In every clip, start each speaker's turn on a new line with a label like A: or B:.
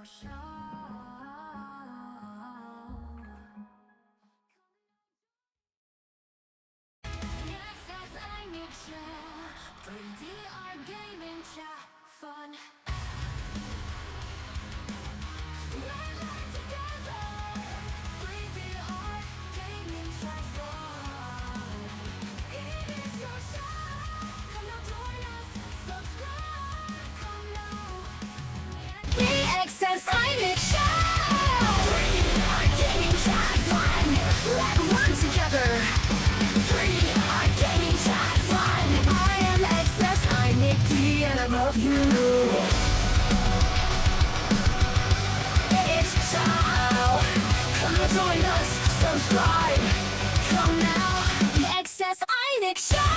A: your show. Yes, yes, I need you. 3D gaming chat fun. Let's learn together. 3D gaming chat fun. It is your show. Come now, join us. Subscribe. Come now. The xsinick show. 3D gaming chat fun. Let's learn together. 3D gaming chat fun. I am xsinick and I love you. It's show. Come and join us. Subscribe. Come now. The xsinick show.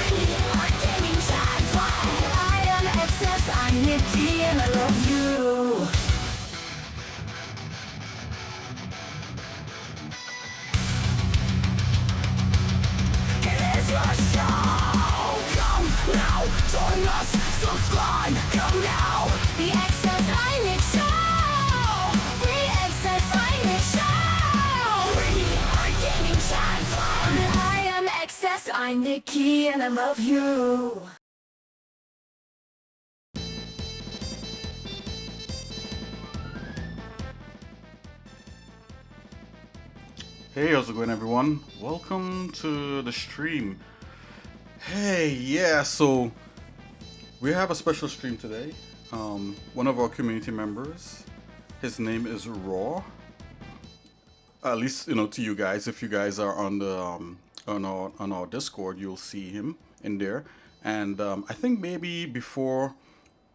A: 3D gaming chat fun. I am xsinick and I love you. It is your show. Come now, join us, subscribe. Come now, the xsinick show. The xsinick show. Free gaming chat fun. I am xsinick and I love you.
B: Hey, how's it going, everyone? Welcome to the stream. Hey, yeah, so we have a special stream today. One of our community members, his name is Raw. At least, to you guys, if you guys are on the on our Discord, you'll see him in there. And I think maybe before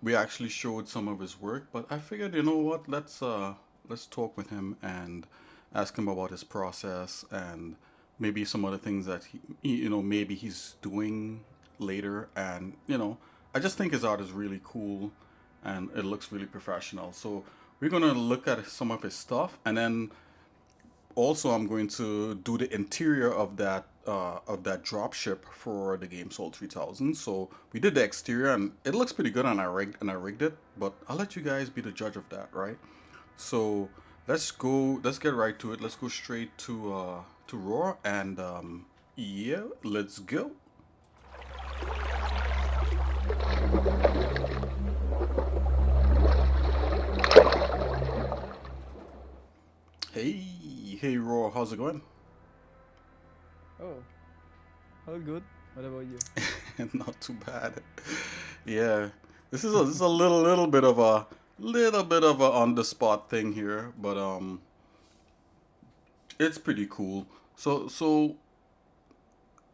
B: we actually showed some of his work, but I figured, you know what, let's talk with him and ask him about his process and maybe some other things that maybe he's doing later. And I just think his art is really cool and it looks really professional. So we're gonna look at some of his stuff, and then also I'm going to do the interior of that dropship for the game Soul 3000. So we did the exterior and it looks pretty good, and I rigged it, but I'll let you guys be the judge of that, right? So let's get right to it. Let's go straight to Raw, and yeah, let's go. Hey Raw, how's it going?
C: Oh, all good. What about you?
B: Not too bad. Yeah, this is a little bit of a on the spot thing here, but it's pretty cool. So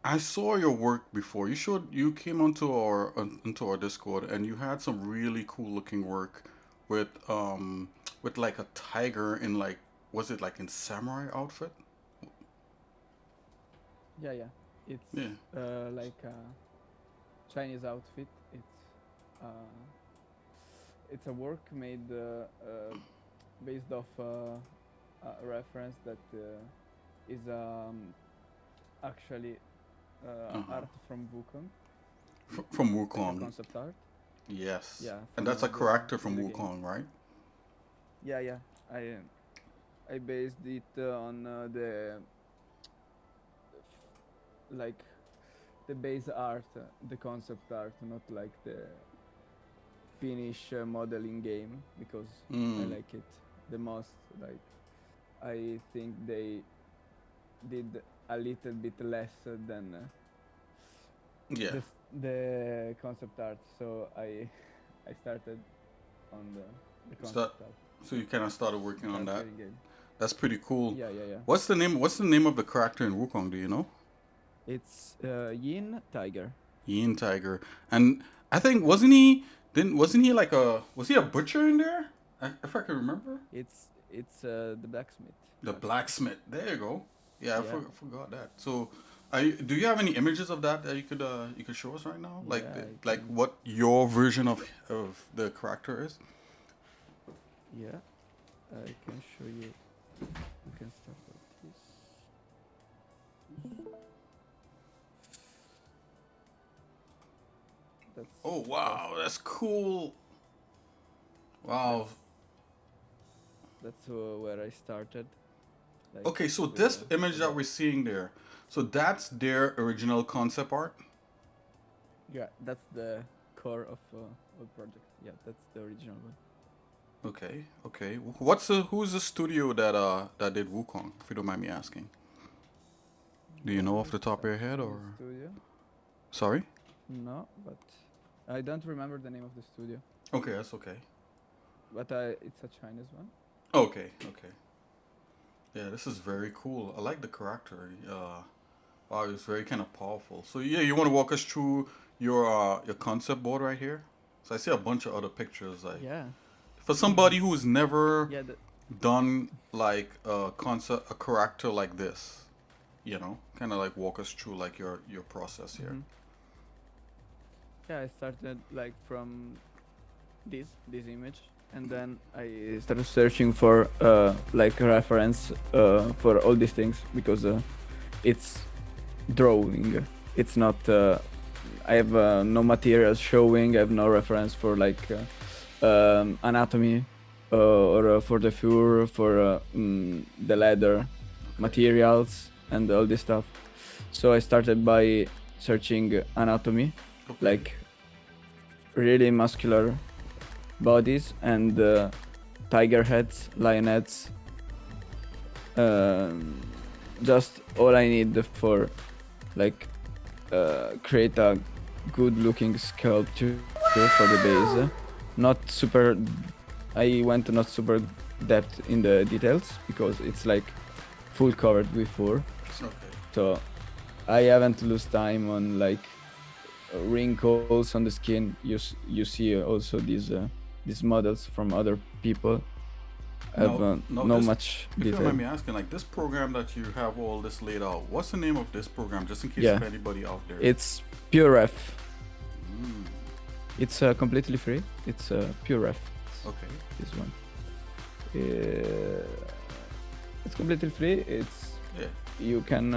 B: I saw your work before. You came onto our Discord, and you had some really cool looking work with like a tiger in, like, was it like in samurai outfit?
C: Yeah. It's
B: Yeah.
C: like a Chinese outfit. Uh, it's a work made based off a reference that is actually
B: Uh-huh.
C: art from Wukong,
B: From
C: like a
B: Wukong.
C: concept art.
B: Yes.
C: Yeah,
B: And
C: from
B: that's a character from
C: the game.
B: Wukong, right?
C: Yeah. I based it on the like the base art, the concept art, not like the finish modeling game, because I
B: Mm.
C: like it the most. Like, I think they did a little bit less than
B: Yeah.
C: the concept art, so I started on the
B: So that,
C: concept art.
B: so you kind of started working on
C: Start
B: that.
C: getting it.
B: That's pretty cool.
C: Yeah.
B: What's the name of the character in Wukong? Do you know?
C: It's Yin-Tiger.
B: Yin-Tiger. And I think wasn't he a butcher in there? If I can remember.
C: It's the blacksmith.
B: The blacksmith. There you go. Yeah,
C: Yeah.
B: I forgot that. So, do you have any images of that you could show us right now? Like
C: Yeah, I
B: like
C: can.
B: what your version of the character is?
C: Yeah, I can show you. You can start with this. That's
B: Oh wow, that's cool. Wow.
C: That's where I started. Like,
B: Okay, so
C: with
B: this image that
C: the-
B: we're seeing there, so that's their original concept art.
C: yeah, that's the core of project. Yeah, that's the original one.
B: Okay, okay. Who's the studio that did Wukong? If you don't mind me asking, do you know off the
C: Who's
B: top of your head
C: actually
B: or?
C: the studio?
B: Sorry.
C: No, but I don't remember the name of the studio.
B: Okay, that's okay.
C: But it's a Chinese one.
B: Okay, okay. Yeah, this is very cool. I like the character. Wow, it's very kind of powerful. So yeah, you want to walk us through your concept board right here? So I see a bunch of other pictures. Like
C: Yeah,
B: for somebody who's never
C: yeah,
B: done like a character like this, kind of like walk us through like your process here.
C: mhm. Yeah. I started like from this image, and then I started searching for like a reference for all these things because it's drawing. It's not. I have no materials showing. I have no reference for like anatomy or for the fur, for the leather materials and all this stuff. So I started by searching anatomy,
B: Okay.
C: like really muscular bodies and tiger heads, lion heads. Um, just all I need for like create a good looking sculpture for the base. Not super. I went not super depth in the details because it's like full covered with fur.
B: Okay.
C: So I haven't lose time on like wrinkles on the skin. You see also these models from other people have no
B: this,
C: much
B: if you don't
C: detail.
B: mind me asking, like this program that you have all this laid out, what's the name of this program? Just in case
C: Yeah.
B: if anybody out there.
C: It's PureRef.
B: Mm,
C: It's completely free. It's PureRef.
B: okay.
C: This one. It's completely free. It's
B: Yeah.
C: you can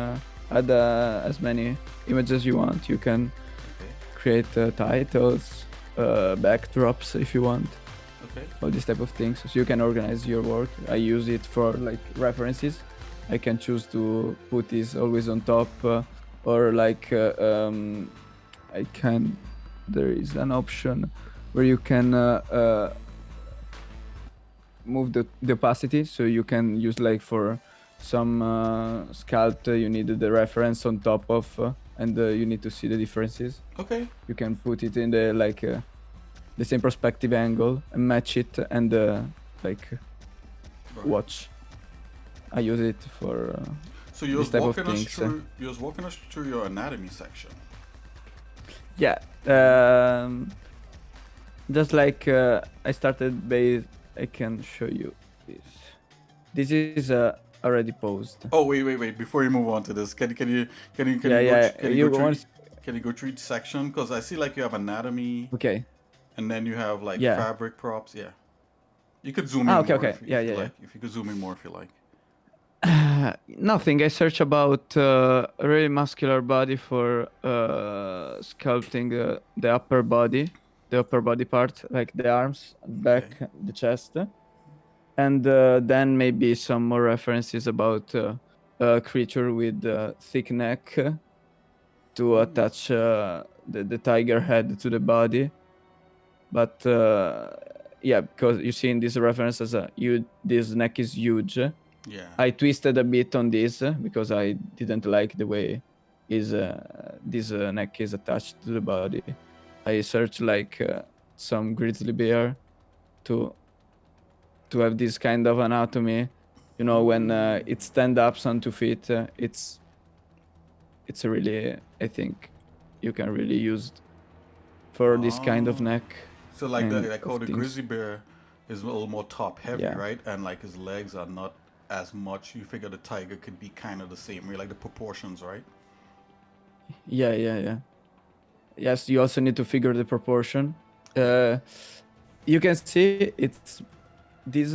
C: add as many images you want. You can
B: Okay.
C: create titles, backdrops if you want.
B: Okay.
C: All these type of things, so you can organize your work. I use it for like references. I can choose to put this always on top or like I can there is an option where you can move the opacity, so you can use like for some sculpt you need the reference on top of and you need to see the differences.
B: Okay.
C: You can put it in the like the same perspective angle and match it and like
B: Right.
C: watch. I use it for
B: So you
C: this
B: was
C: type of
B: walking us
C: things,
B: through. You was walking us through your anatomy section.
C: yeah. Just like I started base. I can show you this. This is already posed.
B: Oh wait! Before you move on to this, can you
C: Yeah.
B: can
C: You
B: go through
C: want?
B: can you go through each section? Because I see like you have anatomy,
C: Okay.
B: and then you have like
C: Yeah.
B: fabric props. Yeah. You could zoom in
C: Ah, okay,
B: more
C: okay.
B: if,
C: Yeah,
B: if you
C: yeah,
B: like. If you could zoom in more if you like.
C: Nothing. I search about a really muscular body for sculpting the upper body part, like the arms, back,
B: Okay.
C: the chest, and then maybe some more references about a creature with thick neck to attach the tiger head to the body. But yeah, because you see in this reference as this neck is huge.
B: Yeah.
C: I twisted a bit on this because I didn't like the way this neck is attached to the body. I searched like some grizzly bear to have this kind of anatomy. You know, when it stand up on 2 feet, it's a really, I think you can really use it for this kind of
B: Oh.
C: neck.
B: So like
C: and
B: like
C: of
B: how the
C: things.
B: grizzly bear is a little more top heavy,
C: Yeah.
B: right? And like his legs are not as much. You figure the tiger could be kind of the same, right? Like the proportions, right?
C: Yeah. Yes, you also need to figure the proportion. You can see this.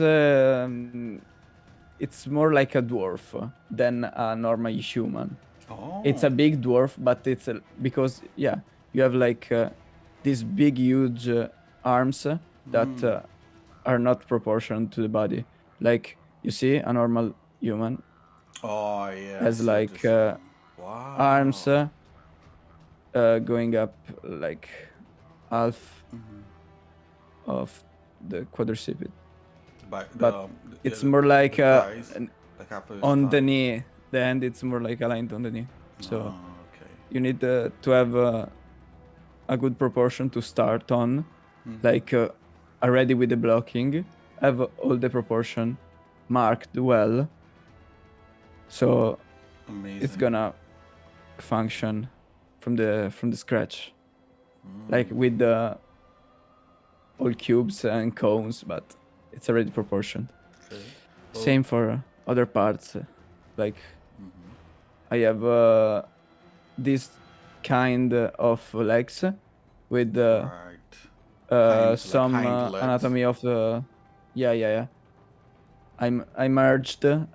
C: It's more like a dwarf than a normal human.
B: Oh.
C: It's a big dwarf, but because you have like these big, huge arms that are not proportioned to the body. Like you see, a normal human
B: Oh yeah, I
C: has
B: see what you're
C: like
B: saying.
C: arms
B: Wow.
C: going up like half
B: Mhm.
C: of the quadruped,
B: By
C: but
B: yeah,
C: it's more like
B: the thighs,
C: an-
B: like after his
C: on the
B: thigh.
C: knee. The end it's more like aligned on the knee. So
B: Oh, okay.
C: you need to have a good proportion to start on,
B: Mhm.
C: like already with the blocking, have all the proportion marked well, so it's
B: Amazing.
C: gonna function from the scratch, like
B: Mm.
C: with the all cubes and cones, but it's already proportioned.
B: Okay. Well.
C: Same for other parts. Like
B: Mhm.
C: I have this kind of legs with
B: Right. Hind, like
C: some
B: hind legs.
C: anatomy of the. Yeah. I merged the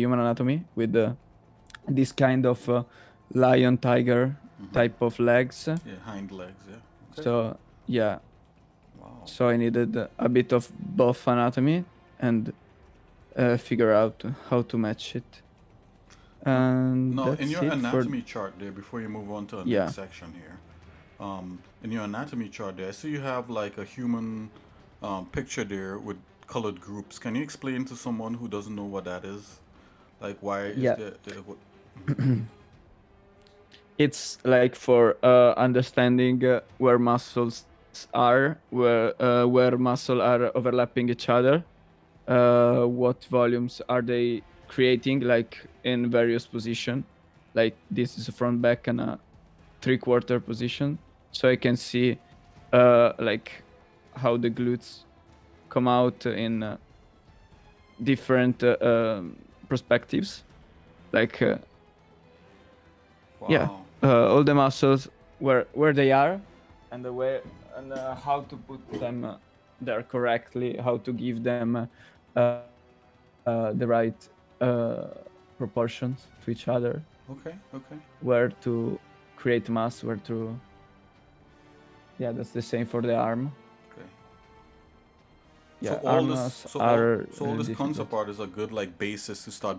C: human anatomy with this kind of lion tiger
B: Mhm.
C: type of legs.
B: Yeah, hind legs. Yeah. Okay.
C: So yeah,
B: Wow.
C: so I needed a bit of both anatomy and figure out how to match it.
B: No,
C: And
B: no. In
C: that's
B: your
C: it for
B: anatomy chart there, before you move on to the
C: yeah.
B: next section here, in your anatomy chart there, I see you have like a human picture there with colored groups. Can you explain to someone who doesn't know what that is? Like, why is
C: Yeah.
B: there? What? Mhm.
C: It's like for understanding where muscles are, where muscle are overlapping each other, what volumes are they creating, like in various position. Like this is a front back and a 3/4 position, so I can see like how the glutes come out in different perspectives. Like yeah,
B: Wow.
C: all the muscles where they are, and the way and how to put them there correctly, how to give them the right proportions to each other,
B: Okay. Okay.
C: where to create mass, where to yeah, that's the same for the arm.
B: Okay. So
C: Yeah,
B: all this,
C: arms are
B: so all this concept
C: difficult.
B: art is a good like basis to start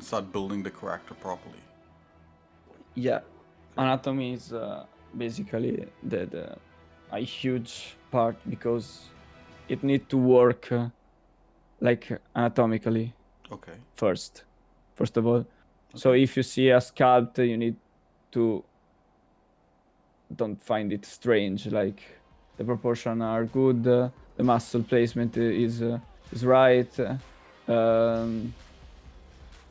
B: start building the character properly.
C: Yeah,
B: Okay.
C: anatomy is basically the a huge part because it need to work like anatomically
B: Okay.
C: first of all. So
B: Okay.
C: if you see a sculpt, you need to don't find it strange. Like the proportion are good, the muscle placement is right. Um,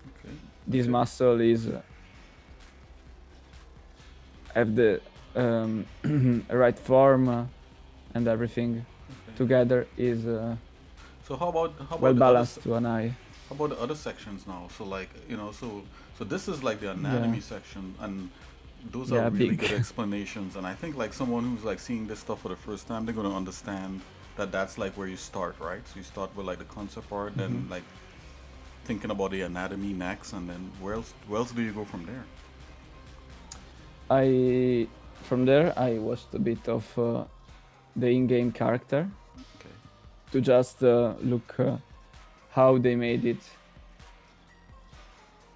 B: Okay.
C: this
B: Okay.
C: muscle is have the right form and everything
B: Okay.
C: together is
B: So how
C: well
B: about the other
C: balanced to an eye.
B: how about the other sections now? So like so this is like the
C: Yeah,
B: anatomy section, and those are
C: yeah,
B: really
C: big.
B: good explanations. And I think like someone who's like seeing this stuff for the first time, they're gonna understand that that's like where you start, right? So you start with like the concept art,
C: hmm
B: then like thinking about the anatomy next, and then where else do you go from there?
C: I from there I watched a bit of the in-game character
B: Okay.
C: to just look how they made it,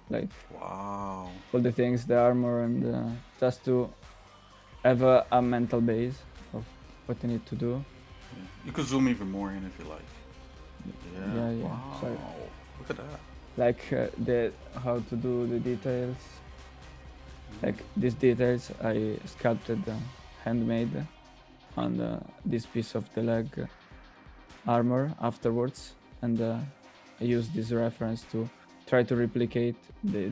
C: like
B: Wow.
C: all the things, the armor, and just to have a mental base of what you need to do.
B: Yeah. You could zoom even more in if you like. Yeah.
C: Yeah. Sorry,
B: Wow. Look at that.
C: like the how to do the details. Like
B: Mm.
C: these details, I sculpted handmade on this piece of the leg armor afterwards, and I use this reference to try to replicate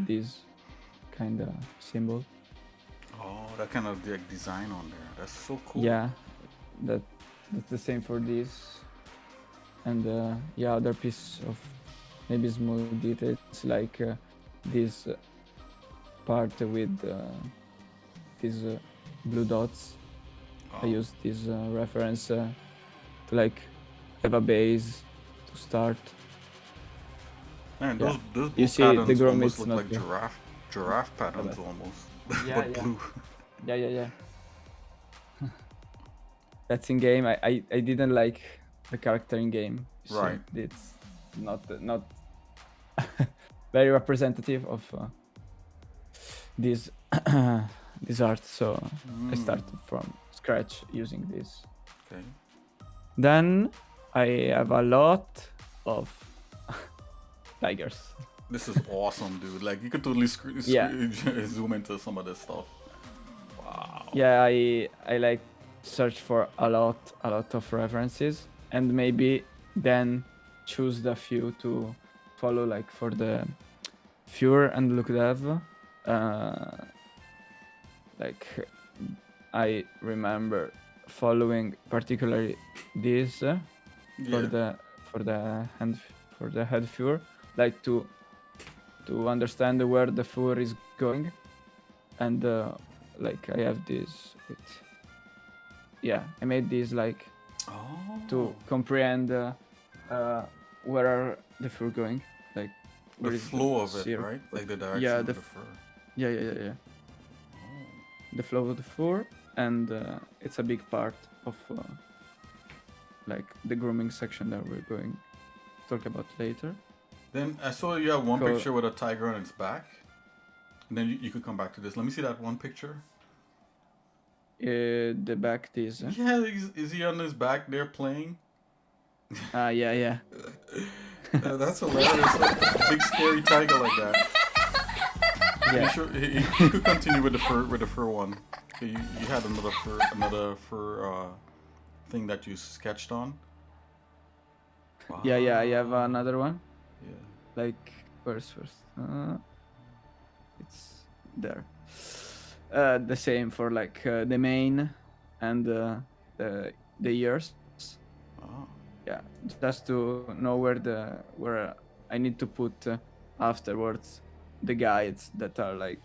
C: this kind of symbol.
B: Oh, that kind of like design on there. That's so cool.
C: Yeah, that that's the same for this, and yeah, other piece of maybe small details like this part with these blue dots. I
B: Oh,
C: use this reference to like have a base to start.
B: man,
C: Yeah,
B: those
C: you
B: blue
C: see the
B: patterns
C: Grom
B: almost
C: it's
B: look
C: not
B: like
C: there.
B: giraffe
C: My
B: patterns
C: bad.
B: almost,
C: Yeah,
B: but
C: yeah,
B: blue.
C: yeah. That's in game. I didn't like the character in game So
B: Right.
C: it's not very representative of this this art. So I started from scratch using this.
B: Okay.
C: Then I have a lot of tigers.
B: This is awesome, dude. Like you could totally
C: Yeah.
B: zoom into some of this stuff. Wow.
C: Yeah, I like search for a lot of references and maybe then choose the few to follow, like for the Fure and Look Dev. Like I remember following particularly this for
B: Yeah.
C: the head Fure, like to understand where the Fure is going, and like I have this. I made this like
B: Oh.
C: to comprehend where are the fur going, like
B: The
C: where is
B: flow of it,
C: syrup.
B: right? Like the direction
C: Yeah,
B: of
C: the
B: the fur.
C: yeah. The flow of the fur, and it's a big part of like the grooming section that we're going to talk about later.
B: Then I saw you have one
C: Cool.
B: picture with a tiger on its back. And then you could come back to this. Let me see that one picture.
C: The back this.
B: Yeah, is he on his back there playing?
C: Yeah.
B: That's hilarious. Like a big scary tiger like that.
C: Yeah.
B: You could continue with the fur one. Okay, you had another fur thing that you sketched on. Wow.
C: Yeah. I have another one.
B: Yeah.
C: Like where's first? It's there. The same for like the main and the ears.
B: Oh.
C: Yeah, just to know where I need to put afterwards the guides that are like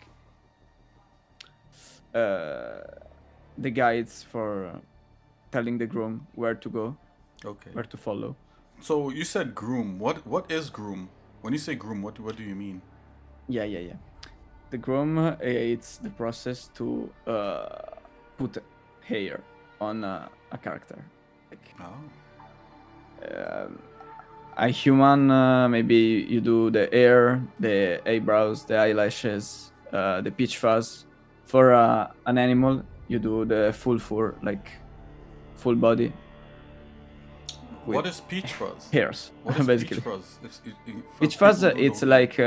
C: the guides for telling the groom where to go,
B: Okay.
C: where to follow.
B: So you said groom. What is groom? When you say groom, what do you mean?
C: Yeah. The groom, it's the process to put hair on a character. Like
B: Oh.
C: a human, maybe you do the hair, the eyebrows, the eyelashes, the peach fuzz. For an animal, you do the full fur, like full body
B: What
C: with
B: is peach fuzz?
C: hairs,
B: What is
C: basically.
B: peach fuzz? For
C: Peach fuzz,
B: people who
C: it's
B: don't know.
C: like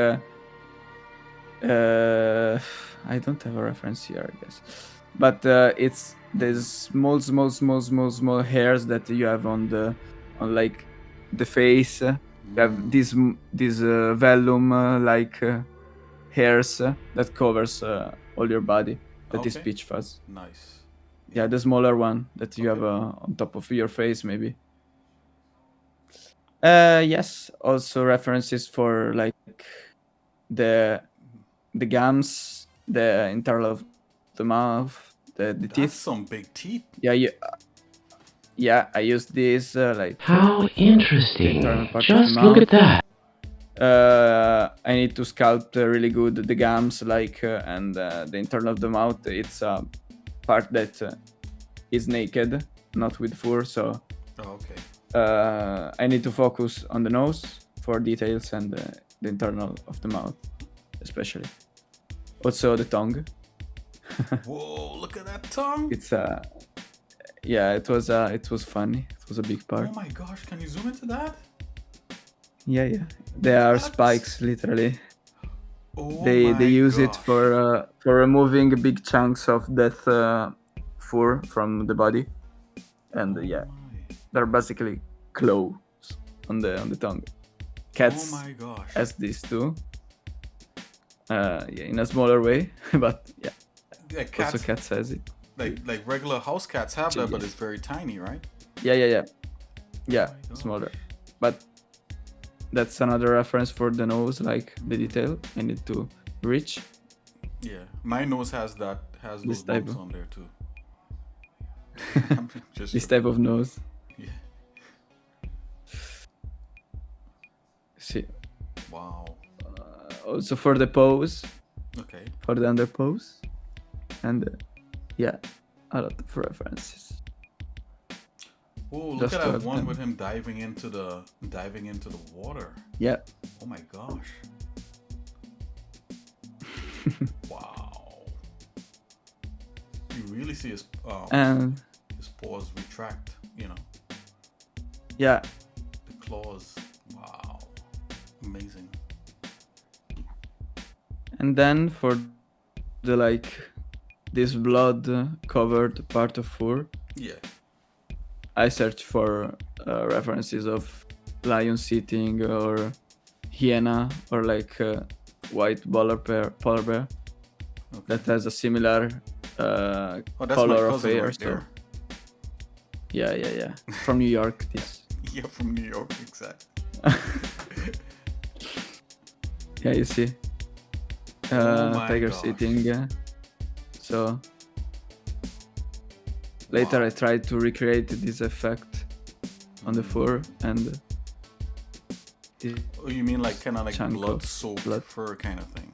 C: I don't have a reference here, I guess, but it's the small hairs that you have on like the face. You have this vellum like hairs that covers all your body. That is
B: Okay.
C: peach fuzz.
B: Nice.
C: Yeah, the smaller one that you
B: Okay.
C: have on top of your face, maybe. Yes, also references for like the gums, the internal of the mouth, the
B: That's
C: teeth.
B: some big teeth.
C: Yeah, I use this like
D: How
C: the internal
D: interesting.
C: part of the
D: Just look
C: mouth.
D: at that.
C: I need to sculpt really good the gums, like and the internal of the mouth. It's a part that is naked, not with fur. So
B: Oh, okay.
C: I need to focus on the nose for details and the internal of the mouth, especially. Also the tongue.
B: Whoa! Look at that tongue.
C: It's yeah, it was funny. It was a big part.
B: Oh my gosh! Can you zoom into that?
C: Yeah. There are
B: What?
C: spikes, literally.
B: Oh
C: They
B: my
C: use it
B: gosh.
C: for removing big chunks of that fur from the body, and yeah,
B: My.
C: they're basically claws on the tongue. Cats
B: Oh my gosh.
C: has this too. Yeah, in a smaller way, but yeah,
B: Yeah,
C: also
B: cats
C: cats has it.
B: like regular house cats have that, but
C: Yes.
B: it's very tiny, right?
C: Yeah,
B: Oh my
C: smaller.
B: gosh.
C: But that's another reference for the nose, like the detail. I need to reach.
B: Yeah, my nose has those
C: This type
B: bumps
C: of-
B: on there too. I'm just
C: This type of nose.
B: Yeah.
C: See.
B: Wow.
C: Also for the pose,
B: Okay.
C: for the under pose, and yeah, a lot of references.
B: Oh, look
C: just
B: at
C: to
B: that
C: have
B: one
C: them.
B: with him diving into the water.
C: Yeah.
B: Oh my gosh. Wow. You really see
C: And
B: his paws retract, you know,
C: yeah,
B: the claws. Wow. Amazing.
C: and then for the like this blood covered part of fur,
B: Yeah.
C: I search for references of lion sitting or hyena or like white polar bear
B: Okay.
C: that has a similar
B: Oh, that's my
C: color of
B: cousin
C: hair.
B: right
C: So
B: there.
C: yeah. From New York, this.
B: Yeah, from New York, exactly.
C: Yeah, you see,
B: Oh my
C: tiger
B: gosh.
C: sitting. So later
B: Wow.
C: I tried to recreate this effect on the fur and this
B: Oh, you mean like kind of like
C: chunk of
B: blood-soaked
C: blood.
B: fur kind of thing?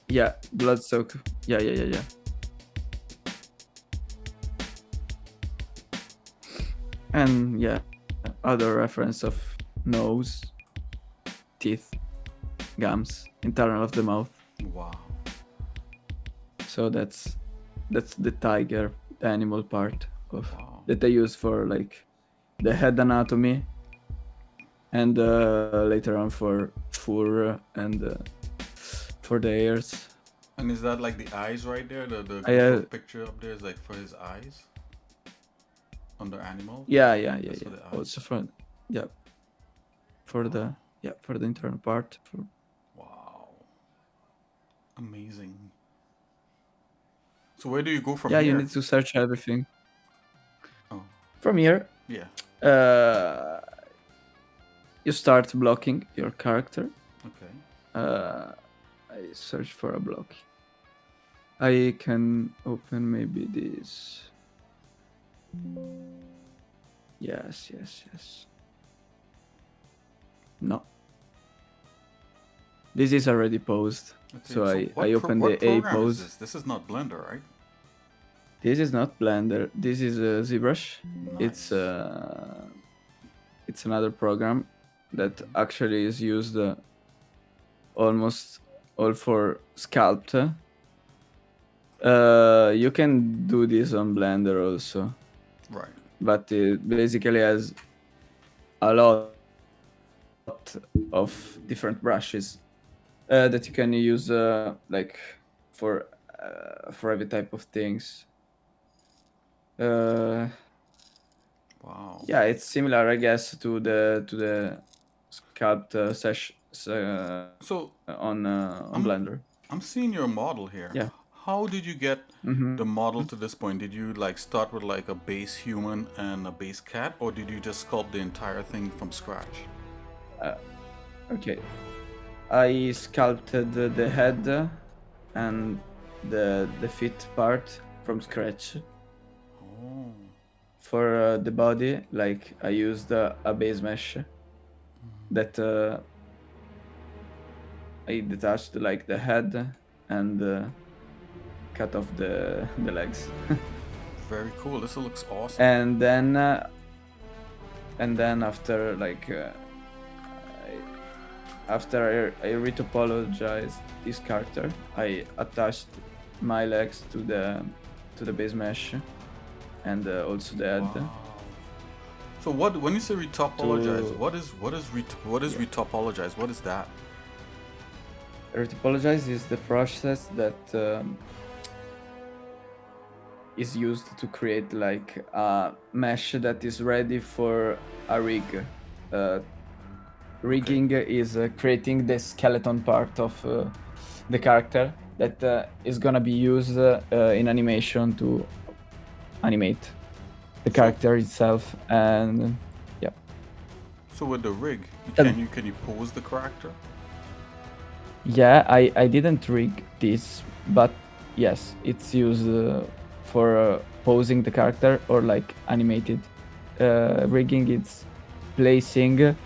C: Yeah, blood soak. Yeah. And yeah, other reference of nose, teeth, gums, internal of the mouth.
B: Wow.
C: So that's the tiger, the animal part of
B: Wow.
C: that I use for like the head anatomy, and later on for fur and for the ears.
B: And is that like the eyes right there? The
C: I
B: group of picture up there is like for his eyes? On the animal?
C: yeah.
B: That's for the eyes.
C: Also for yeah for the for the internal part.
B: Wow. Amazing. So where do you go from
C: Yeah,
B: here?
C: you need to search everything.
B: Oh,
C: From here,
B: yeah.
C: You start blocking your character.
B: Okay.
C: I search for a block. I can open maybe this. Yes. No. This is already posed.
B: Okay,
C: So I
B: what
C: open
B: what
C: the A
B: program
C: pose.
B: is this? This is not Blender, right?
C: This is not Blender. This is Zbrush.
B: Nice.
C: It's another program that actually is used almost all for sculpt. You can do this on Blender also,
B: Right.
C: but it basically has a lot of different brushes that you can use like for every type of things.
B: Wow.
C: Yeah, it's similar, I guess, to the sculpt sesh
B: So
C: on
B: I'm
C: Blender.
B: I'm seeing your model here.
C: Yeah.
B: How did you get
C: Mm-hmm.
B: the model to this point? Did you like start with like a base human and a base cat, or did you just sculpt the entire thing from scratch?
C: Okay. I sculpted the head and the feet part from scratch.
B: Oh.
C: For the body, like I used a base mesh that I detached like the head and cut off the legs.
B: Very cool. This looks awesome.
C: and then after like after I retopologized this character, I attached my legs to the base mesh and also the head.
B: Wow. So when you say retopologize,
C: To-
B: what is retopologize? What is that?
C: Retopologize is the process that is used to create like a mesh that is ready for a rig. Rigging is creating the skeleton part of the character that is gonna be used in animation to animate the character itself, and yeah.
B: So with the rig,
C: Um,
B: can you pose the character?
C: Yeah, I didn't rig this, but yes, it's used for posing the character or like animated. Rigging, it's placing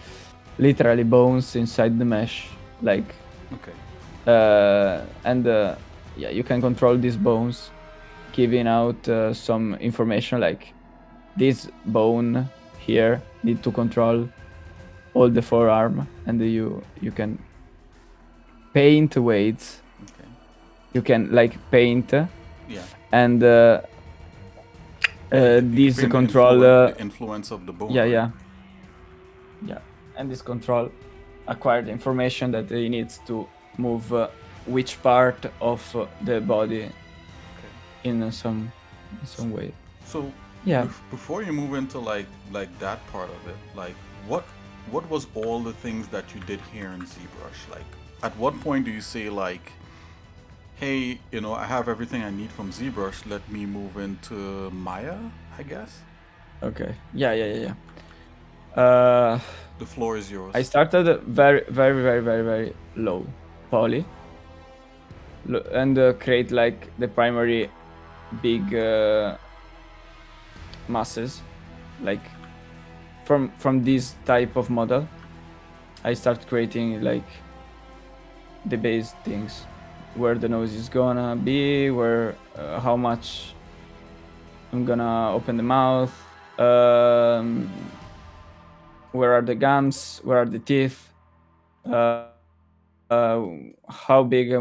C: literally bones inside the mesh, like,
B: Okay.
C: and yeah, you can control these bones, giving out some information like this bone here need to control all the forearm, and you can paint weights.
B: Okay.
C: You can like paint,
B: Yeah.
C: and
B: Yeah, you
C: this
B: can
C: control.
B: the influence of the bone.
C: Yeah,
B: right?
C: yeah, and this control acquired information that he needs to move which part of the body
B: Okay.
C: in some way.
B: So,
C: Yeah.
B: before you move into like that part of it, like what was all the things that you did here in ZBrush? Like, at what point do you say like, hey, you know, I have everything I need from ZBrush. Let me move into Maya, I guess.
C: Okay. Yeah. Uh,
B: The floor is yours.
C: I started very low poly, and create like the primary big masses, like from this type of model. I start creating like the base things, where the nose is gonna be, where how much I'm gonna open the mouth, where are the gums, where are the teeth, how big I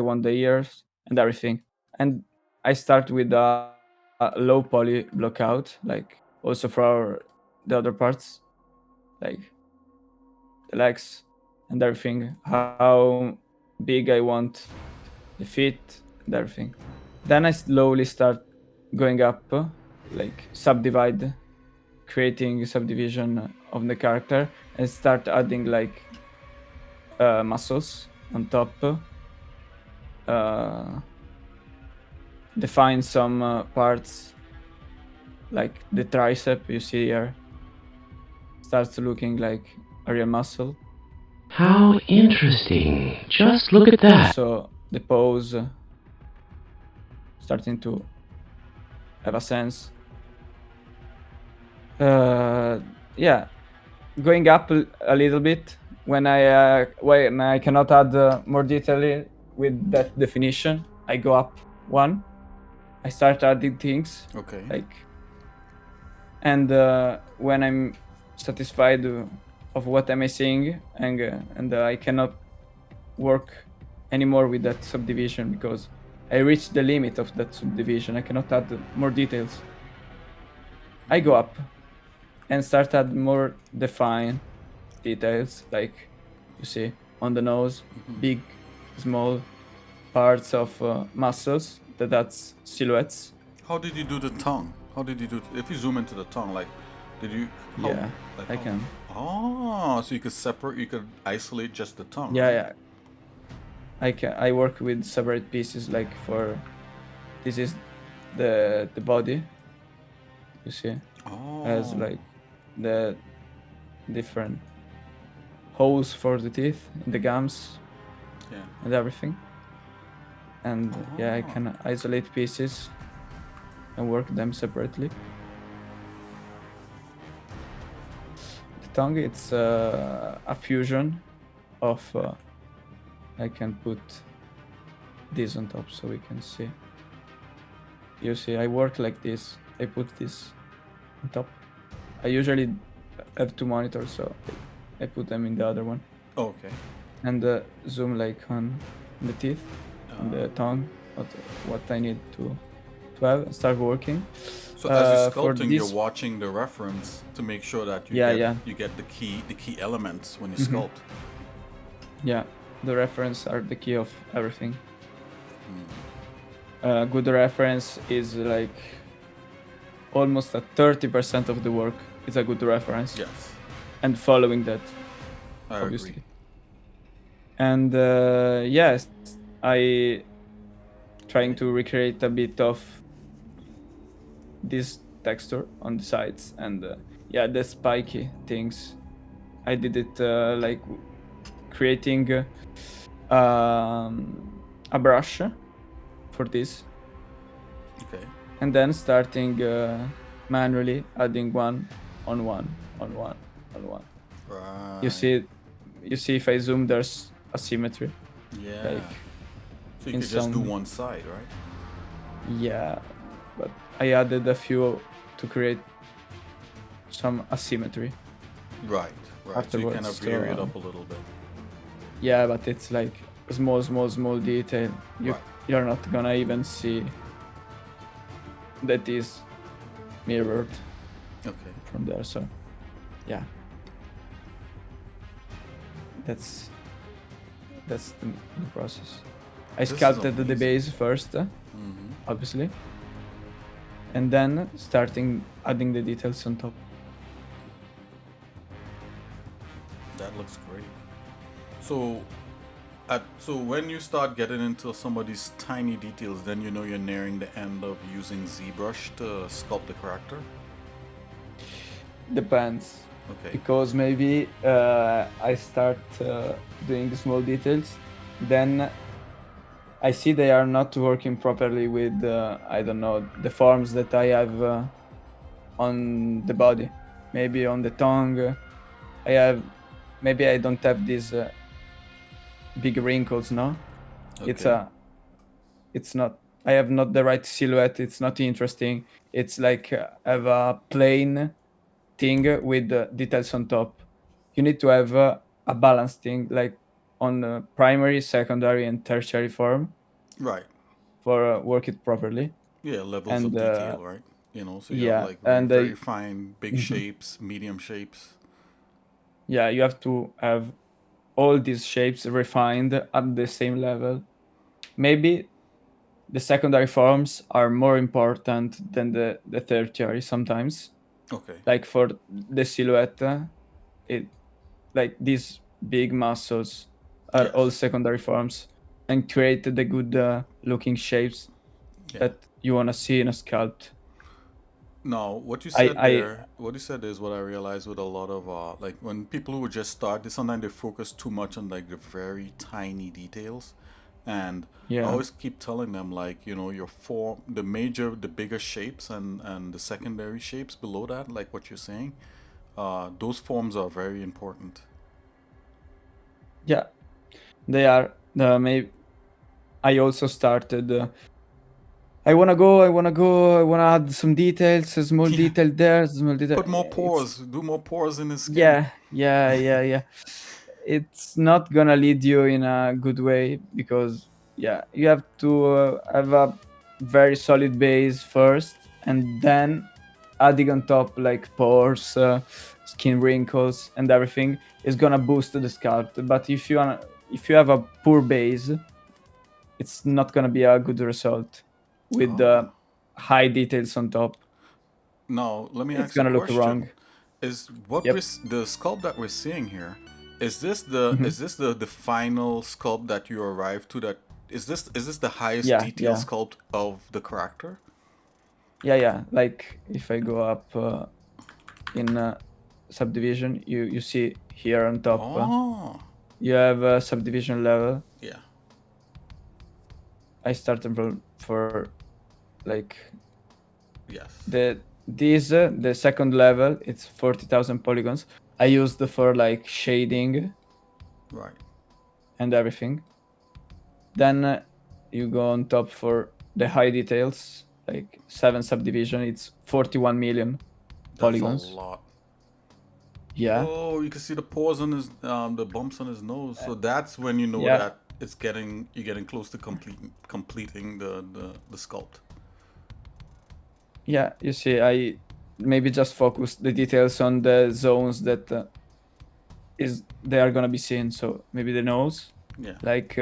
C: want the ears and everything. And I start with a low poly blockout, like also for the other parts, like the legs and everything, how big I want the feet and everything. Then I slowly start going up, like subdivide, creating subdivision of the character, and start adding like muscles on top, uh, define some parts, like the tricep you see here starts looking like a real muscle.
D: How interesting. Just look at that.
C: Also the pose starting to have a sense. Yeah, going up a little bit when I cannot add more detail with that definition. I go up one. I start adding things.
B: Okay.
C: Like, and when I'm satisfied of what am I seeing, and I cannot work anymore with that subdivision because I reached the limit of that subdivision. I cannot add more details. I go up and start add more defined details, like you see on the nose, big, small parts of muscles. That's silhouettes.
B: How did you do the tongue? How did you do? If you zoom into the tongue, like, did you? How,
C: Yeah,
B: like
C: I
B: how-
C: can.
B: Oh, so you could separate. You could isolate just the tongue.
C: Yeah,
B: right?
C: yeah. I work with separate pieces. Like for this is the body. You see,
B: Oh.
C: has like the different holes for the teeth, and the gums,
B: Yeah.
C: and everything. And yeah, I
B: Oh.
C: can isolate pieces and work them separately. The tongue, it's a fusion of. I can put this on top so we can see. You see, I work like this. I put this on top. I usually have two monitors, so I put them in the other one.
B: Okay.
C: And zoom like on the teeth, on the tongue, what I need to have, and start working.
B: So as you're
C: For
B: sculpting,
C: this-
B: you're watching the reference to make sure that you
C: Yeah,
B: get
C: yeah.
B: you get the key elements when you
C: Mhm.
B: sculpt.
C: Yeah, the reference are the key of everything. Good reference is like almost a 30% of the work is a good reference.
B: Yes,
C: And following that,
B: I
C: obviously.
B: agree.
C: And yes, I trying to recreate a bit of this texture on the sides, and yeah, the spiky things. I did it like creating a brush for this,
B: Okay.
C: and then starting manually adding one on one.
B: Right.
C: You see if I zoom, there's asymmetry.
B: Yeah.
C: Like,
B: so you
C: in
B: could just do
C: some-
B: one side, right?
C: yeah, but I added a few to create some asymmetry.
B: Right. So you kind
C: Afterwards,
B: of vary it
C: so-
B: up a little bit.
C: Yeah, but it's like small detail.
B: Right.
C: You're not gonna even see that is mirrored
B: Okay.
C: from there. So, yeah, that's the process. I
B: This is
C: sculpted the
B: amazing.
C: base first,
B: Mm-hmm.
C: obviously, and then starting adding the details on top.
B: That looks great. So, so when you start getting into some of these tiny details, then you know you're nearing the end of using ZBrush to sculpt the character.
C: Depends.
B: Okay.
C: Because maybe I start doing the small details, then I see they are not working properly with I don't know, the forms that I have on the body. Maybe on the tongue, maybe I don't have these big wrinkles. No, it's
B: Okay.
C: it's not. I have not the right silhouette. It's not interesting. It's like I have a plain thing with details on top. You need to have a balanced thing, like on primary, secondary, and tertiary form
B: Right.
C: for work it properly.
B: Yeah, levels
C: And
B: of detail, right? You know, so you have
C: yeah,
B: like
C: and
B: very fine, big
C: Mhm.
B: shapes, medium shapes.
C: Yeah, you have to have all these shapes refined at the same level. Maybe the secondary forms are more important than the tertiary sometimes.
B: Okay.
C: Like for the silhouette, it like these big muscles are all
B: Yes.
C: secondary forms and create the good looking shapes
B: Yeah.
C: that you want to see in a sculpt.
B: No, what you
C: I
B: said
C: I
B: there, what you said is what I realized with a lot of like when people who just start, they sometimes they focus too much on like the very tiny details, and I
C: yeah
B: always keep telling them like you know your form, the bigger shapes and the secondary shapes below that, like what you're saying, those forms are very important.
C: yeah they are maybe I also started I wanna add some details, a small
B: Yeah,
C: detail there, small detail.
B: put more
C: It's
B: pores, do more pores in his skin.
C: yeah. It's not gonna lead you in a good way because yeah, you have to have a very solid base first, and then adding on top like pores, skin wrinkles, and everything is gonna boost the sculpt. But if you have a poor base, it's not gonna be a good result with the
B: Oh,
C: high details on top.
B: now let me
C: It's
B: ask you a
C: gonna look
B: question.
C: wrong.
B: Is what
C: Yep.
B: the sculpt that we're seeing here,
C: Mhm.
B: is this the final sculpt that you arrived to, that is this the highest
C: Yeah,
B: detail
C: yeah,
B: sculpt of the character?
C: yeah. Like if I go up in subdivision, you see here on top,
B: Oh,
C: you have a subdivision level.
B: yeah.
C: I started from for like
B: Yes.
C: the second level. It's 40,000 polygons. I used for like shading
B: Right.
C: and everything. Then you go on top for the high details, like 7 subdivision. It's 41 million
B: That's a
C: polygons.
B: lot.
C: Yeah,
B: Oh, you can see the pores on his the bumps on his nose. So that's when you know
C: yeah,
B: that you're getting close to completing the sculpt.
C: yeah. You see, I maybe just focus the details on the zones that is they are gonna be seen. So maybe the nose,
B: Yeah.
C: like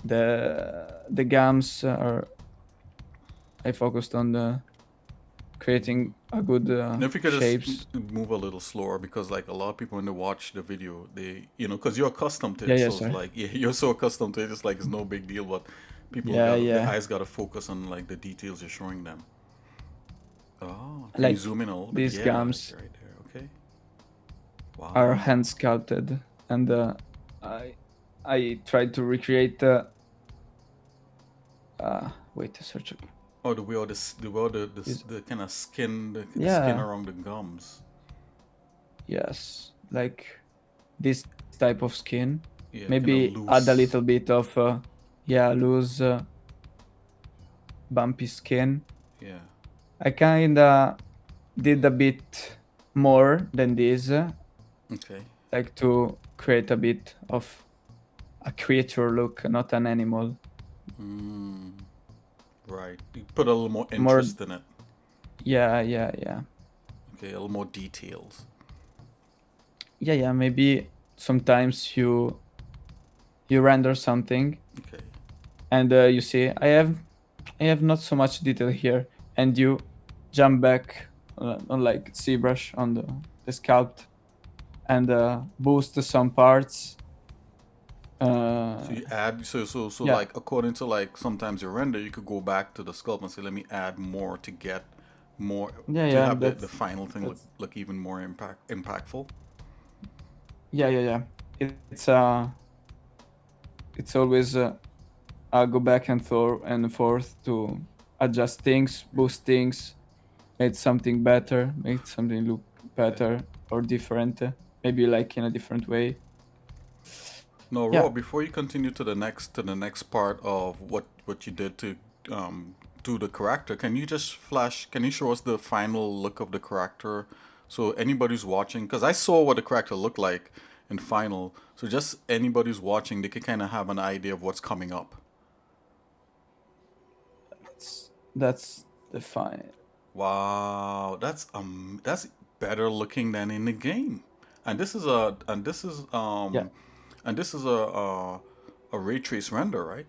C: the gums are. I focused on the creating a good
B: And if you could just
C: shapes.
B: move a little slower, because like a lot of people when they watch the video, they you know because you're accustomed to
C: Yeah,
B: it,
C: yeah,
B: so it's
C: sorry.
B: like yeah, you're so accustomed to it, it's like it's no big deal. But people
C: Yeah,
B: got the
C: yeah.
B: eyes got to focus on like the details you're showing them. Oh, can you
C: Like
B: zoom in a little bit?
C: these
B: Yeah, like
C: gums
B: right there. Okay.
C: are
B: Wow.
C: hand sculpted, and I I tried to recreate wait a search.
B: Oh, the way all this, the way all
C: Is
B: the kind of skin, the skin
C: yeah,
B: around the gums.
C: yes, like this type of skin.
B: Yeah, kind of
C: Maybe add a
B: loose.
C: little bit of yeah, loose bumpy skin.
B: Yeah.
C: I kinda did a bit more than this,
B: Okay.
C: like to create a bit of a creature look, not an animal.
B: Mm, right. You put a little more
C: More,
B: interest in it.
C: yeah, yeah, yeah,
B: Okay, a little more details.
C: yeah, yeah. Maybe sometimes you render something
B: Okay.
C: and you see I have not so much detail here, and you jump back on like Zbrush on the sculpt and boost some parts.
B: So
C: Uh,
B: you add so
C: yeah,
B: like according to like sometimes your render, you could go back to the sculpt and say, let me add more to get more
C: yeah,
B: to
C: yeah.
B: have the final thing
C: That's
B: look even more impactful.
C: yeah, yeah, yeah. It's it's always go back and forth to adjust things, boost things, make something better, make something look
B: Okay.
C: better or different, maybe like in a different way.
B: No,
C: Yeah,
B: Ro, before you continue to the next part of what you did to do the character, can you just flash? Can you show us the final look of the character, so anybody's watching? Because I saw what the character looked like in final, so just anybody's watching, they can kind of have an idea of what's coming up.
C: that's the fine.
B: Wow, that's better looking than in the game. And this is a and this is
C: Yeah,
B: and this is a ray trace render, right?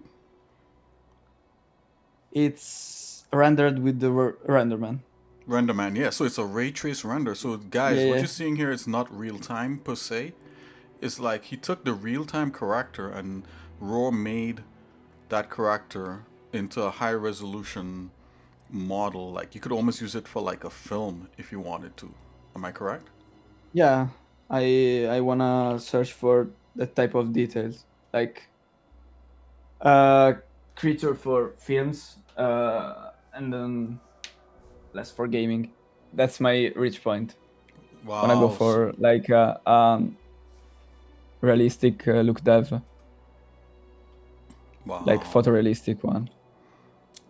C: it's rendered with the renderman.
B: Renderman, yeah. So it's a ray trace render. So
C: Yeah,
B: guys, what
C: yeah,
B: you're seeing here is not real time per se. It's like he took the real time character and raw made that character into a high resolution model. Like you could almost use it for like a film if you wanted to. Am I correct?
C: yeah. I wanna search for that type of details, like uh creature for films, and then less for gaming. That's my reach point. Wanna go
B: Wow.
C: for like realistic look dev, like
B: Wow.
C: photorealistic one.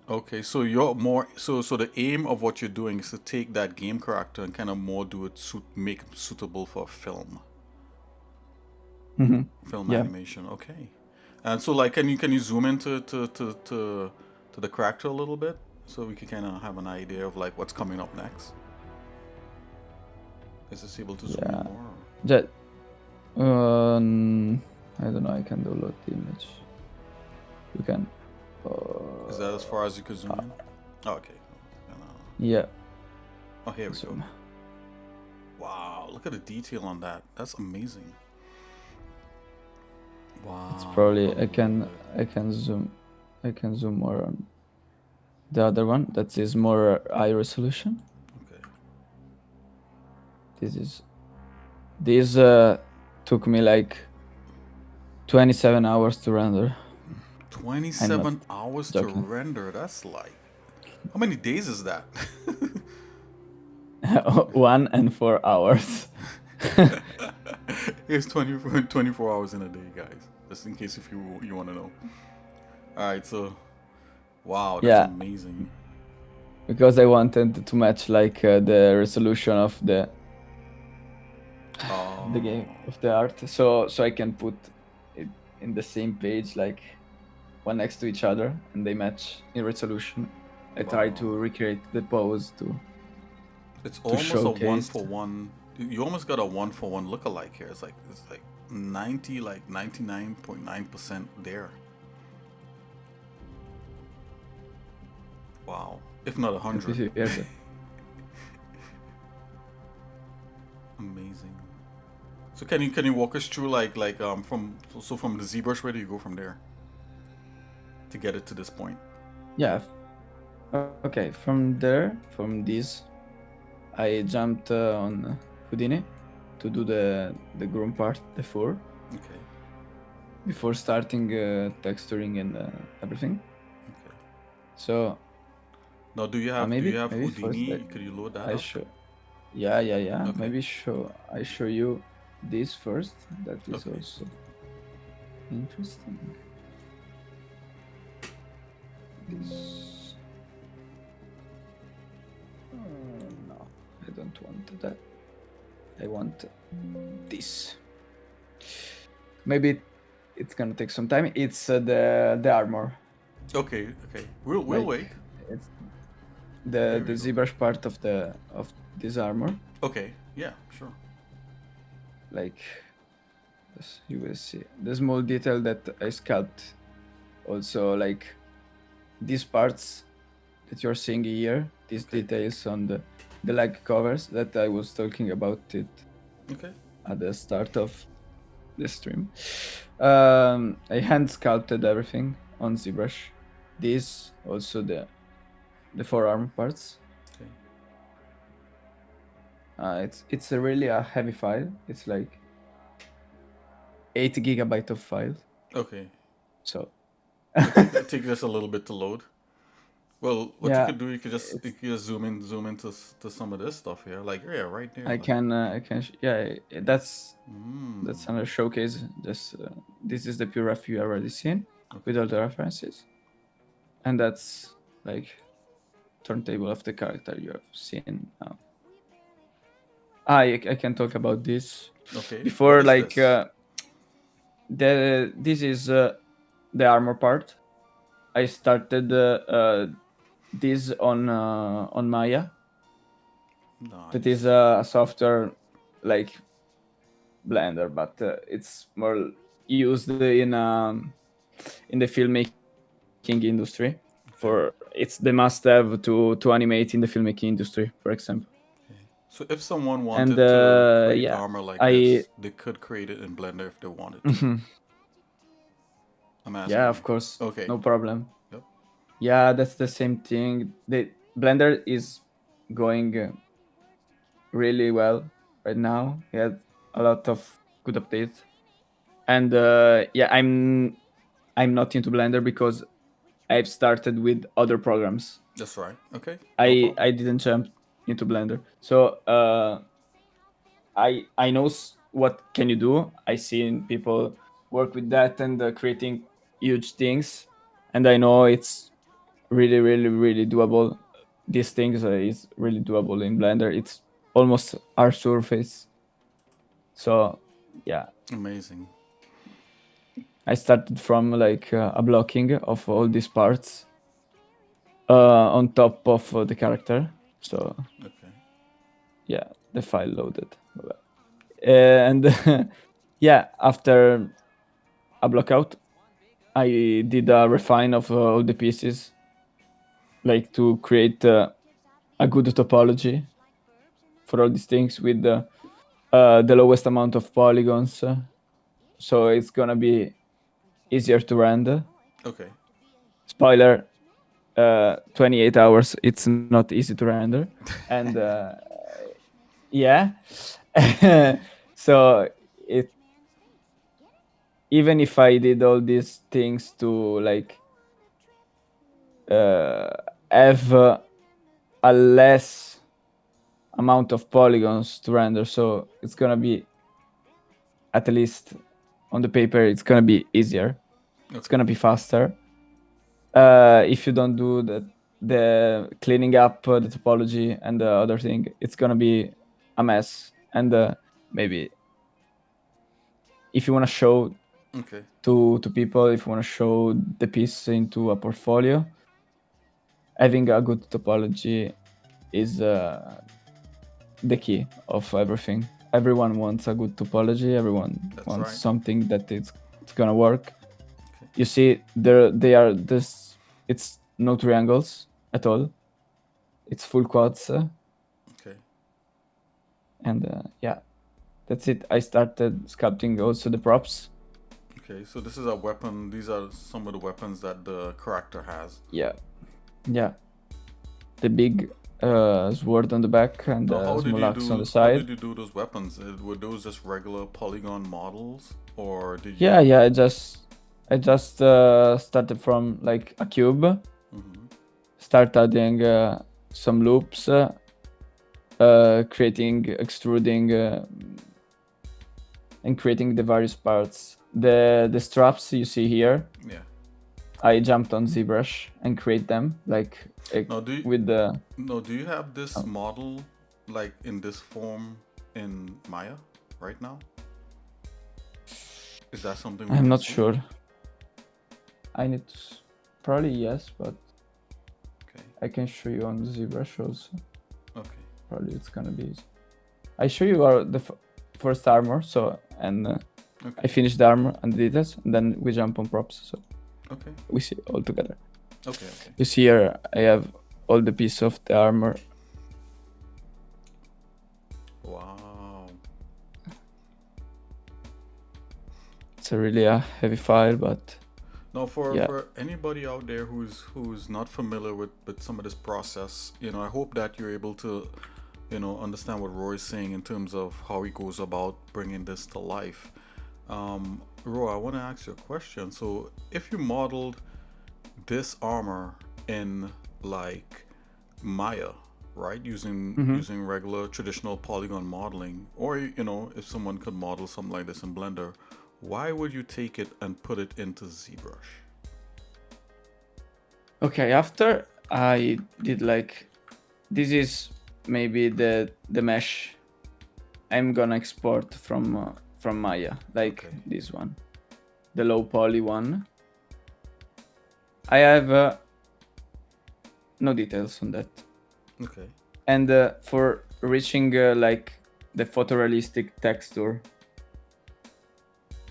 B: Okay, so you're more so the aim of what you're doing is to take that game character and kind of more do it make it suitable for film.
C: Hmm.
B: Film
C: Yeah,
B: animation. Okay. And so like can you zoom into to the character a little bit so we can kind of have an idea of like what's coming up next? Is this able to zoom in
C: yeah.
B: more?
C: Just I don't know. I can download the image. You can.
B: Is that as far as you could zoom
C: Uh,
B: in? Oh, okay.
C: yeah.
B: Oh, here we go.
C: Zoom.
B: Wow, look at the detail on that. That's amazing.
C: It's
B: Wow, I
C: probably
B: love it.
C: I can zoom. I can zoom more on the other one. That is more high resolution.
B: Okay.
C: This is this took me like 27 hours to render. I'm not
B: 27 hours to
C: joking.
B: render. That's like, how many days is that?
C: 1 and 4 hours.
B: It's 24 hours in a day, guys. Just in case if you want to know. All right, so wow, that's
C: Yeah,
B: amazing.
C: because I wanted to match like the resolution of the game
B: Oh,
C: of the art, so I can put it in the same page, like one next to each other, and they match in resolution. I try
B: wow.
C: to recreate the pose
B: It's
C: to
B: almost a one
C: showcase.
B: for one. You almost got a one for one look-alike here. It's like 90, like 99.9% there. Wow, if not
C: Let me
B: 100.
C: see here.
B: Amazing. So can you walk us through like from the ZBrush, where do you go from there to get it to this point?
C: Yeah. Okay. From there, from this, I jumped on Houdini to do the groom part, the fur,
B: Okay.
C: before starting texturing and everything.
B: Okay.
C: So
B: Now, do you have
C: maybe first
B: Houdini? Could you load that
C: I
B: up?
C: show. Yeah, yeah, yeah.
B: Okay.
C: Maybe I show you this first. That is
B: Okay.
C: also interesting. This. No, I don't want that. I want this. Maybe it's gonna take some time. It's the armor.
B: Okay. We'll
C: Like,
B: wait.
C: it's
B: There
C: the
B: we go.
C: ZBrush part of this armor.
B: Okay. Yeah. Sure.
C: Like, you will see the small detail that I sculpt. Also, like these parts that you're seeing here, these
B: Okay.
C: details on the leg covers that I was talking about it
B: Okay.
C: at the start of the stream. I hand sculpted everything on ZBrush. This also the forearm parts.
B: Okay.
C: It's a really a heavy file. It's like 8 gigabyte of file.
B: Okay.
C: So
B: It takes just a little bit to load. Well, what you
C: yeah,
B: could do, you could just zoom into to some of this stuff here, like yeah, right there.
C: I
B: like-
C: can yeah, that's
B: Mm,
C: another showcase. Just this is the pure ref you already seen with all the references, and that's like turntable of the character you have seen now. I can talk about this
B: okay.
C: before,
B: What is
C: like
B: this?
C: this is the armor part. I started this on Maya. That is
B: Nice.
C: a software like Blender, but it's more used in the filmmaking industry. For it's the must-have to animate in the filmmaking industry, for example.
B: So if someone
C: And
B: wanted to create
C: yeah,
B: armor like
C: I
B: this, they could create it in Blender if they wanted to. I'm asking
C: yeah,
B: you.
C: of course,
B: Okay.
C: no problem.
B: Yep.
C: Yeah, that's the same thing. The Blender is going really well right now. It had a lot of good updates, and yeah, I'm not into Blender because I've started with other programs.
B: That's right. Okay. No problem.
C: I didn't jump into Blender, so I know what can you do. I seen people work with that and creating huge things, and I know it's really doable. These things is really doable in Blender. It's almost our surface. So yeah,
B: Amazing.
C: I started from like a blocking of all these parts on top of the character. So
B: Okay.
C: yeah, the file loaded. And yeah, after a blockout, I did a refine of all the pieces, like to create a good topology for all these things with the lowest amount of polygons. So it's gonna be easier to render.
B: Okay.
C: Spoiler, 28 hours, it's not easy to render. And yeah. So it even if I did all these things to like have a less amount of polygons to render, so it's gonna be at least on the paper it's gonna be easier. It's gonna be faster. If you don't do the cleaning up the topology and the other thing, it's gonna be a mess. And maybe if you want to show
B: Okay.
C: to people, if you want to show the piece into a portfolio, having a good topology is the key of everything. Everyone wants a good topology. Everyone
B: That's
C: wants
B: right.
C: something that it's gonna work. You see, they are this. It's no triangles at all. It's full quads,
B: Okay.
C: and yeah, that's it. I started sculpting also the props.
B: Okay. So this is a weapon. These are some of the weapons that the character has.
C: Yeah, the big sword on the back and
B: Now, how did
C: small
B: you
C: axe on
B: do?
C: the
B: How
C: side.
B: did you do those weapons? Were those just regular polygon models, or did you?
C: Yeah. I just started from like a cube.
B: Mhm.
C: Start adding some loops, creating, extruding, and creating the various parts. The straps you see here,
B: Yeah.
C: I jumped on ZBrush and create them like
B: Now, do you,
C: with the
B: no? Do you have this model like in this form in Maya right now? Is that something we
C: I'm
B: can
C: not
B: see?
C: sure. I need to probably yes, but
B: Okay.
C: I can show you on Zbrush also.
B: Okay.
C: Probably it's gonna be easy. I show you our first armor, so and I
B: Okay.
C: finish the armor and the details, and then we jump on props, so
B: Okay.
C: we see all together.
B: Okay. Okay.
C: You see here, I have all the piece of the armor.
B: Wow.
C: It's a really heavy file, but
B: Now, for
C: yeah.
B: for anybody out there who's not familiar with some of this process, I hope that you're able to, understand what Roy is saying in terms of how he goes about bringing this to life. Roy, I want to ask you a question. So, if you modeled this armor in like Maya, right, using regular traditional polygon modeling, or if someone could model something like this in Blender, why would you take it and put it into ZBrush?
C: Okay, after I did like, this is maybe the mesh I'm gonna export from Maya, like
B: Okay.
C: this one, the low poly one. I have no details on that.
B: Okay.
C: And for reaching like the photorealistic texture,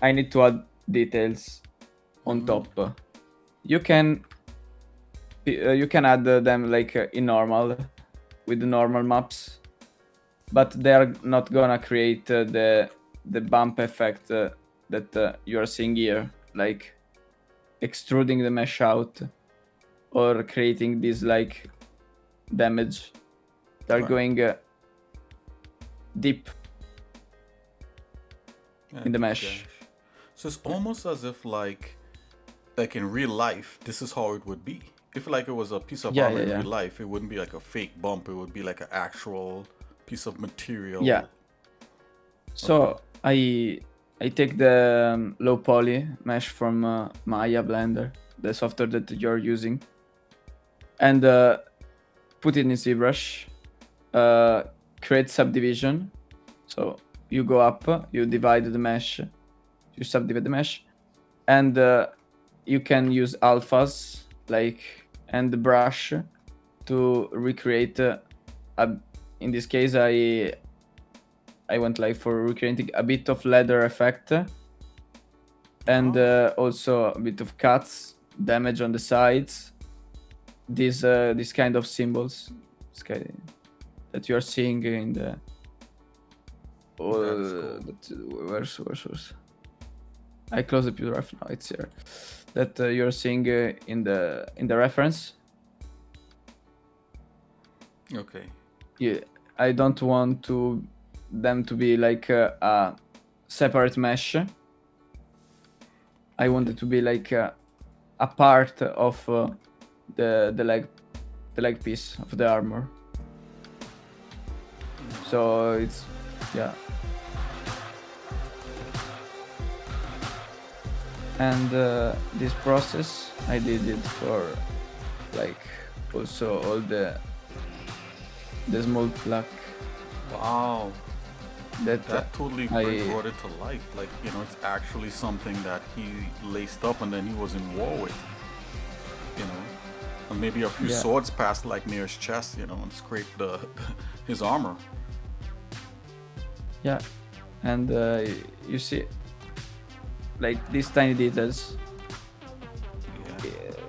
C: I need to add details on top. You can add them like in normal, with the normal maps, but they are not gonna create the bump effect that you are seeing here, like extruding the mesh out or creating this like damage. They're
B: Right.
C: going deep
B: Yeah,
C: in the
B: good
C: mesh.
B: gosh. So it's almost as if like in real life, this is how it would be. If like it was a piece of armor in real life, it wouldn't be like a fake bump. It would be like an actual piece of material.
C: Yeah. So I take the low poly mesh from Maya Blender, the software that you're using, and put it in ZBrush. Create subdivision. So you go up, you divide the mesh, you subdivide the mesh, and you can use alphas and the brush to recreate. In this case, I went like for recreating a bit of leather effect, and also a bit of cuts, damage on the sides. These kind of symbols that you are seeing in the.
B: That is cool.
C: Where's I close the PDF now. It's here. That you're seeing in the reference.
B: Okay.
C: Yeah, I don't want them to be like a separate mesh. I want it to be like a part of the leg piece of the armor. So it's and this process I did it for like also all the small plaque
B: Wow.
C: that
B: totally brought it to life. Like, it's actually something that he laced up and then he was in war with. And maybe a few swords passed like near his chest, and scraped his armor.
C: Yeah, and you see, like these tiny details,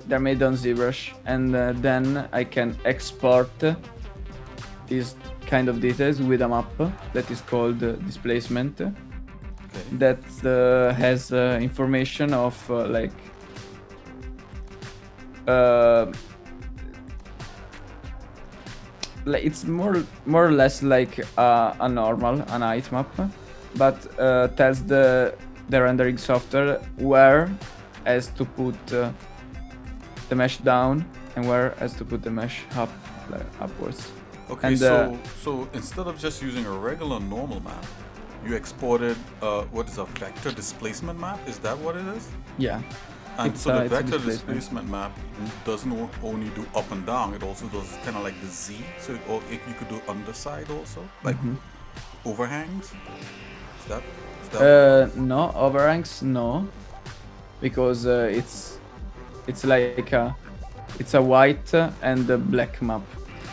C: they're made on ZBrush, and then I can export these kind of details with a map that is called displacement. That has information of it's more or less like a normal height map, but tells the rendering software where has to put the mesh down and where has to put the mesh up, upwards.
B: Okay,
C: and,
B: so instead of just using a regular normal map, you exported what is a vector displacement map? Is that what it is?
C: Yeah.
B: And so the vector displacement map doesn't only do up and down; it also does kind of like the Z. So you could do underside also, like overhangs? Is that
C: No, overranks, no, because it's a white and a black map.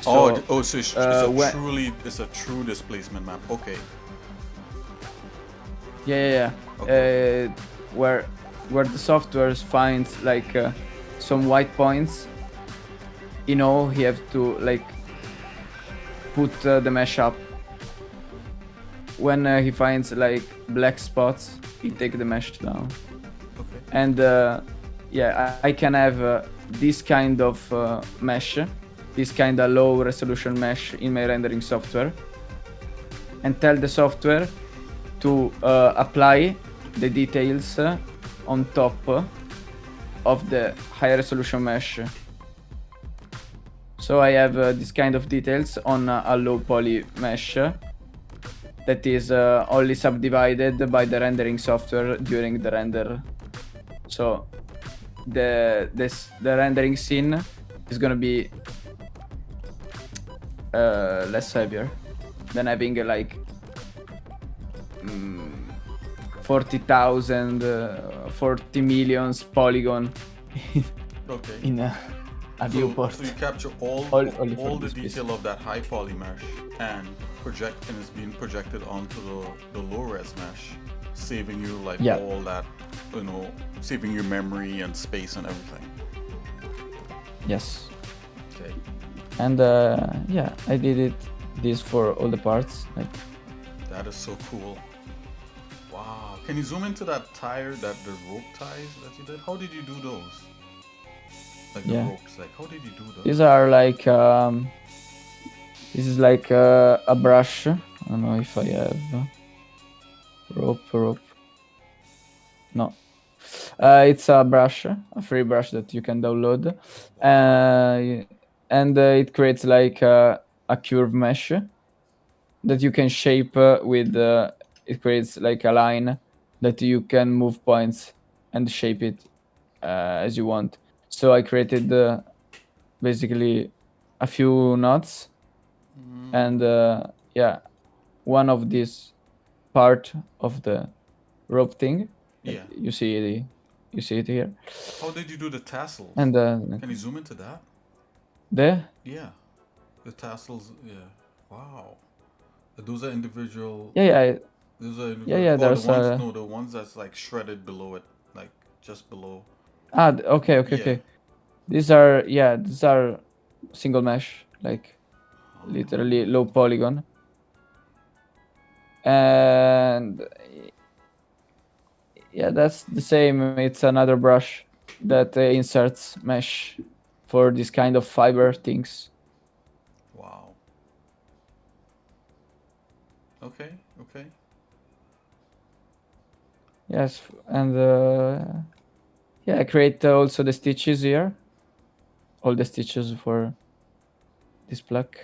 B: Oh,
C: So
B: oh, so it's
C: when
B: it's a true displacement map. Okay.
C: yeah.
B: Okay.
C: Where the software finds like some white points, he have to like put the mesh up. When he finds like black spots, he take the mesh down.
B: Okay.
C: And yeah, I can have this kind of mesh, this kind of low resolution mesh in my rendering software, and tell the software to apply the details on top of the high resolution mesh. So I have this kind of details on a low poly mesh that is only subdivided by the rendering software during the render. So the rendering scene is gonna be less heavier than having like 40,000 40 millions polygon
B: Okay.
C: in a viewport.
B: So you capture all
C: Only for
B: the
C: this piece.
B: detail of that high poly mesh and it's being projected onto the low res mesh, saving you like
C: Yeah.
B: all that, saving your memory and space and everything.
C: Yes.
B: Okay.
C: And yeah, I did this for all the parts. Like,
B: That is so cool. Wow. Can you zoom into that tire, the rope ties that you did? How did you do those? Like the
C: Yeah.
B: ropes, like how did you do those?
C: these are like this is like a brush. I don't know if I have rope. No. It's a brush, a free brush that you can download. And it creates like a curve mesh that you can shape with. It creates like a line that you can move points and shape it as you want. So I created basically a few knots, and yeah, one of this part of the rope thing.
B: Yeah.
C: You see it here.
B: How did you do the tassels?
C: And
B: Can you zoom into that?
C: there,
B: Yeah. The tassels, yeah. Wow. Those are individual.
C: yeah.
B: Those are
C: Yeah,
B: individual.
C: yeah,
B: Oh,
C: there's
B: the ones.
C: a
B: No, the ones that's like shredded below it, like just below.
C: okay.
B: Yeah.
C: These are single mesh, like literally low polygon. And yeah, that's the same. It's another brush that inserts mesh for this kind of fiber things.
B: Wow. Okay. Okay.
C: Yes, and yeah, I create also the stitches here, all the stitches for this plug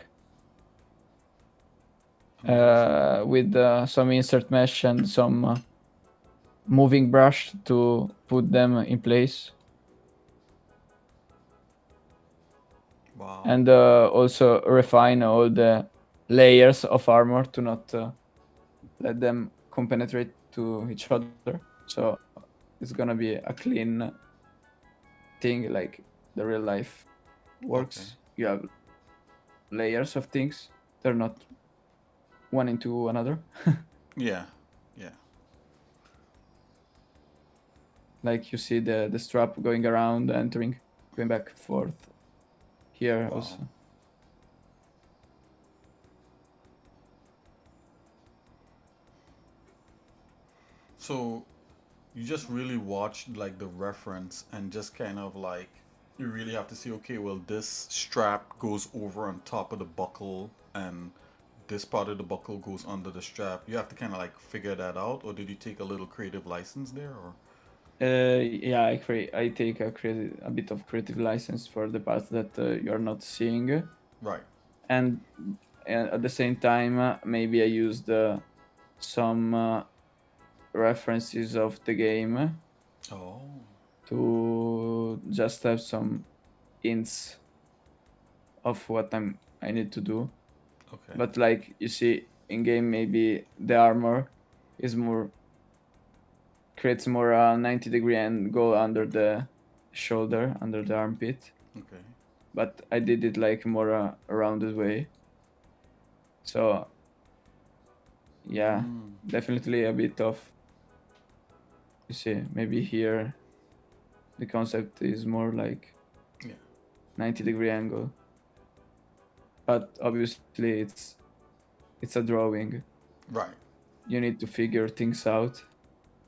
C: with some insert mesh and some moving brush to put them in place.
B: Wow.
C: And also refine all the layers of armor to not let them compenetrate to each other. So it's gonna be a clean thing like the real life works.
B: Okay.
C: You have layers of things, they're not one into another.
B: Yeah. Yeah.
C: Like you see the strap going around, entering, going back and forth here
B: Wow.
C: also.
B: So you just really watched like the reference and just kind of like you really have to see, okay, well, this strap goes over on top of the buckle and this part of the buckle goes under the strap. You have to kind of like figure that out, or did you take a little creative license there, or?
C: Yeah, I take a bit of creative license for the parts that you're not seeing,
B: Right.
C: and at the same time maybe I used some references of the game
B: Oh.
C: to just have some hints of what I need to do.
B: Okay.
C: But like you see, in game maybe the armor is more creates more 90-degree angle under the shoulder, under the armpit.
B: Okay.
C: But I did it like more a rounded way. So yeah, definitely a bit of, you see, maybe here the concept is more like
B: Yeah.
C: 90-degree angle. But obviously it's a drawing.
B: Right.
C: You need to figure things out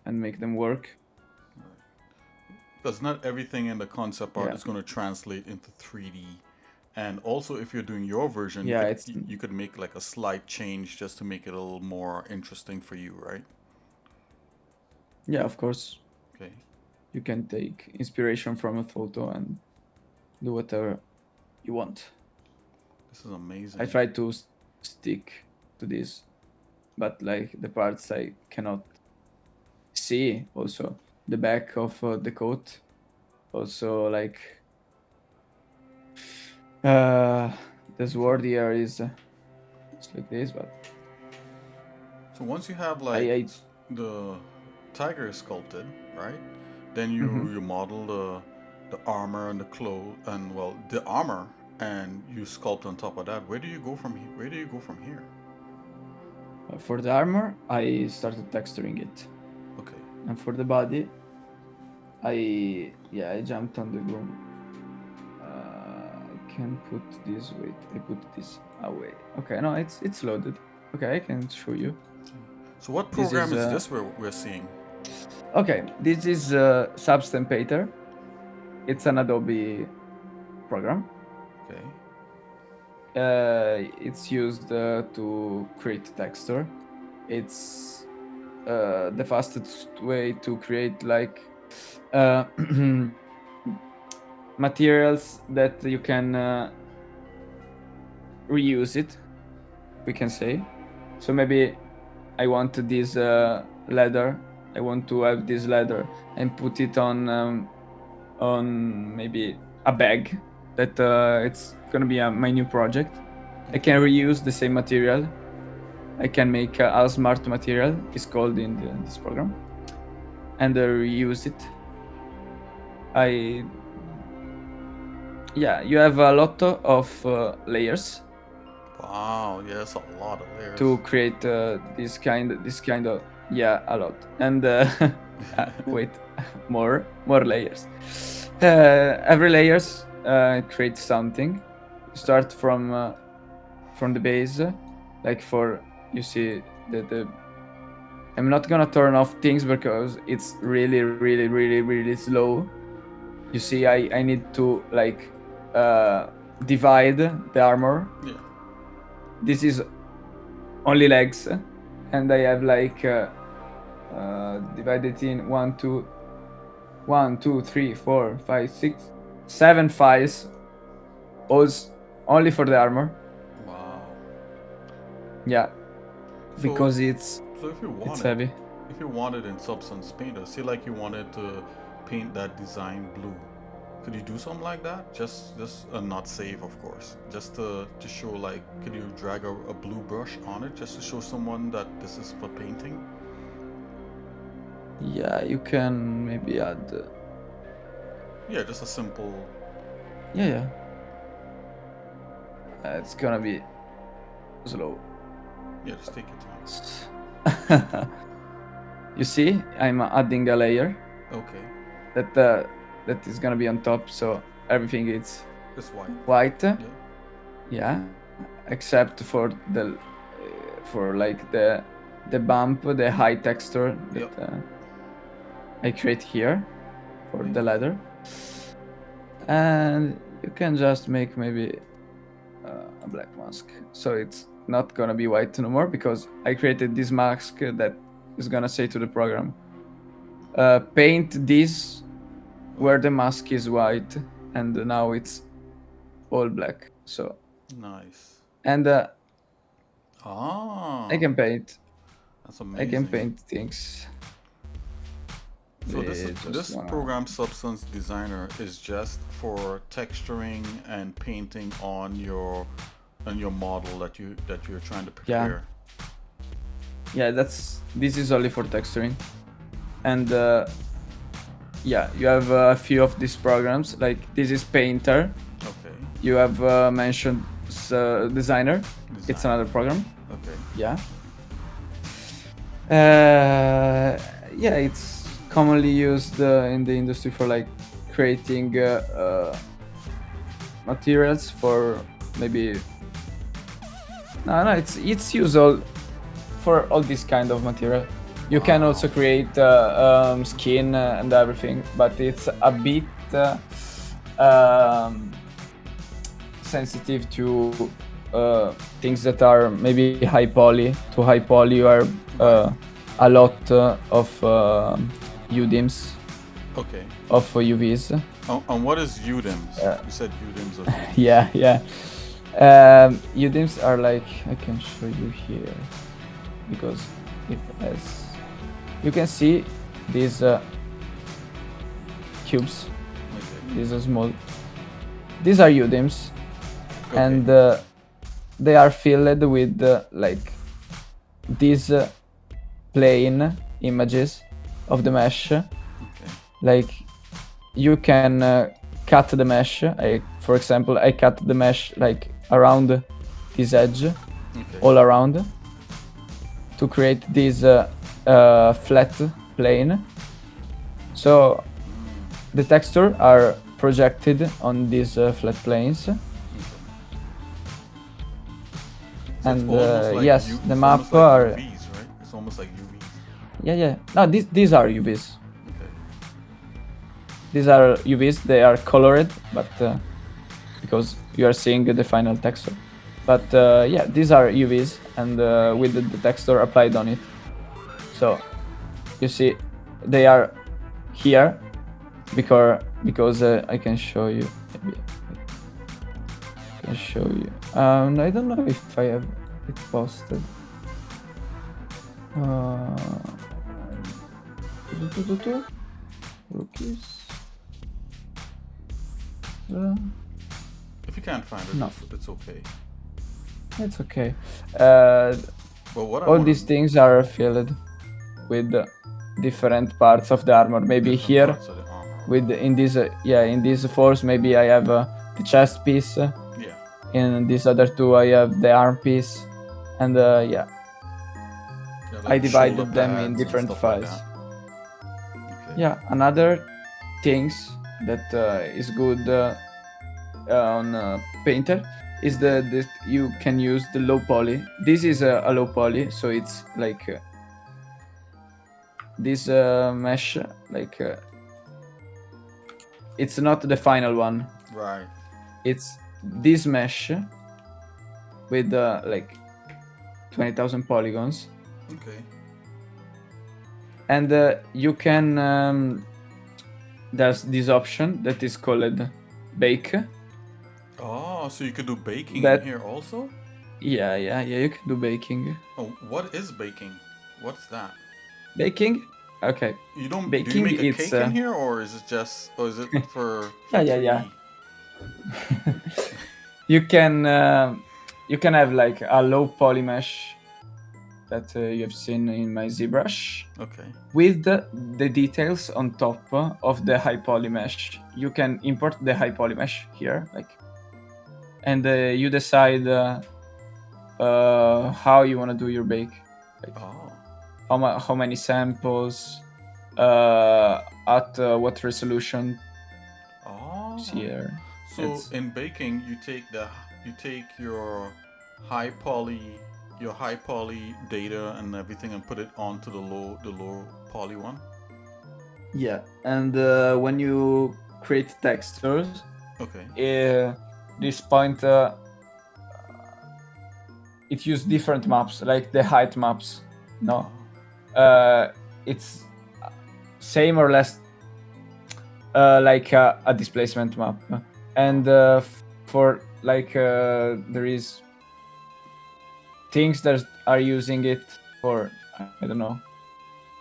C: and make them work.
B: Because not everything in the concept art
C: Yeah.
B: is going to translate into 3D. And also, if you're doing your version,
C: Yeah,
B: you
C: it's
B: could, you could make like a slight change just to make it a little more interesting for you, right?
C: yeah, of course.
B: Okay.
C: You can take inspiration from a photo and do whatever you want.
B: This is amazing.
C: I try to stick to this, but like the parts I cannot see, also the back of the coat, also like the sword here is it's like this, but
B: So once you have
C: I
B: like the tiger sculpted, right? Then you model the armor and the clothes and well the armor and you sculpt on top of that. Where do you go from here? Where do you go from here?
C: for the armor I started texturing it,
B: Okay.
C: and for the body I jumped on the groom. I can put this, wait, I put this away. Okay, no, it's loaded. Okay, I can show you.
B: So what
C: This
B: program
C: is,
B: is this we're seeing?
C: Okay, this is Substampater. It's an Adobe program.
B: Okay.
C: It's used to create texture. It's the fastest way to create like uh, materials that you can reuse it, we can say. So maybe I want this leather. I want to have this leather and put it on maybe a bag that it's gonna be my new project. I can reuse the same material. I can make a smart material. It's called in this program, and reuse it. You have a lot of layers
B: Wow, yeah, that's a lot of layers.
C: to create this kind of, a lot. And wait, more layers. Every layers creates something. Start from the base, like for, you see the I'm not gonna turn off things because it's really slow. You see, I need to like divide the armor.
B: Yeah.
C: This is only legs, and I have like divided in 1 2 3 4 5 6 7 files, only for the armor.
B: Wow.
C: Yeah,
B: So-
C: because it's
B: So if you
C: it's
B: wanted,
C: heavy.
B: if you wanted in Substance Painter, say like you wanted to paint that design blue, could you do something like that? Just not save, of course. Just to show like, could you drag a blue brush on it just to show someone that this is for painting?
C: Yeah, you can maybe add.
B: Yeah, just a simple.
C: Yeah. It's gonna be slow.
B: Yeah, just take your time.
C: You see, I'm adding a layer
B: Okay,
C: that is gonna be on top, so everything is
B: it's white.
C: white.
B: Yeah.
C: Yeah, except for like the bump, the high texture that
B: Yep.
C: I create here for the leather. And you can just make maybe a black mask, so it's not gonna be white no more, because I created this mask that is gonna say to the program, paint this where the mask is white, and now it's all black. So,
B: Nice.
C: and
B: Ah.
C: I can paint.
B: That's
C: I
B: amazing.
C: can paint things.
B: So
C: Just
B: this
C: wanna-
B: program Substance Designer is just for texturing and painting on your model that you're trying to prepare.
C: Yeah, this is only for texturing, and yeah, you have a few of these programs. Like this is Painter.
B: Okay.
C: You have mentioned Designer. It's another program.
B: Okay.
C: Yeah. Yeah, it's commonly used in the industry for like creating materials for maybe. No, it's used all for all this kind of material. You can also create skin and everything, but it's a bit um, sensitive to things that are maybe high poly. To high poly, you are a lot of UDIMs,
B: Okay.
C: of UVs.
B: And what is UDIMs? You said UDIMs. Of UDIMs.
C: Yeah. UDIMs are like, I can show you here, because it has, you can see these cubes.
B: Okay.
C: These are small. These are UDIMs,
B: Okay.
C: and they are filled with like these plain images of the mesh.
B: Okay.
C: Like you can cut the mesh. For example, I cut the mesh like around this edge,
B: Okay.
C: all around, to create this flat plane. So the texture are projected on these flat planes.
B: So
C: And
B: it's almost like
C: yes,
B: it's
C: the
B: almost
C: map
B: like
C: are.
B: UVs, right? It's almost like UVs.
C: Yeah. No, these are UVs.
B: Okay.
C: These are UVs. They are colored, but because you are seeing the final texture. But yeah, these are UVs, and with the texture applied on it. So you see, they are here because I can show you. Maybe I can show you. I don't know if I have it posted. Rookies.
B: If you can't find it,
C: No.
B: it's okay.
C: It's okay.
B: But what I
C: All
B: wanna-
C: these things are filled with different parts of the armor. Maybe
B: different
C: here,
B: parts of the armor.
C: with in this in this force, maybe I have the chest piece.
B: Yeah.
C: In this other two, I have the arm piece, and yeah,
B: Yeah,
C: I
B: like
C: divided
B: shoulder
C: them in
B: pads and
C: different
B: stuff like
C: files.
B: that. Okay.
C: Yeah, another things that is good on Painter is that you can use the low poly. This is a low poly, so it's like this mesh, like it's not the final one.
B: Right.
C: It's this mesh with like 20,000 polygons,
B: Okay.
C: and you can there's this option that is called bake.
B: Oh, so you could do baking
C: That-
B: in here also?
C: Yeah, you can do baking.
B: Oh, what is baking? What's that?
C: Baking? Okay.
B: You don't do you
C: Baking,
B: make a
C: it's,
B: cake in here, or is it just, or is it for
C: Yeah.
B: 3D?
C: You can have like a low poly mesh that you have seen in my Zbrush
B: Okay.
C: with the details on top of the high poly mesh. You can import the high poly mesh here, like, and you decide how you want to do your bake, like
B: Oh.
C: how many samples, at what resolution.
B: Oh.
C: Here.
B: So
C: It's-
B: in baking, you take your high poly data and everything and put it onto the low poly one.
C: Yeah, and when you create textures,
B: Okay.
C: this point it uses different maps, like the height maps. No, it's same or less like a displacement map, and for like there is things that are using it for, I don't know.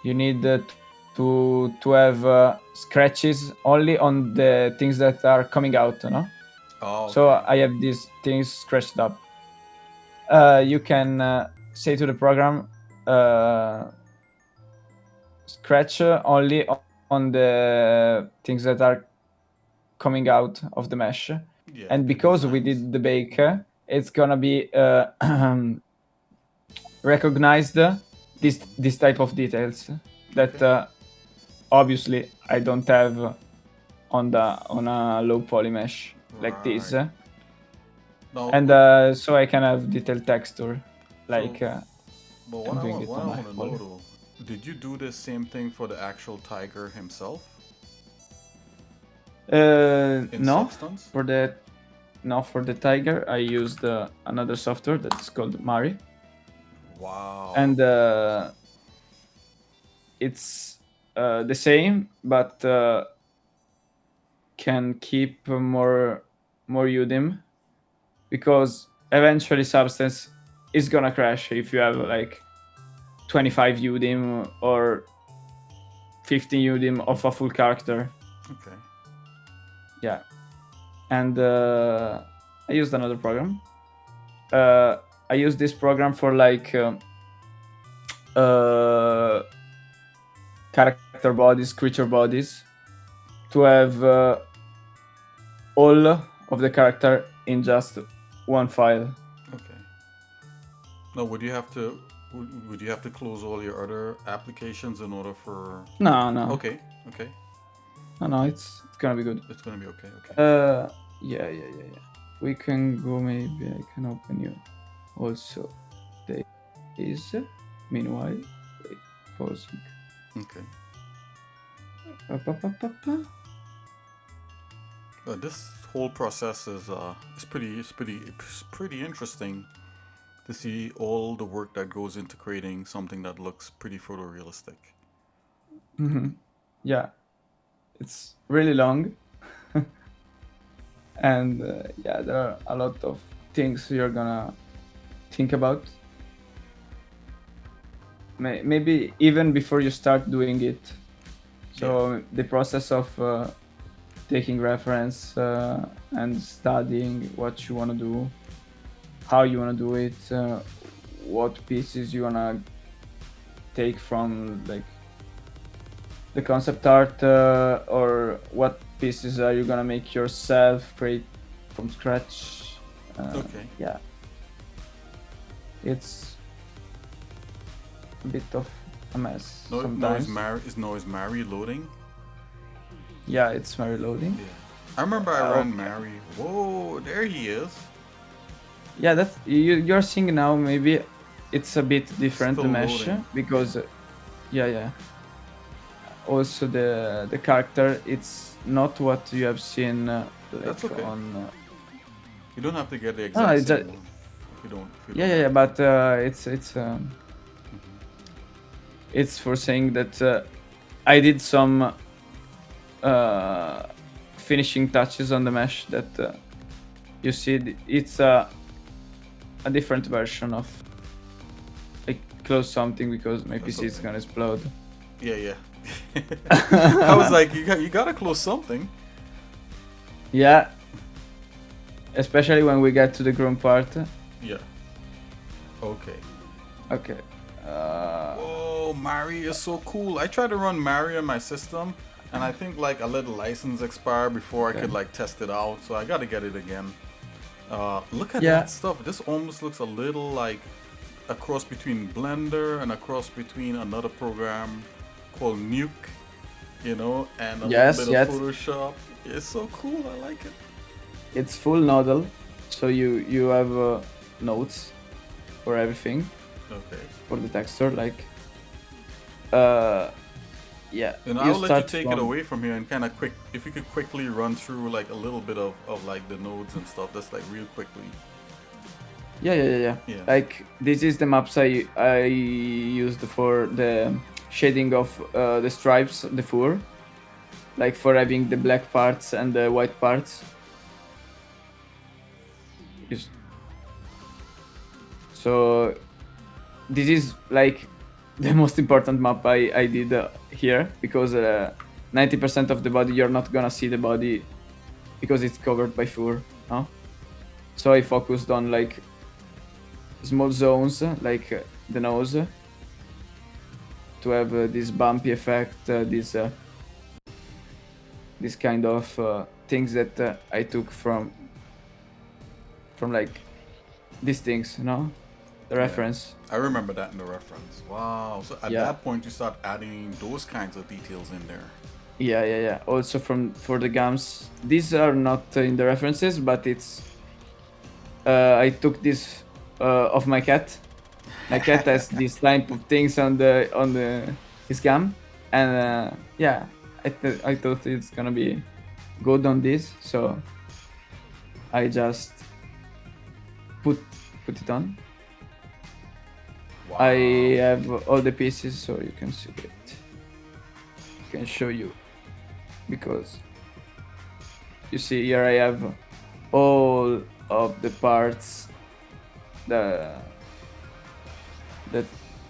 C: You need to have scratches only on the things that are coming out, no?
B: Oh.
C: So
B: okay.
C: I have these things scratched up. You can say to the program, scratch only on the things that are coming out of the mesh.
B: Yeah.
C: And
B: the
C: because we
B: designs.
C: did the bake, it's gonna be recognized this type of details that
B: Okay.
C: obviously I don't have on a low poly mesh like this.
B: Right. Now,
C: And so I can have detailed texture like
B: so, but
C: I'm doing it
B: what
C: on
B: I
C: my
B: want to know
C: poly.
B: though, did you do the same thing for the actual tiger himself in
C: No,
B: Substance?
C: for the for the tiger I used another software that's called Mari,
B: Wow.
C: and it's the same but can keep more UDIM, because eventually Substance is gonna crash if you have like 25 UDIM or 15 UDIM of a full character.
B: Okay.
C: Yeah, and I used another program. I used this program for like uh, character bodies, creature bodies, to have all of the character in just one file.
B: Okay. Now, would you have to close all your other applications in order for?
C: No, no,
B: Okay. Okay.
C: no, it's gonna be good.
B: It's gonna be okay. Okay.
C: Yeah. We can go. Maybe I can open you also. Days. Meanwhile, wait, pausing.
B: Okay.
C: Pa.
B: This whole process is pretty interesting to see all the work that goes into creating something that looks pretty photorealistic.
C: Yeah, it's really long, and yeah, there are a lot of things you're gonna think about. Maybe even before you start doing it. So the process of taking reference and studying what you want to do, how you want to do it, what pieces you want to take from like the concept art, or what pieces are you gonna make yourself, create from scratch.
B: Okay.
C: Yeah, it's a bit of a mess
B: No,
C: sometimes.
B: is Mary loading?
C: Yeah, it's very loading.
B: Yeah. I remember I ran Mary. Whoa, there he is.
C: Yeah, that's you're seeing now. Maybe it's a bit different,
B: Still
C: the mesh,
B: loading.
C: because yeah. Also the character, it's not what you have seen like
B: That's okay.
C: on.
B: You don't have to get the
C: No,
B: exact
C: it's
B: same one. If you don't. If you don't
C: yeah,
B: have
C: but it's for saying that I did some finishing touches on the mesh that you see. It's a different version of. I close something because my
B: That's
C: PC is
B: okay.
C: gonna explode.
B: Yeah. I was like, you gotta close something.
C: Yeah, especially when we get to the groom part.
B: Yeah. Okay.
C: Okay.
B: Oh, Mary is so cool. I tried to run Mary on my system, and I think like I let the license expire before I could like test it out. So I gotta get it again. Look at
C: Yeah.
B: that stuff. This almost looks a little like a cross between Blender and a cross between another program called Nuke, you know, and a
C: Yes,
B: little
C: yes.
B: bit of Photoshop. It's so cool. I like it.
C: It's full nodal, so you have nodes for everything,
B: Okay.
C: for the texture, like yeah.
B: And I'll let you
C: start
B: take it
C: from-
B: away from here and kind of if you could quickly run through like a little bit of like the nodes and stuff. That's like real quickly.
C: Yeah.
B: Yeah.
C: Like this is the maps I used for the shading of the stripes, the fur, like for having the black parts and the white parts. So this is like the most important map I did here, because 90% of the body you're not gonna see the body because it's covered by fur, no? So I focused on like small zones like the nose to have this bumpy effect, this kind of things that I took from like these things, the
B: Yeah.
C: reference.
B: I remember that in the reference. Wow. So at
C: Yeah.
B: that point, you start adding those kinds of details in there.
C: Yeah. Also for the gums, these are not in the references, but it's I took this of my cat. My cat has these type of things on the his gum, and yeah, I thought it's gonna be good on this, so I just put it on.
B: Wow.
C: I have all the pieces, so you can see it. I can show you, because you see here I have all of the parts that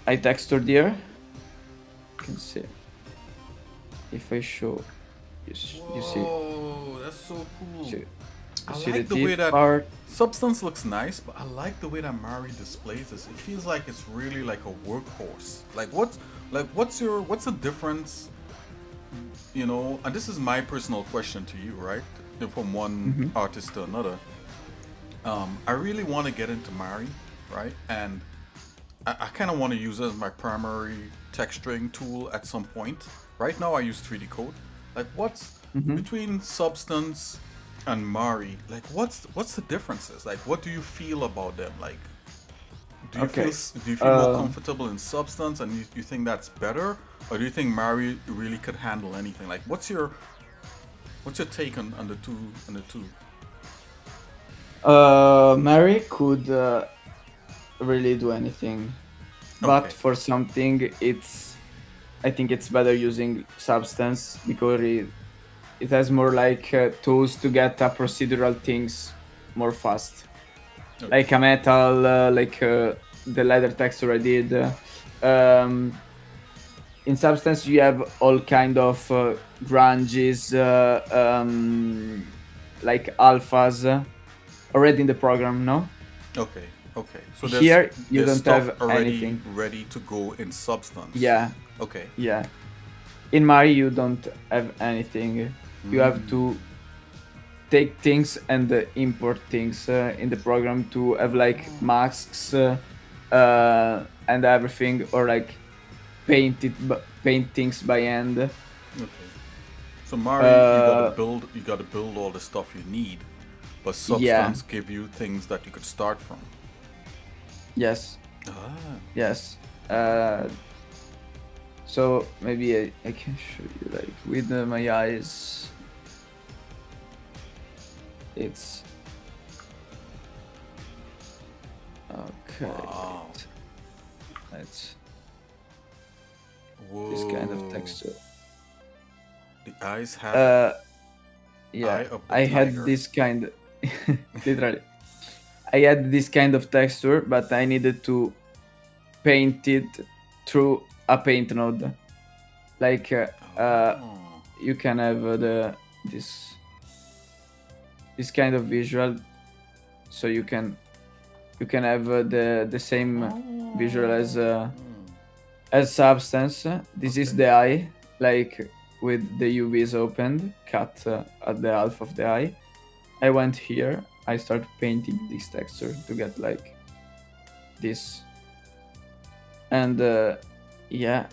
C: I textured here. You can see if I show you see
B: Whoa, that's so cool.
C: see,
B: I
C: see
B: like
C: the
B: the way
C: teeth
B: that
C: part.
B: Substance looks nice, but I like the way that Mari displays this. It feels like it's really like a workhorse. What's the difference? You know, and this is my personal question to you, right? From one artist to another. I really want to get into Mari, right? And I kind of want to use it as my primary texturing tool at some point. Right now, I use 3D Code. Like, what's between Substance and Mari? Like, what's the differences? Like, what do you feel about them? Like, do you
C: Okay.
B: feel more comfortable in Substance, and you think that's better, or do you think Mari really could handle anything? Like, what's your take on the two?
C: Mary could really do anything, but
B: Okay.
C: for something I think it's better using Substance, because it has more like tools to get procedural things more fast,
B: Okay.
C: like a metal, like the leather texture I did. In Substance, you have all kind of grunges, like alphas already in the program, no?
B: Okay. Okay. So
C: Here you
B: there's
C: don't
B: stuff
C: have
B: already
C: anything.
B: ready to go in Substance.
C: Yeah,
B: Okay.
C: yeah. In Mari, you don't have anything. You have to take things and import things in the program to have like masks and everything, or like paint things by hand.
B: Okay. So Mari, you gotta build all the stuff you need, but
C: Yeah.
B: Substance give you things that you could start from.
C: Yes.
B: Ah.
C: Yes. So maybe I can show you like with my eyes. It's okay.
B: Wow.
C: It's
B: Whoa.
C: this kind of texture.
B: The eyes have
C: Yeah,
B: Eye of the
C: I had
B: tiger.
C: this kind, literally. I had this kind of texture, but I needed to paint it through a paint node. Like you can have this kind of visual, so you can have the same visual as Substance. This is the eye, like with the UVs opened, cut at the half of the eye. I went here, I started painting this texture to get like this, and yeah,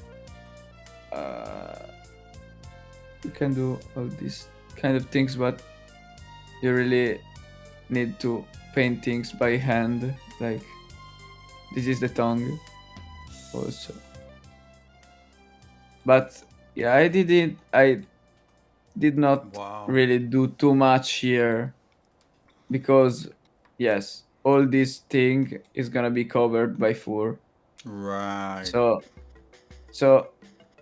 C: you can do all these kind of things, but you really need to paint things by hand. Like this is the tongue also, but yeah, I did not
B: Wow.
C: really do too much here, because yes, all this thing is gonna be covered by fur.
B: Right.
C: So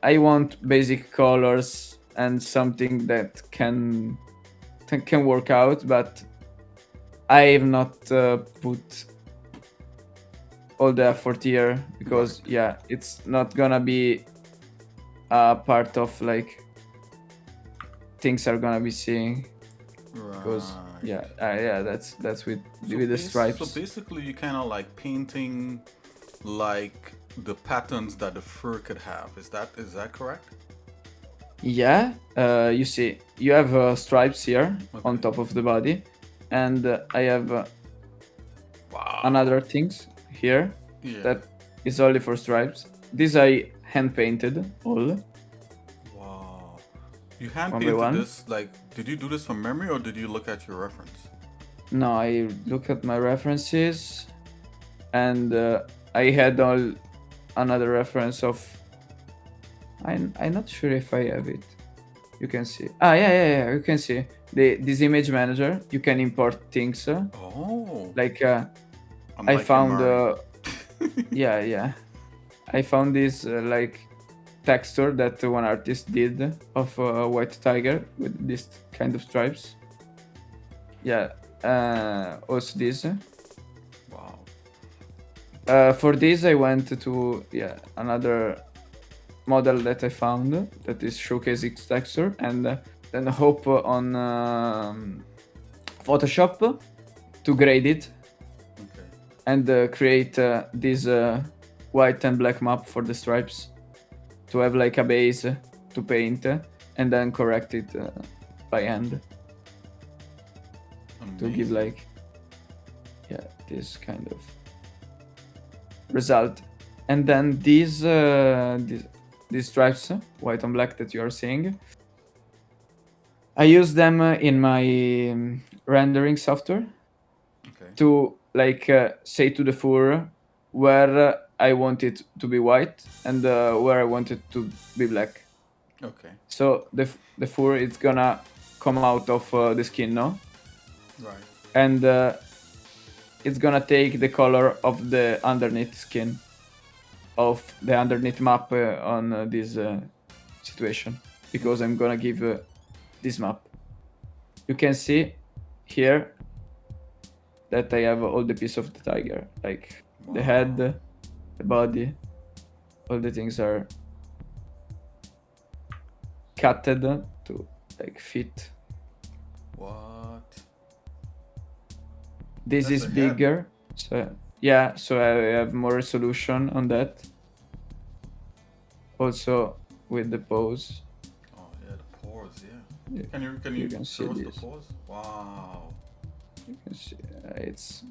C: I want basic colors and something that can work out, but I have not put all the effort here, because yeah, it's not gonna be a part of like things are gonna be seeing, because
B: Right.
C: yeah, that's with the stripes.
B: So basically, you kind of like painting like the patterns that the fur could have. Is that correct?
C: Yeah, you see, you have stripes here on
B: Okay.
C: top of the body, and I have
B: Wow.
C: another things here
B: Yeah.
C: that is only for stripes. These I hand painted all.
B: Wow. You hand
C: One by
B: painted
C: one?
B: this, like, did you do this from memory or did you look at your reference?
C: No, I look at my references, and I had all another reference of. I'm not sure if I have it. You can see. Yeah. You can see this image manager. You can import things.
B: Oh.
C: Like I
B: Unlike in
C: found.
B: Mari.
C: Yeah. I found this like texture that one artist did of a white tiger with this kind of stripes. Yeah. Also this.
B: Wow.
C: For this, I went to another model that I found that is showcase X texture, and then hope on Photoshop to grade it
B: Okay.
C: and create this white and black map for the stripes to have like a base to paint and then correct it by hand to give
B: Amazing.
C: like this kind of result. And then these stripes, white and black that you are seeing, I use them in my rendering software
B: Okay.
C: to like say to the fur where I want it to be white and where I want it to be black.
B: Okay.
C: So the fur is gonna come out of the skin, no?
B: Right.
C: And it's gonna take the color of the underneath skin of the underneath map on this situation, because I'm gonna give this map. You can see here that I have all the piece of the tiger, like the head, the body, all the things are cutted to like fit.
B: What?
C: This
B: That's
C: is
B: a head.
C: bigger, so yeah, so I have more resolution on that. Also with the pose.
B: Oh yeah, the pores. Yeah.
C: You
B: Can
C: you
B: you
C: can see
B: show us
C: this.
B: the pores? Wow.
C: can see, it's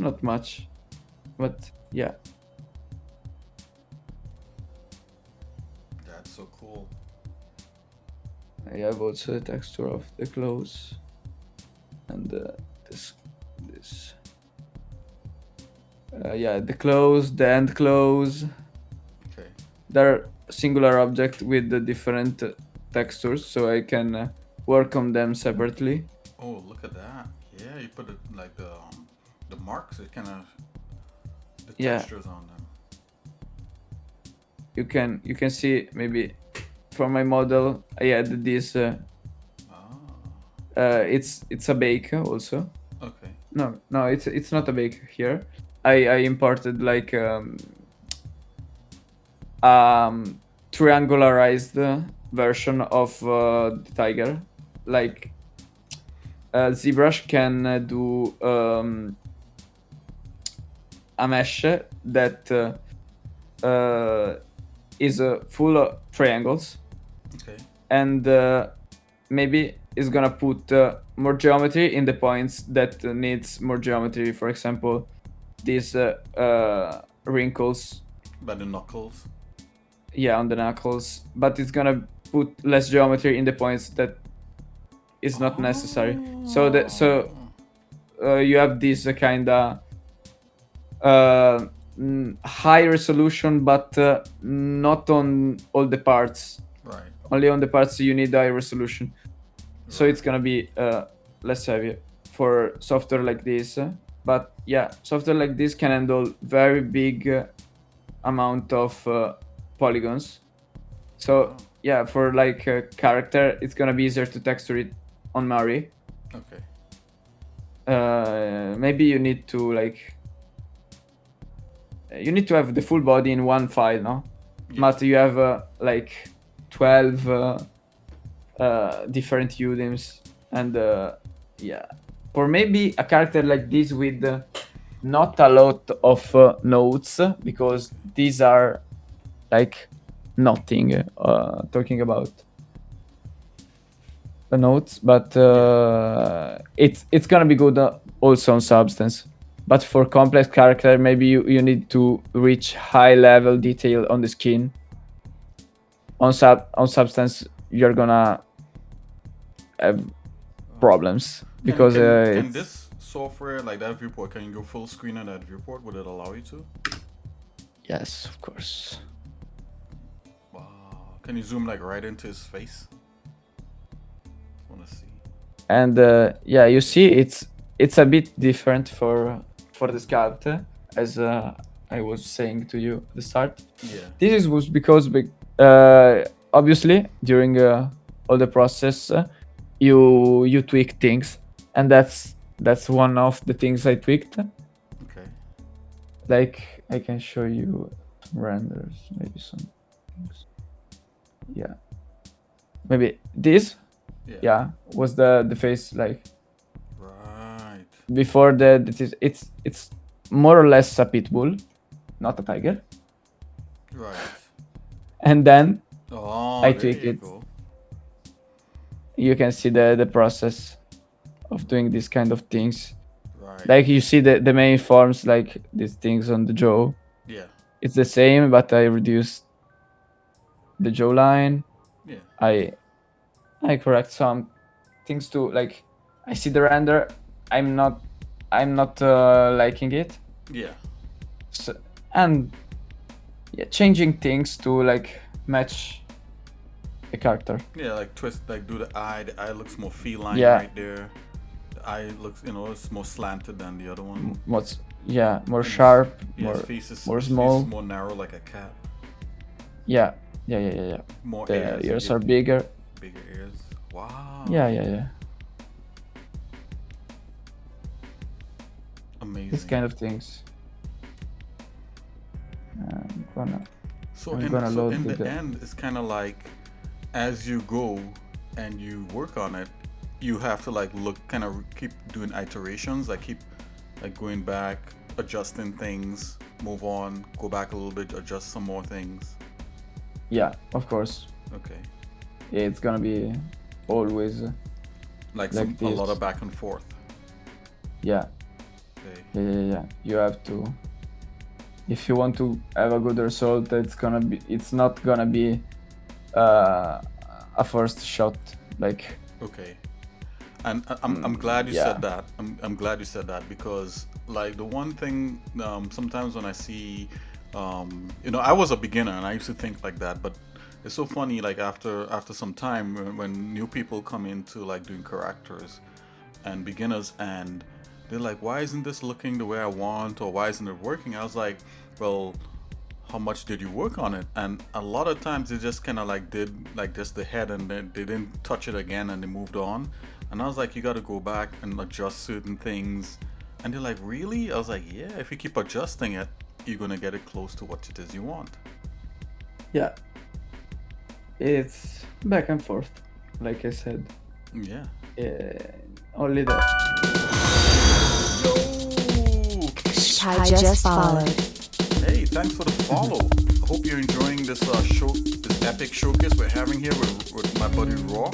C: not much, but yeah.
B: That's so cool.
C: I have also the texture of the clothes and this. The clothes, the end clothes.
B: Okay.
C: They're singular object with the different textures, so I can work on them separately.
B: Oh, look at that. Yeah, you put it like the marks. It kind of the
C: Yeah.
B: textures on them.
C: You can see maybe for my model I added this. It's a bake also.
B: Okay.
C: No, it's not a bake here. I imported like triangularized version of the tiger. Like Zbrush can do a mesh that is full of triangles,
B: Okay.
C: and maybe is gonna put more geometry in the points that needs more geometry. For example, these wrinkles,
B: By the knuckles.
C: on the knuckles, but it's gonna put less geometry in the points that is not necessary. So you have this kinda high resolution, but not on all the parts.
B: Right.
C: Only on the parts you need high resolution. So
B: Right.
C: it's gonna be less heavy for software like this. But yeah, software like this can handle very big amount of polygons. So yeah, for like a character, it's gonna be easier to texture it on Mari.
B: Okay.
C: Maybe you need to have the full body in one file, no?
B: Yeah.
C: But you have like 12 different UDIMs, and for maybe a character like this with not a lot of nodes because these are like nothing talking about the nodes, but it's gonna be good also on Substance. But for complex character, maybe you need to reach high level detail on the skin. On Substance, you're gonna have problems because
B: Can
C: it's
B: this software, like that viewport, can you go full screen on that viewport? Would it allow you to?
C: yes, of course.
B: Wow. Can you zoom like right into his face? Wanna see?
C: And yeah, you see it's a bit different for the sculpt, as I was saying to you at the start.
B: Yeah.
C: This was because obviously during all the process you tweak things, and that's one of the things I tweaked.
B: Okay.
C: Like I can show you some renders, maybe some things. Yeah, maybe this. Yeah, was the face like
B: Right.
C: before that is it's more or less a pit bull, not a tiger.
B: Right.
C: And then
B: Oh,
C: I
B: there
C: tweak
B: you
C: it.
B: go.
C: You can see the process of doing these kind of things.
B: Right.
C: Like you see the main forms, like these things on the jaw.
B: Yeah.
C: It's the same, but I reduced the jawline.
B: Yeah.
C: I correct some things too. Like I see the render, I'm not liking it.
B: Yeah.
C: So, and yeah, changing things to like match the character.
B: Yeah, like twist, like do the eye. The eye looks more feline
C: Yeah.
B: right there. The eye looks, it's more slanted than the other one.
C: More
B: And
C: sharp,
B: Yeah,
C: more
B: his face is
C: more
B: his face
C: small.
B: is more narrow, like a cat.
C: Yeah.
B: More
C: The
B: ears.
C: ears are bigger.
B: Bigger ears. Wow.
C: Yeah.
B: Amazing.
C: These kind of things. I'm gonna
B: So
C: I'm
B: in,
C: gonna
B: so
C: load
B: in the
C: the-
B: end, it's kind of like as you go and you work on it, you have to like look, kind of keep doing iterations, like keep like going back, adjusting things, move on, go back a little bit, adjust some more things.
C: Yeah, of course.
B: Okay.
C: Yeah, it's gonna be always
B: Like,
C: Like
B: a lot
C: this.
B: of back and forth.
C: yeah.
B: Okay.
C: Yeah. You have to, if you want to have a good result, it's not gonna be a first shot. Like
B: Okay. And I'm glad you
C: yeah.
B: said that. I'm glad you said that because like the one thing sometimes when I see I was a beginner and I used to think like that, but it's so funny like after some time when new people come into like doing characters and beginners and they're like, why isn't this looking the way I want, or why isn't it working? I was like, well, how much did you work on it? And a lot of times they just kind of like did like just the head and then they didn't touch it again and they moved on. And I was like, you got to go back and adjust certain things. And they're like, really? I was like, yeah, if you keep adjusting it, you're going to get it close to what it is you want.
C: Yeah. It's back and forth, like I said.
B: Yeah.
C: Only that.
B: Yo!
A: I just followed.
B: Hey, thanks for the follow. I hope you're enjoying this this epic showcase we're having here with my buddy Raw.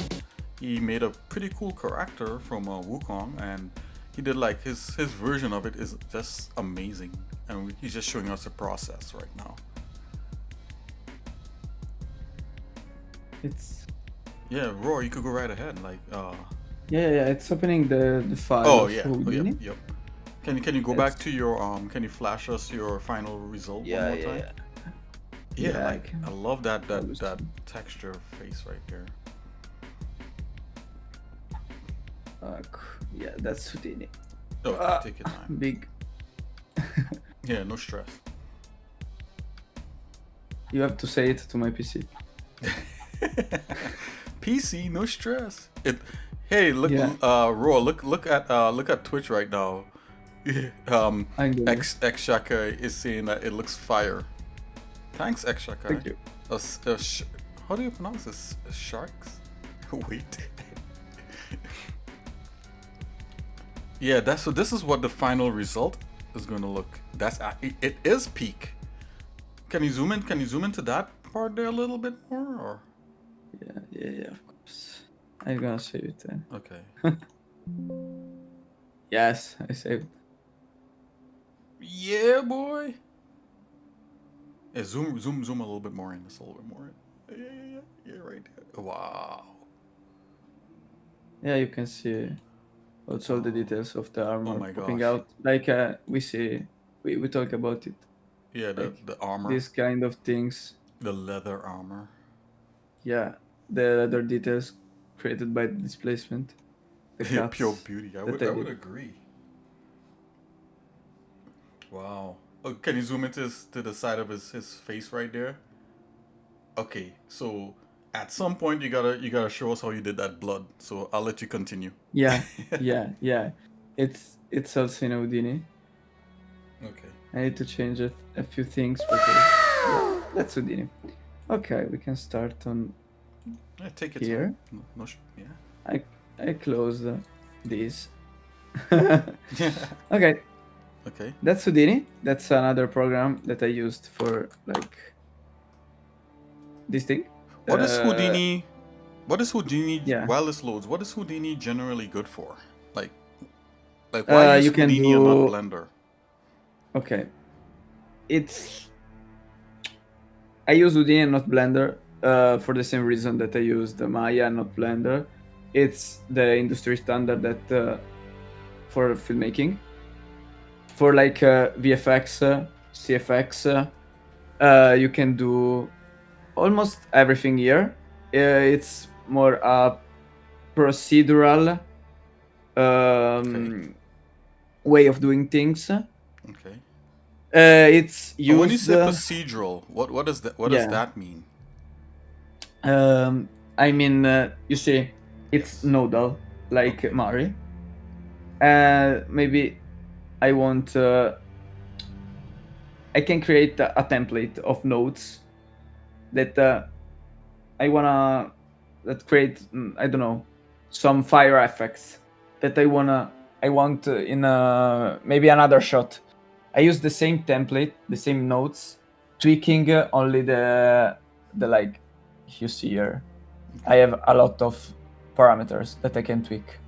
B: He made a pretty cool character from Wukong, and he did like his version of it is just amazing, and he's just showing us the process right now.
C: It's
B: Yeah, Raw, you could go right ahead. Like,
C: yeah. It's opening the file.
B: oh
C: of
B: yeah,
C: Houdini.
B: yep. Can you go back to your Can you flash us your final result one more time? Yeah,
C: Yeah, I
B: like
C: can.
B: I love that
C: Always
B: that texture face right there.
C: Yeah, that's Houdini.
B: Oh, take your time.
C: Big.
B: Yeah, no stress.
C: You have to say it to my PC.
B: PC, no stress. Hey, look,
C: Yeah.
B: Raw, look at Twitch right now.
C: I'm doing it.
B: X Shaka is saying that it looks fire. Thanks, X Shaka.
C: Thank you.
B: How do you pronounce this? Sharks? Wait. Yeah, so this is what the final result is gonna look. That's it is peak. Can you zoom in? Can you zoom into that part there a little bit more? Or
C: Yeah, of course. I'm gonna save it then.
B: okay.
C: Yes, I saved.
B: Yeah, boy. Yeah, zoom a little bit more in. Just a little bit more in. Yeah, right there. Wow.
C: Yeah, you can see also the details of the armor
B: my
C: popping
B: gosh.
C: out. Like we see, we talk about it.
B: Yeah,
C: Like
B: the armor,
C: these kind of things.
B: the leather armor.
C: Yeah, the other details created by the displacement. The
B: Yeah,
C: cuts
B: pure beauty. I
C: that
B: would
C: did.
B: agree. Wow. Oh, can you zoom into to the side of his face right there? Okay, so at some point you gotta show us how you did that blood. So I'll let you continue.
C: Yeah. It's also in Houdini.
B: Okay.
C: I need to change a few things because yeah, that's Houdini. Okay, we can start on
B: Yeah, take it
C: here.
B: yeah.
C: I close this.
B: Yeah.
C: Okay,
B: Okay.
C: that's Houdini. That's another program that I used for like this thing.
B: What is Houdini? What is Houdini
C: Yeah.
B: while this loads? What is Houdini generally good for? Like, why use
C: You can
B: Houdini and not
C: do.
B: Blender?
C: Okay, it's I use Houdini and not Blender for the same reason that I use the Maya and not Blender. It's the industry standard that for filmmaking. For like VFX, CFX, you can do almost everything here. It's more a procedural way of doing things.
B: Okay.
C: It's
B: And when you
C: used.
B: say procedural, what does that
C: Yeah.
B: mean?
C: I mean, you see, it's
B: Yes.
C: nodal, like
B: Okay.
C: Mari. Maybe I want. I can create a template of nodes that I wanna that create. I don't know, some fire effects that I want in maybe another shot. I use the same template, the same nodes, tweaking only the like you see here. I have a lot of parameters that I can tweak.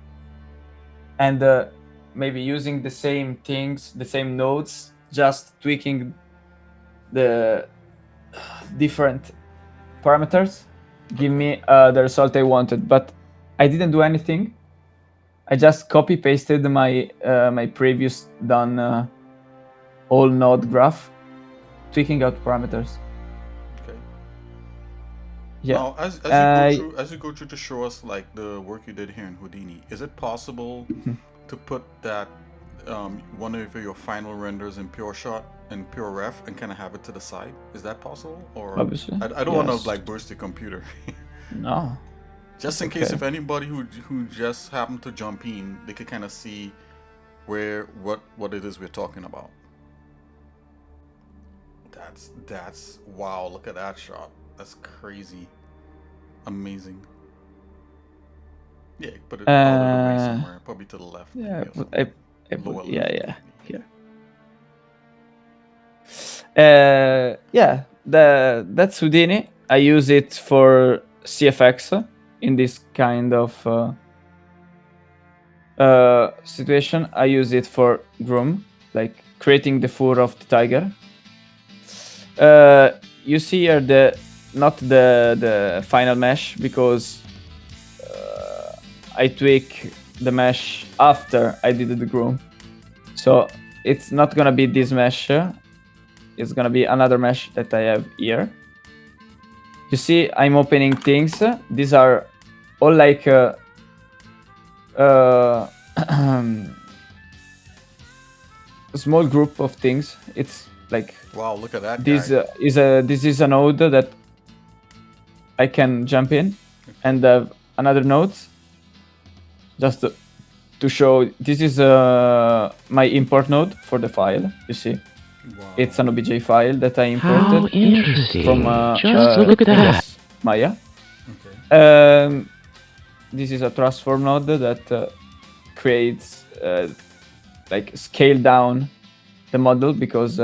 C: And maybe using the same things, the same nodes, just tweaking the different parameters, give me the result I wanted. But I didn't do anything. I just copy pasted my my previous done whole node graph, tweaking out parameters.
B: Okay.
C: Yeah.
B: Now, as you go through to show us like the work you did here in Houdini, is it possible to put that one of your final renders in Pure Shot and Pure Ref and kind of have it to the side? Is that possible? Or
C: Obviously.
B: I don't want
C: Yes.
B: to like burst your computer.
C: No.
B: Just in case if anybody who just happened to jump in, they could kind of see what it is we're talking about. That's wow! Look at that shot. That's crazy, amazing. Yeah, put it out of the way somewhere, probably to the left.
C: Yeah,
B: maybe, or
C: but I
B: something. Lower
C: put, yeah,
B: left,
C: yeah,
B: maybe.
C: here. Yeah, that's Houdini. I use it for CFX in this kind of situation. I use it for groom, like creating the fur of the tiger. You see here not the final mesh because I tweak the mesh after I did the groom, so it's not gonna be this mesh. It's gonna be another mesh that I have here. You see, I'm opening things. These are all like a small group of things. It's like
B: Wow! Look at that
C: this
B: guy.
C: this is a node that I can jump in and have another node just to show. This is my import node for the file. You see,
B: Wow.
C: it's an obj file that I imported
D: How interesting.
C: from
D: Just look at
C: I
D: that.
C: guess, Maya.
B: Okay.
C: This is a transform node that creates like scale down the model because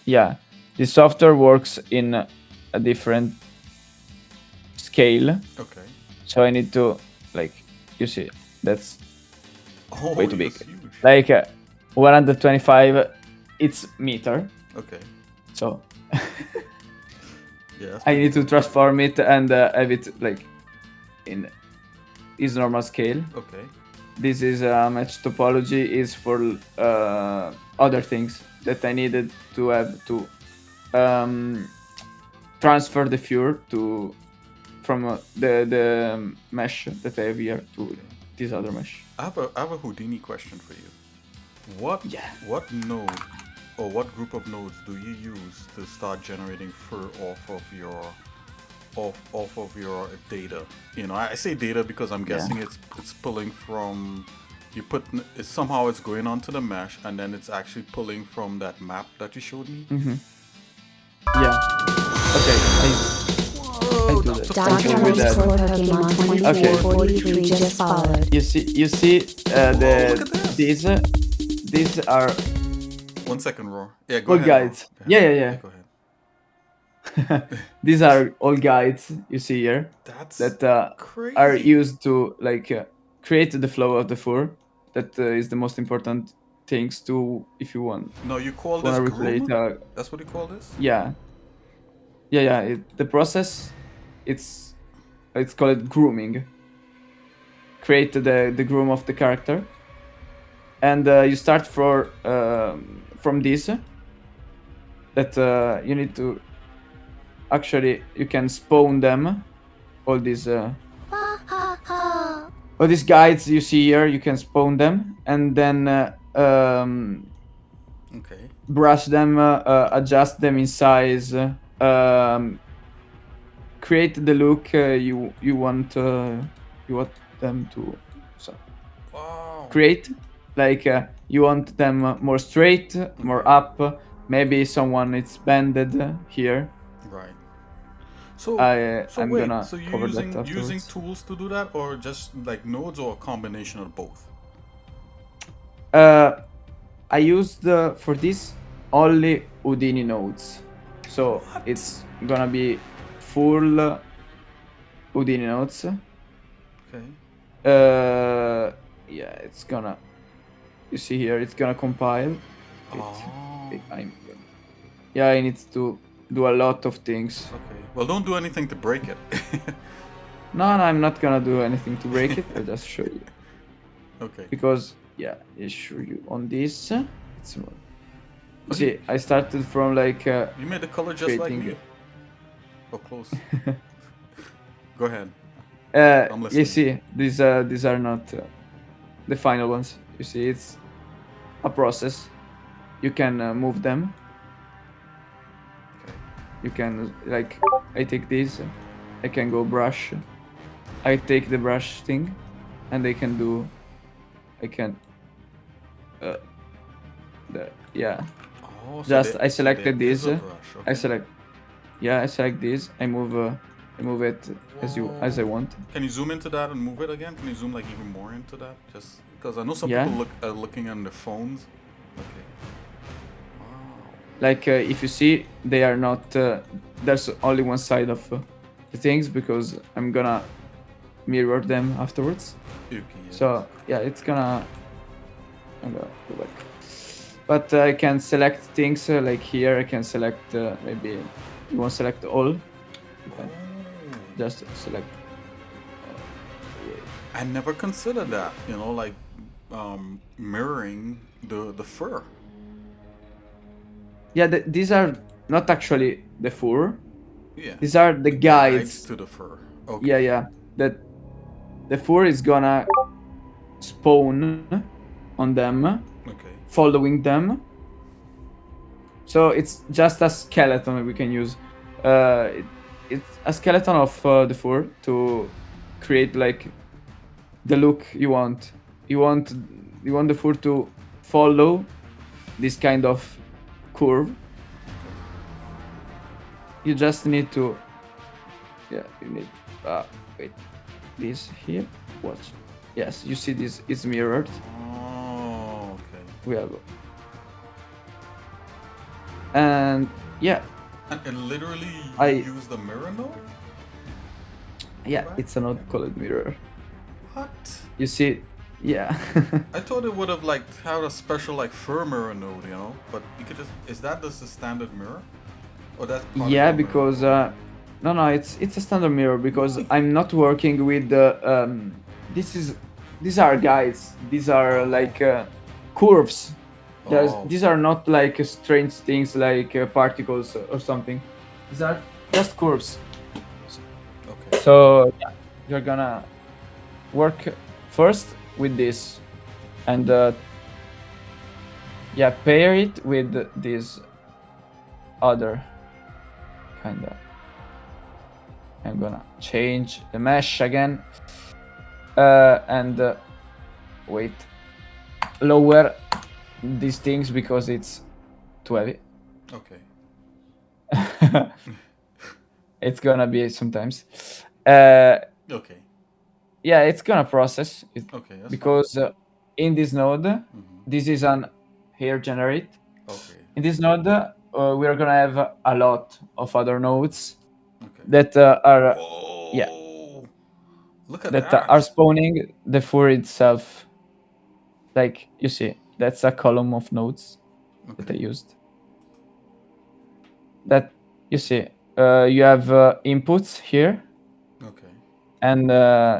C: yeah, the software works in a different scale.
B: Okay.
C: So I need to, like, you see, that's
B: Oh,
C: way too big.
B: it's huge.
C: Like 125, it's meter.
B: Okay.
C: So
B: Yeah, that's
C: I
B: pretty
C: need to
B: big.
C: transform it and have it like in its normal scale.
B: Okay.
C: This is match topology is for other things that I needed to have to transfer the fur to from the mesh that I have here to this other mesh.
B: I have a Houdini question for you.
C: Yeah.
B: What node or what group of nodes do you use to start generating fur off of your data? You know, I say data because I'm guessing it's pulling from it's somehow it's going onto the mesh and then it's actually pulling from that map that you showed me.
C: Yeah. Okay. I do that.
A: Dr.
C: Something with that.
A: underscore Pokemon 2443 just followed.
C: You see the
B: look at this.
C: these are
B: 1 second, Roar. Yeah, go
C: all
B: ahead. Roar.
C: guides. Yeah.
B: Go ahead.
C: These are all guides you see here
B: That's
C: that
B: crazy.
C: are used to like create the flow of the fur. That is the most important things to if you want
B: No, you call
C: wanna
B: this
C: recreate.
B: groom? That's what you call this?
C: Yeah. The process, it's called grooming. Create the groom of the character, and you start from this. That you need to actually you can spawn them. All these guides you see here, you can spawn them and then
B: Okay.
C: brush them, adjust them in size, create the look you want them to so
B: Wow.
C: create. Like you want them more straight, more up. Maybe someone is bended here.
B: Right. So
C: I'm
B: wait,
C: gonna
B: so
C: cover
B: you're
C: that
B: using
C: afterwards.
B: tools to do that or just like nodes or a combination of both?
C: I used for this only Houdini nodes, so it's gonna be full Houdini nodes.
B: Okay.
C: Yeah, it's gonna. You see here, it's gonna compile.
B: Oh.
C: Yeah, I need to do a lot of things.
B: Okay. Well, don't do anything to break it.
C: No, I'm not gonna do anything to break it. I'll just show you
B: Okay.
C: because yeah, I show you on this. It's you see, I started from like.
B: You made the color just like
C: creating
B: me. Oh, close. Go ahead. I'm
C: You
B: listening.
C: see, these are not the final ones. You see, it's a process. You can move them.
B: Okay.
C: You can like I take this. I can go brush. I take the brush thing, and I can do. I can. Yeah.
B: Oh, so
C: Just
B: there-
C: I
B: so
C: selected
B: there is
C: this.
B: a brush.
C: I
B: Okay.
C: select. Yeah, I select this. I move it as I want.
B: Can you zoom into that and move it again? Can you zoom like even more into that? Just because I know some
C: Yeah.
B: people are looking on their phones. Okay. Wow.
C: Like if you see, they are not. There's only one side of the things because I'm gonna mirror them afterwards.
B: Okay, yes.
C: So yeah, it's gonna. I'm gonna go back. But I can select things like here. I can select maybe you want to select all. You can
B: Oh.
C: just select.
B: I never considered that. You know, like mirroring the fur.
C: Yeah, these are not actually the fur.
B: Yeah.
C: These are the guides.
B: to the fur. Okay.
C: Yeah. That the fur is gonna spawn on them,
B: Okay.
C: following them. So it's just a skeleton we can use. It's a skeleton of the fur to create like the look you want. You want the fur to follow this kind of curve. You just need to. Yeah, you need. Wait, this here. Watch. Yes, you see this is mirrored.
B: Oh, okay.
C: We have And yeah,
B: And literally, you
C: I-
B: use the mirror node?
C: yeah,
B: Right.
C: it's a node called mirror.
B: What?
C: You see, yeah.
B: I thought it would have like had a special like fur mirror node, you know? But you could just is that just a standard mirror? Or that's particle
C: Yeah,
B: mirror?
C: because no, it's a standard mirror because
B: Really?
C: I'm not working with the these are guides. These are like curves.
B: Oh.
C: These are not like strange things like particles or something. These are just curves.
B: Okay.
C: So yeah, you're gonna work first with this, and yeah, pair it with this other kind of. I'm gonna change the mesh again, and wait, lower these things because it's too heavy.
B: Okay.
C: It's gonna be sometimes. Uh,
B: Okay.
C: yeah, it's gonna process it
B: Okay. That's
C: because in this node,
B: Mm-hmm.
C: this is an hair generate.
B: Okay.
C: In this node, we are gonna have a lot of other nodes
B: Okay.
C: that are
B: Whoa.
C: yeah.
B: Look at
C: that
B: that.
C: are spawning the fur itself. Like you see, that's a column of nodes that I
B: Okay.
C: used. That you see, you have inputs here,
B: Okay.
C: and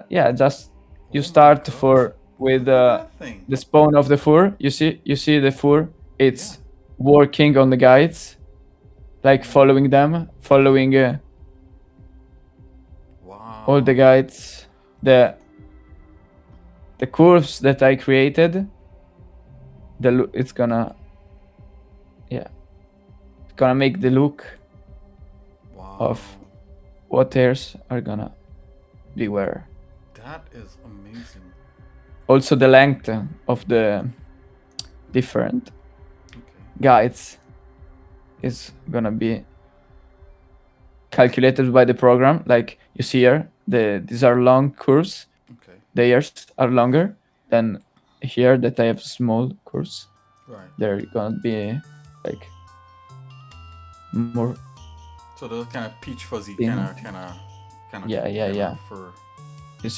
C: yeah, just you
B: Oh my
C: start
B: gosh.
C: for with
B: Look at that thing.
C: the spawn of the fur. You see the fur. It's working on the guides, like following them, following
B: Wow.
C: all the guides, the curves that I created. It's gonna, yeah, it's gonna make the look
B: Wow.
C: of what hairs are gonna be where.
B: That is amazing.
C: Also, the length of the different
B: Okay.
C: guides is gonna be calculated by the program. Like you see here, these are long curves.
B: Okay.
C: The hairs are longer than here that I have small curves.
B: Right.
C: They're gonna be like more.
B: So those kind of peach fuzzy
C: Thin.
B: kind of
C: Yeah.
B: fur.
C: You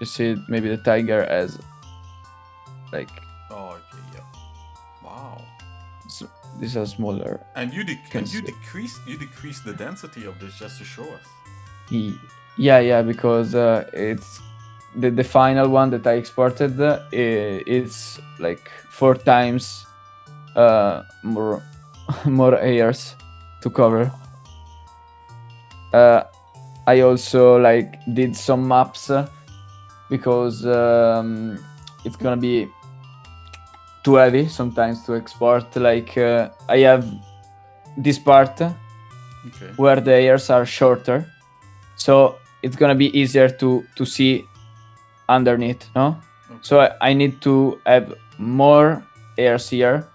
C: see maybe the tiger as like
B: Oh, okay, yeah. Wow.
C: these are smaller.
B: And you
C: Can see.
B: decrease the density of this just to show us.
C: Yeah, because it's the final one that I exported. It's like 4 times more more layers to cover. I also like did some maps because it's gonna be too heavy sometimes to export. Like I have this part
B: Okay.
C: where the hairs are shorter, so it's gonna be easier to see underneath, no?
B: Okay.
C: So I need to have more hairs here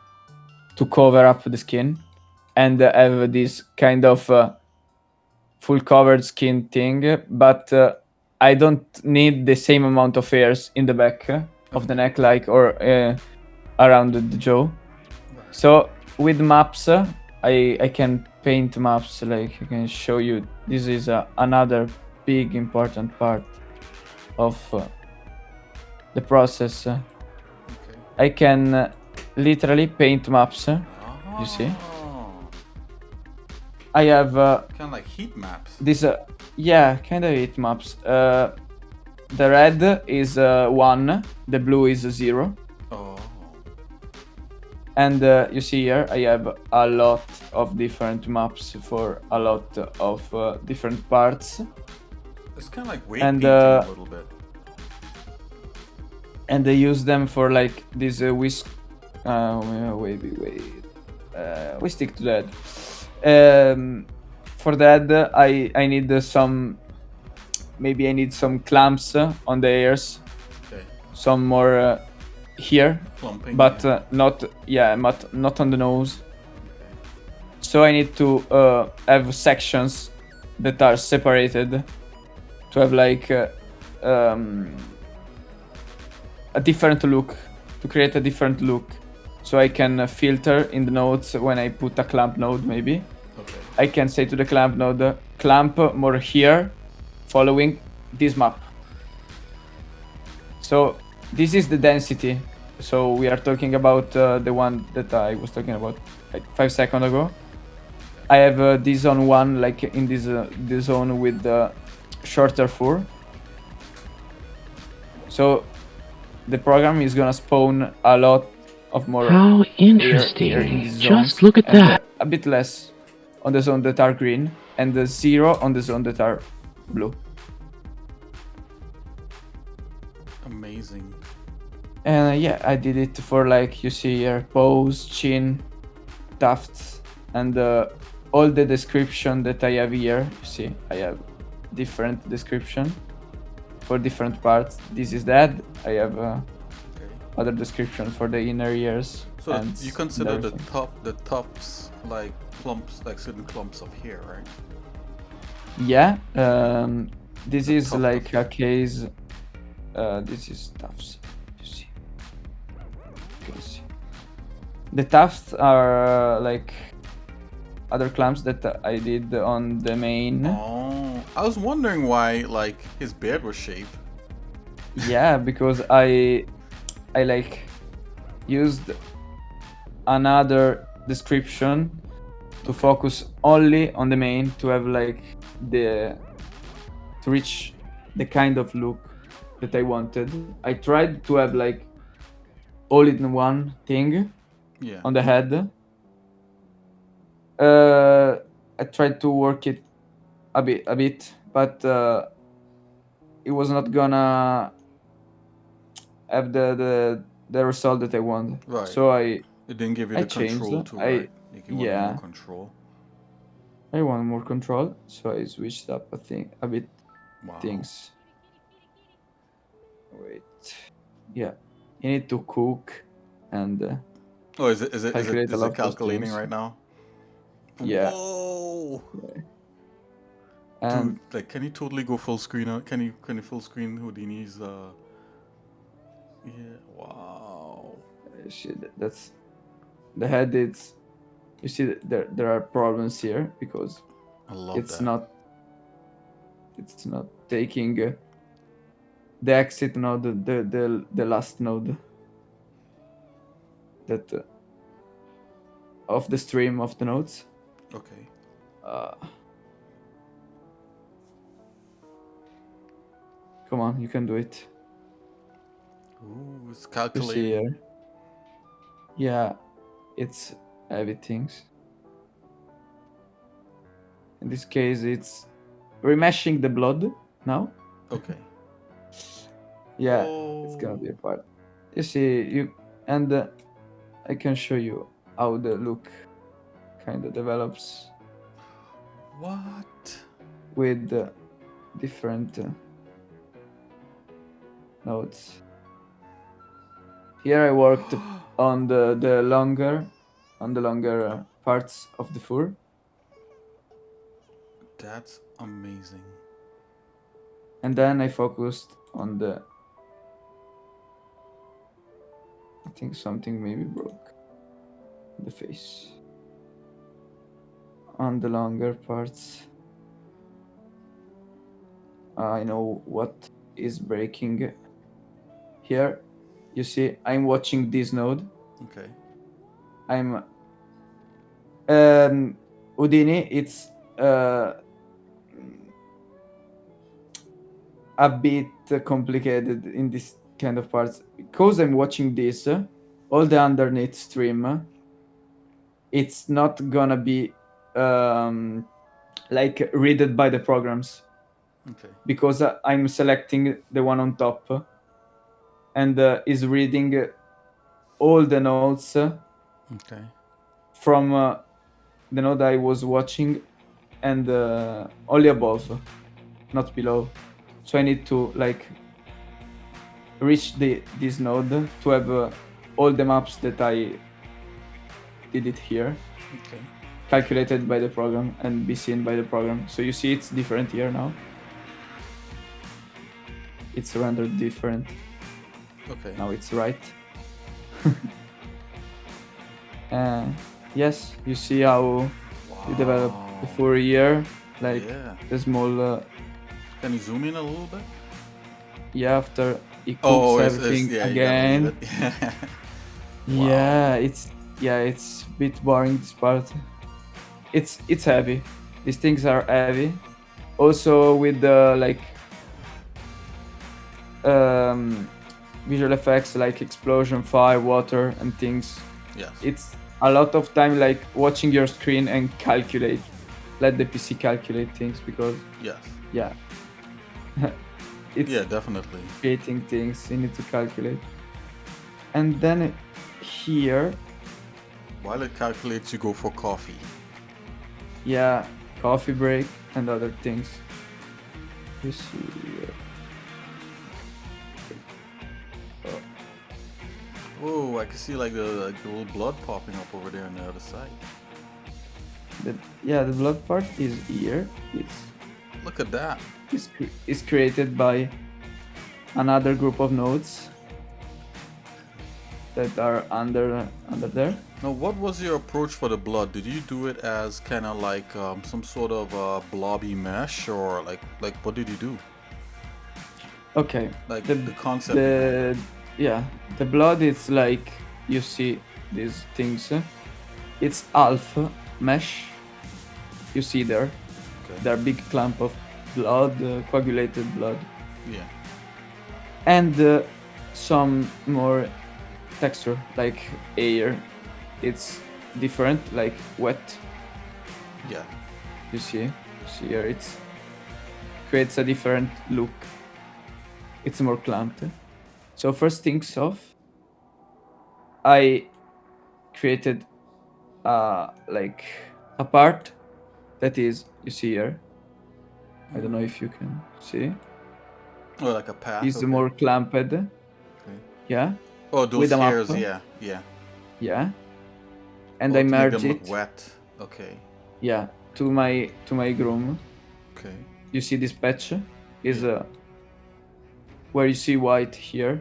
C: to cover up the skin and have this kind of full covered skin thing, but I don't need the same amount of hairs in the back of the neck, like or around the jaw.
B: Right.
C: So with maps, I can paint maps. Like I can show you. This is another big important part of the process.
B: Okay.
C: I can literally paint maps. You see?
B: Oh.
C: I have
B: Kind of like heat maps.
C: this. Yeah, kind of heat maps. The red is 1. The blue is 0.
B: Oh.
C: And you see here, I have a lot of different maps for a lot of different parts.
B: It's kind of like weight
C: And,
B: painting a little bit.
C: And they use them for like this whisk. Wait. We stick to that. For that, I need some. Maybe I need some clamps on the ears.
B: Okay.
C: Some more here,
B: Clumping.
C: but
B: yeah.
C: not on the nose.
B: Okay.
C: So I need to have sections that are separated to have like a different look, to create a different look. so I can filter in the nodes when I put a clamp node maybe.
B: Okay.
C: I can say to the clamp node, clamp more here, following this map. So this is the density. So we are talking about the one that I was talking about like 5 seconds ago. I have this on one, like in this zone with the shorter fur. So the program is gonna spawn a lot of more
D: How
C: here in
D: interesting.
C: these zones,
D: Just look at
C: and
D: that.
C: a bit less on the zone that are green, and the 0 on the zone that are blue.
B: Amazing.
C: And yeah, I did it for like you see here, pose, chin, tufts, and all the description that I have here. You see, I have different description for different parts. This is that. I have
B: Okay.
C: other description for the inner ears.
B: So
C: and
B: you consider the
C: everything.
B: tufts like clumps, like certain clumps of hair, right?
C: Yeah, this
B: The
C: is
B: tuft
C: like
B: of
C: a
B: hair.
C: case. This is tufts. You see. You can see. The tufts are like other clamps that I did on the main.
B: Oh, I was wondering why like his beard was shaved.
C: Yeah, because I like used another description to focus only on the main to have like the to reach the kind of look that I wanted. I tried to have like all in one thing
B: Yeah.
C: on the head. I tried to work it a bit, but it was not gonna have the result that I wanted.
B: Right.
C: So
B: It didn't give you
C: I
B: the
C: changed.
B: control to, right? Like you wanted more
C: Yeah,
B: control.
C: I want more control, so I switched up a bit
B: Wow.
C: things. Wait, yeah, you need to cook and
B: Oh, is
C: calculate a lot
B: it
C: of those
B: calculating
C: things.
B: right now?
C: Yeah,
B: Whoa.
C: and
B: Dude, like, can you totally go full screen? Can you full screen Houdini's? Yeah. Wow.
C: shit, that's the head. It's you see there are problems here because
B: I love
C: it's
B: that.
C: not taking the exit node, the last node that of the stream of the nodes.
B: Okay.
C: Come on, you can do it.
B: Ooh, it's
C: You see
B: calculating.
C: here. Yeah, it's heavy things. In this case, it's remeshing the blood now.
B: Okay.
C: Yeah, it's gonna be a part. You see, and I can show you how the look kind of develops
B: What?
C: with different nodes. Here I worked on the longer parts of the fur.
B: That's amazing.
C: And then I focused on I think something maybe broke the face. On the longer parts. I know what is breaking. Here, you see, I'm watching this node.
B: Okay.
C: I'm Houdini. It's a bit complicated in this kind of parts because I'm watching this. All the underneath stream, it's not gonna be like readed by the programs
B: Okay.
C: because I'm selecting the one on top and is reading all the nodes
B: Okay.
C: from the node I was watching and only above, not below. So I need to like reach this node to have all the maps that I did it here
B: Okay.
C: calculated by the program and be seen by the program. So you see it's different here now. It's rendered different.
B: Okay.
C: Now it's right. Yes, you see how you develop the
B: Wow.
C: fur here, like
B: Yeah.
C: the small.
B: Can you zoom in a little bit?
C: Yeah, after he cooks
B: Oh, it's
C: everything
B: yeah. You gotta leave
C: again.
B: it. Wow.
C: Yeah, it's a bit boring this part. It's heavy. These things are heavy. Also with the like um, visual effects like explosion, fire, water, and things.
B: Yes.
C: It's a lot of time like watching your screen and calculate. Let the PC calculate things because
B: Yes.
C: yeah, it's
B: Yeah, definitely.
C: creating things you need to calculate. And then here,
B: While it calculates, you go for coffee.
C: yeah, coffee break and other things. You see,
B: Oh, I can see like the little blood popping up over there on the other side.
C: the blood part is here.
B: Look at that.
C: It's created by another group of nodes that are under there.
B: Now, what was your approach for the blood? Did you do it as kind of like some sort of blobby mesh, or like what did you do?
C: Okay,
B: Like
C: the
B: the concept behind it.
C: the yeah, the blood is like you see these things. It's half mesh. You see there,
B: Okay.
C: there are big clump of blood, coagulated blood,
B: Yeah.
C: and some more texture like air. It's different, like wet.
B: Yeah.
C: You see here, it's creates a different look. It's more clumped. So first things off, I created like a part that is you see here. I don't know if you can see.
B: Oh, like a path.
C: Is
B: Okay.
C: more clamped,
B: Okay.
C: yeah,
B: Oh,
C: with
B: those
C: a map,
B: hairs. Yeah. Yeah.
C: yeah, and I
B: Oh, to make
C: merge
B: them look
C: it,
B: wet. Okay.
C: yeah, to my groom.
B: Okay.
C: You see this patch is
B: Yeah.
C: where you see white here.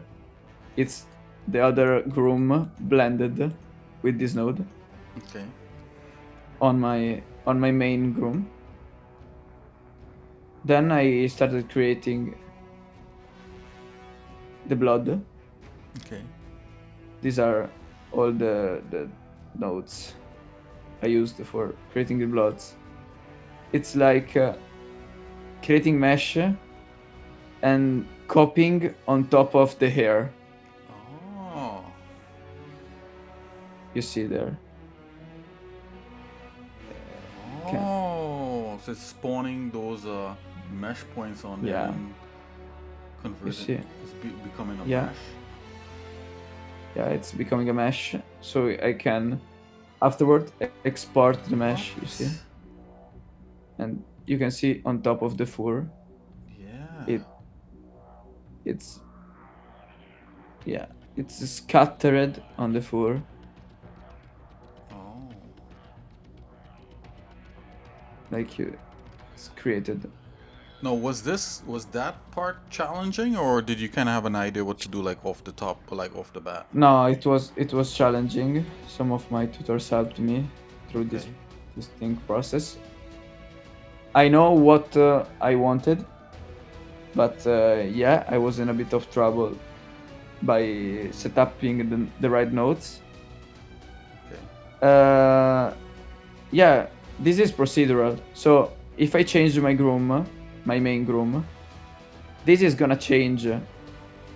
C: It's the other groom blended with this node
B: Okay.
C: on my main groom. Then I started creating the blood.
B: Okay.
C: These are all the nodes I used for creating the bloods. It's like creating mesh and copying on top of the hair.
B: Oh.
C: You see there. Okay.
B: Oh. So it's spawning those mesh points on there
C: Yeah.
B: and converting.
C: see.
B: It's becoming a
C: Yeah.
B: mesh.
C: Yeah, it's becoming a mesh, so I can afterward export the mesh. You see,
B: What?
C: and you can see on top of the fur,
B: Yeah.
C: it's yeah, it's scattered on the fur.
B: Oh.
C: Like it's created.
B: No, was that part challenging, or did you kind of have an idea what to do like off the top, or like off the bat?
C: No, it was challenging. Some of my tutors helped me through
B: Okay.
C: this thing process. I know what I wanted, but yeah, I was in a bit of trouble by setting the right notes.
B: Okay.
C: Yeah, this is procedural. So if I change my groom, my main groom, this is gonna change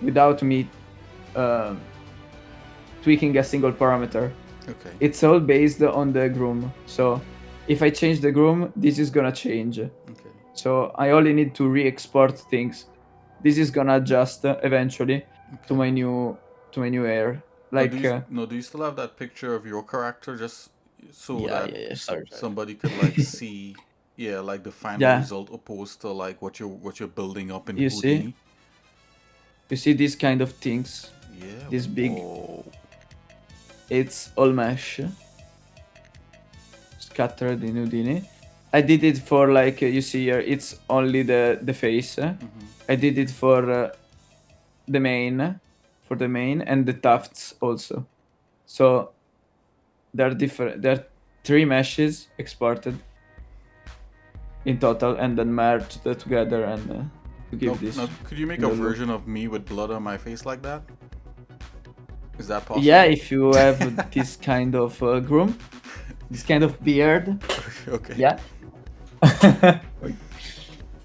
C: without me uh, tweaking a single parameter.
B: Okay.
C: It's all based on the groom. So if I change the groom, this is gonna change.
B: Okay.
C: So I only need to re-export things. This is gonna adjust eventually to
B: Okay.
C: my new air.
B: Now,
C: Like
B: do you still have that picture of your character just so that
C: yeah. Sorry.
B: somebody could like see, yeah, like the final
C: Yeah,
B: result opposed to like what you're building up in
C: you see,
B: Houdini?
C: these kind of things.
B: Yeah.
C: This big,
B: Whoa.
C: it's all mesh scattered in Houdini. I did it for like you see here. It's only the face. I did it for the main, and the tufts also. So there are different. There are 3 meshes exported in total, and then merged together and to give this.
B: Now, could you make a
C: look.
B: version of me with blood on my face like that? Is that possible?
C: Yeah, if you have this kind of groom, this kind of beard,
B: Okay.
C: yeah.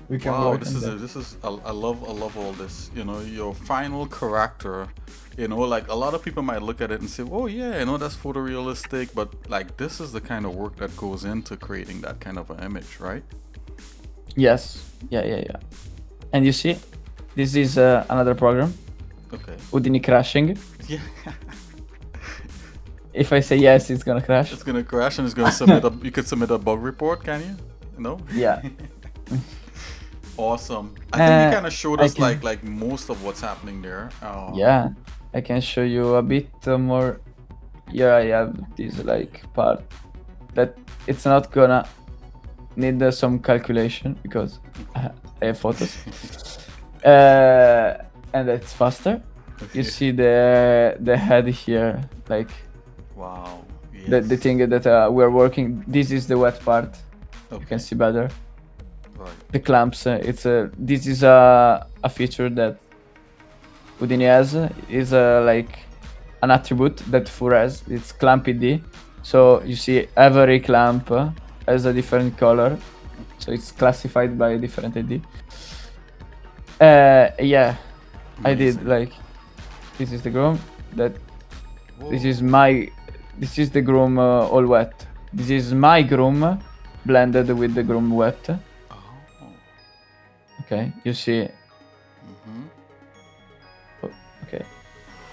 C: We can
B: Wow,
C: work
B: this
C: on
B: is
C: that.
B: I love all this. You know, your final character. You know, like a lot of people might look at it and say, "Oh yeah, I know that's photorealistic," but like this is the kind of work that goes into creating that kind of an image, right?
C: Yes. Yeah. And you see, this is another program,
B: Okay.
C: Houdini crashing.
B: Yeah.
C: If I say yes, it's gonna crash.
B: It's gonna crash and it's gonna submit a. You could submit a bug report, can you? No.
C: Yeah.
B: Awesome. I think you kind of showed
C: I
B: us
C: can-
B: like most of what's happening there.
C: Yeah, I can show you a bit more. Yeah, I have this like part that it's not gonna need some calculation because I have photos. And it's faster. You
B: Okay.
C: see the head here, like
B: Wow.
C: the
B: Yes.
C: thing that we're working. This is the wet part. You
B: Okay.
C: can see better.
B: Right.
C: The clamps. This is a feature that Houdini has. Is like an attribute that Fur has. It's clamp ID. So you see every clamp has a different color. So it's classified by a different ID. Yeah, I did
B: Amazing.
C: like this is the groom that this
B: Whoa.
C: is the groom all wet. This is my groom blended with the groom wet.
B: Oh.
C: Okay, you see.
B: Mm-hmm.
C: Okay,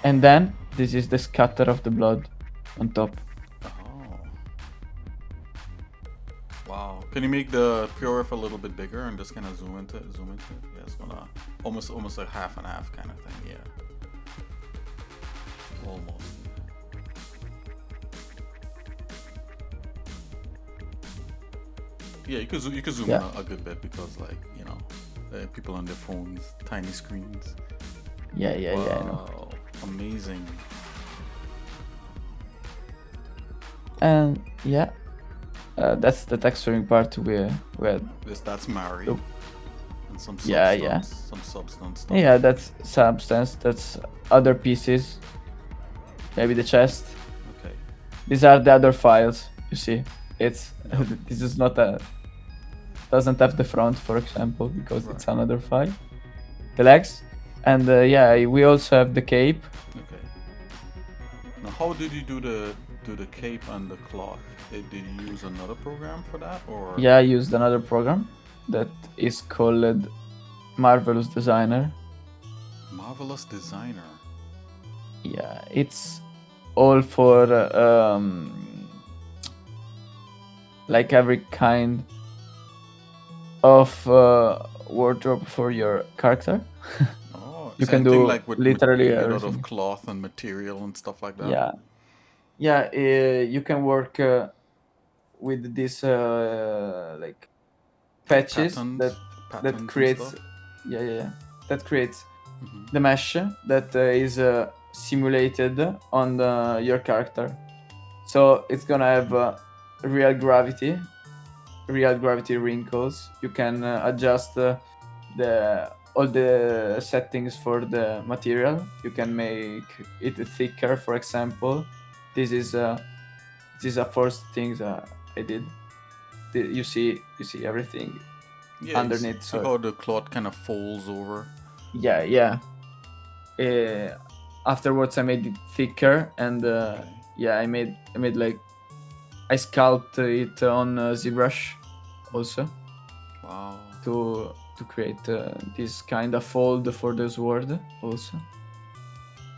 C: and then this is the scatter of the blood on top.
B: Oh. Wow. Can you make the PRF a little bit bigger and just kind of zoom into it? Yeah, it's gonna almost like half and half kind of thing. Yeah. Almost. Yeah, you could zoom
C: Yeah.
B: in a good bit because like people on their phones, tiny screens.
C: Yeah, I know.
B: Wow. Amazing.
C: And yeah, that's the texturing part we had.
B: That's Mary.
C: Oh.
B: And some
C: Yeah,
B: substance,
C: yeah.
B: some substance stuff.
C: Yeah, that's substance. That's other pieces. Maybe the chest.
B: Okay.
C: These are the other files. You see, it's this is not a doesn't have the front, for example, because it's
B: Right.
C: another file. The legs, and yeah, we also have the cape.
B: Okay. Now, how did you do the cape and the cloth? Did you use another program for that, or?
C: Yeah, I used another program that is called Marvelous Designer.
B: Marvelous Designer.
C: Yeah, it's all for like every kind of wardrobe for your character.
B: Oh,
C: You
B: same
C: can
B: thing
C: do
B: like with
C: literally
B: made out
C: everything.
B: of cloth and material and stuff like that.
C: Yeah, you can work with these like patches
B: Patterns,
C: that
B: patterns and
C: creates
B: stuff.
C: yeah that creates
B: Mhm.
C: the mesh that is simulated on your character. So it's gonna have real gravity wrinkles. You can adjust the all the settings for the material. You can make it thicker, for example. This is a first thing that I did. You see everything
B: Yeah,
C: underneath.
B: see
C: So
B: how the cloth kind of folds over.
C: yeah. Afterwards, I made it thicker, and
B: Okay.
C: yeah, I made like I sculpted it on Zbrush also
B: Wow.
C: to create this kind of fold for the sword also,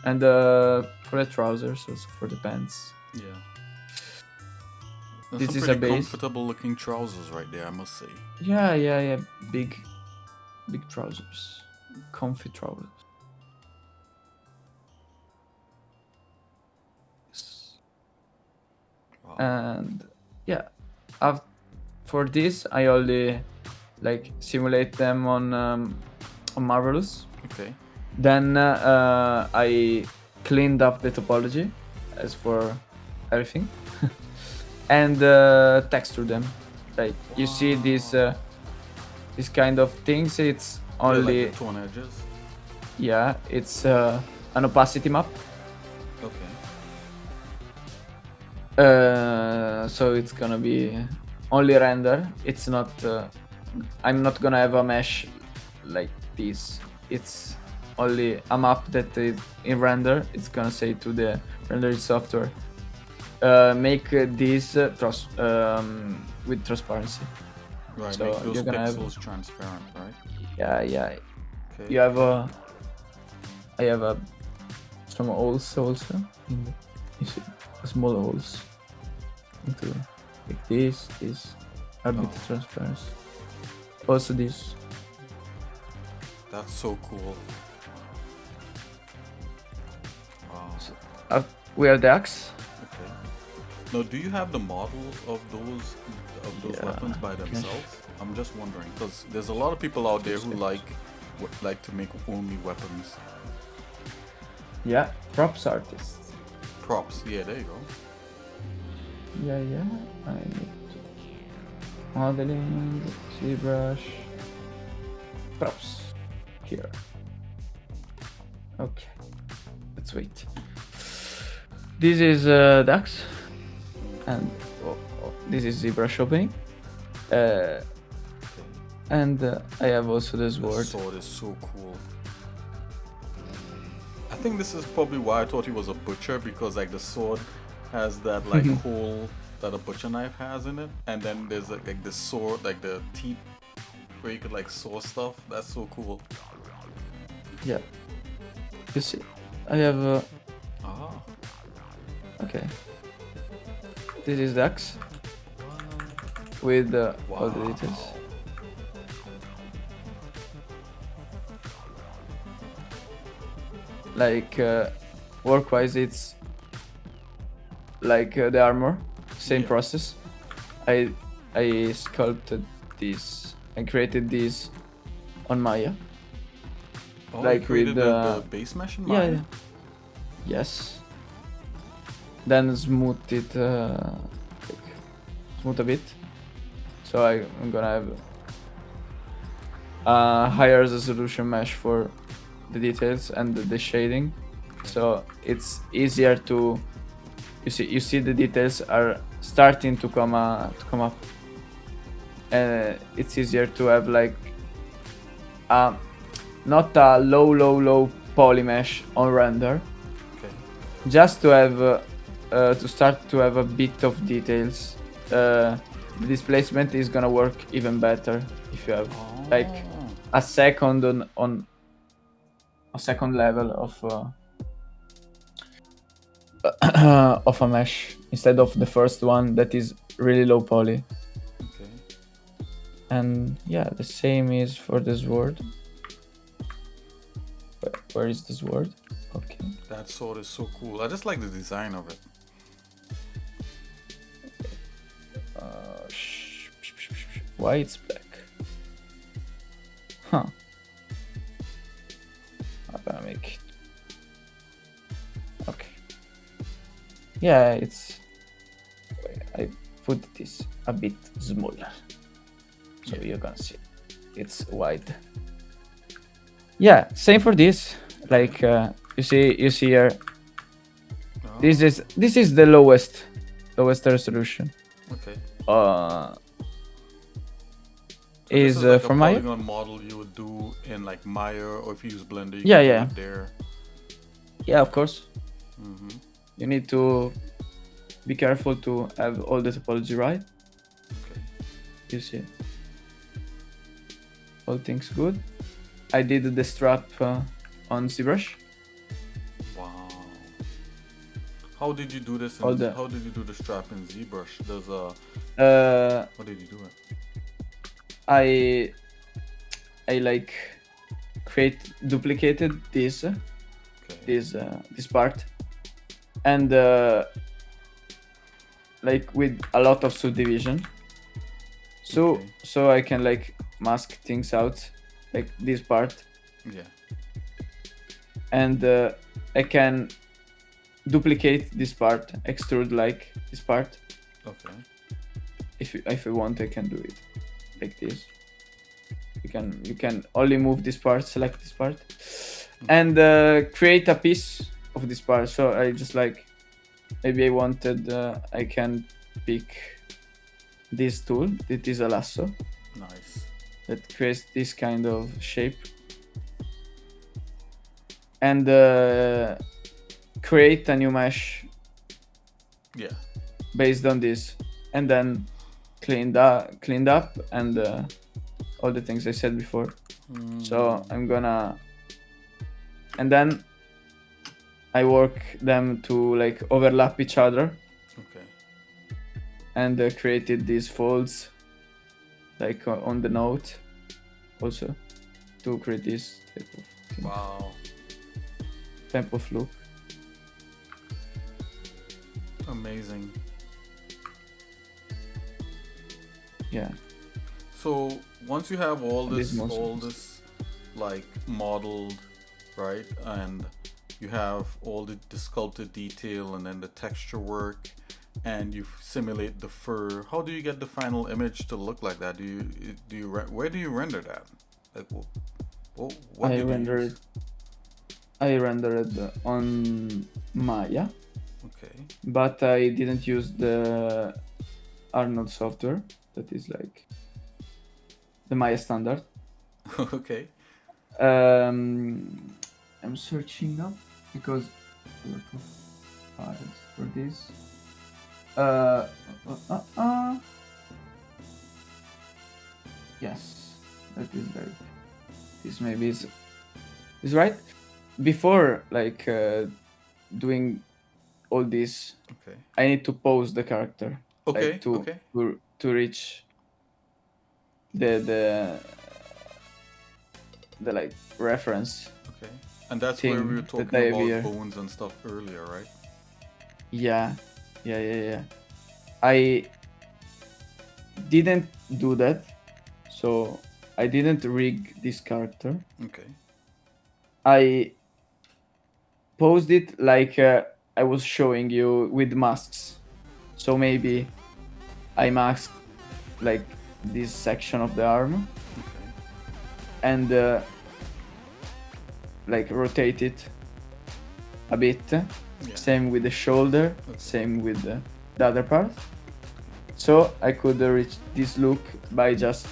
C: and for the trousers, also for the pants.
B: Yeah. That's
C: This
B: some
C: is a
B: pretty
C: base.
B: comfortable looking trousers right there, I must say.
C: Yeah. Big trousers, comfy trousers.
B: Wow.
C: And yeah, for this I only like simulate them on Marvelous.
B: Okay.
C: Then I cleaned up the topology as for everything, and texture them. Like you see these this kind of things. It's only
B: like the tone edges.
C: yeah, it's an opacity map.
B: Okay.
C: So it's gonna be only render. It's not. I'm not gonna have a mesh like this. It's only a map that is in render. It's gonna say to the rendering software, make this with transparency.
B: Right.
C: So
B: Make those
C: you're gonna have-
B: pixels transparent, right?
C: Yeah.
B: Okay.
C: You have I have some holes also. You see, small holes into like this a bit
B: Oh.
C: transparent. Also this.
B: That's so cool. Wow.
C: We have the axe.
B: Okay. Now, do you have the models of those
C: Yeah.
B: weapons by themselves? I'm just wondering because there's a lot of people out there who like to make only weapons.
C: Yeah, props artists.
B: Props. Yeah, there you go.
C: Yeah. I need to modeling, Zbrush, props here. Okay, let's wait. This is Dax, and this is Zbrush opening. And I have also the
B: The
C: sword.
B: sword is so cool. I think this is probably why I thought he was a butcher because like the sword has that like hole that a butcher knife has in it, and then there's like the sword, like the teeth where you could like saw stuff. That's so cool.
C: Yeah. You see, I have.
B: Ah.
C: Okay. This is Dax with all the details. Like work-wise, it's like the armor, same
B: Yeah.
C: process. I sculpted this and created this on Maya.
B: Oh,
C: Like
B: you created
C: with,
B: the base mesh in
C: Yeah,
B: Maya?
C: yeah. Yes. Then smooth it, smooth a bit. So I'm gonna have a higher resolution mesh for the details and the shading. So it's easier to you see the details are starting to come up. It's easier to have like not a low poly mesh on render,
B: Okay.
C: just to have to start to have a bit of details. The displacement is gonna work even better if you have like
B: Oh.
C: a second on a second level of of a mesh instead of the first one that is really low poly.
B: Okay.
C: And yeah, the same is for the sword. Where is the sword? Okay.
B: That sword is so cool. I just like the design of it.
C: Why it's black? Huh. I'm gonna make it. Okay. Yeah, it's. I put this a bit smaller, so
B: Yeah.
C: you're gonna see it's wide. Yeah, same for this. Like you see here.
B: Oh,
C: This is the lowest resolution.
B: okay. So
C: Is
B: this is like a
C: from Maya.
B: polygon model you would do in like Maya, or if you use Blender, you
C: Yeah,
B: can
C: yeah.
B: do it there.
C: Yeah, of course.
B: Mm-hmm.
C: You need to be careful to have all the topology right.
B: Okay.
C: You see, all things good. I did the strap on Zbrush.
B: Wow. How did you do this?
C: How
B: did you do the strap in ZBrush? There's a. How did you do it?
C: I like duplicated this
B: Okay.
C: this part, and like with a lot of subdivision,
B: Okay.
C: so I can like mask things out, like this part,
B: Yeah.
C: and I can duplicate this part, extrude like this part.
B: Okay.
C: If you want, I can do it like this. You can only move this part, select this part, and create a piece of this part. So I just like, maybe I wanted, I can pick this tool. It is a lasso
B: Nice.
C: that creates this kind of shape, and create a new mesh
B: Yeah.
C: based on this, and then cleaned up, and all the things I said before. So I'm gonna, and then I work them to like overlap each other,
B: Okay.
C: and created these folds like on the note also to create this
B: Wow.
C: type of look.
B: Amazing.
C: Yeah.
B: So once you have all
C: These
B: this
C: muscles.
B: like modeled, right, and you have all the sculpted detail and then the texture work, and you simulate the fur, how do you get the final image to look like that? Where do you render that? Like what
C: I
B: do you
C: render
B: use?
C: it. I rendered on Maya,
B: Okay.
C: but I didn't use the Arnold software. That is like the Maya standard.
B: Okay.
C: I'm searching up because a lot of files for this. Yes, that is right. This maybe is right. Before like doing all this,
B: Okay.
C: I need to pose the character.
B: Okay.
C: Like to
B: Okay.
C: to reach the like reference.
B: Okay. And that's where we were
C: thing that
B: talking
C: I have
B: about
C: here.
B: bones and stuff earlier, right?
C: Yeah. I didn't do that, so I didn't rig this character.
B: Okay.
C: I posed it like I was showing you with masks. So maybe I masked like this section of the arm
B: Okay.
C: and like rotate it a bit.
B: Yeah.
C: Same with the shoulder,
B: Okay.
C: same with the other part. So I could reach this look by just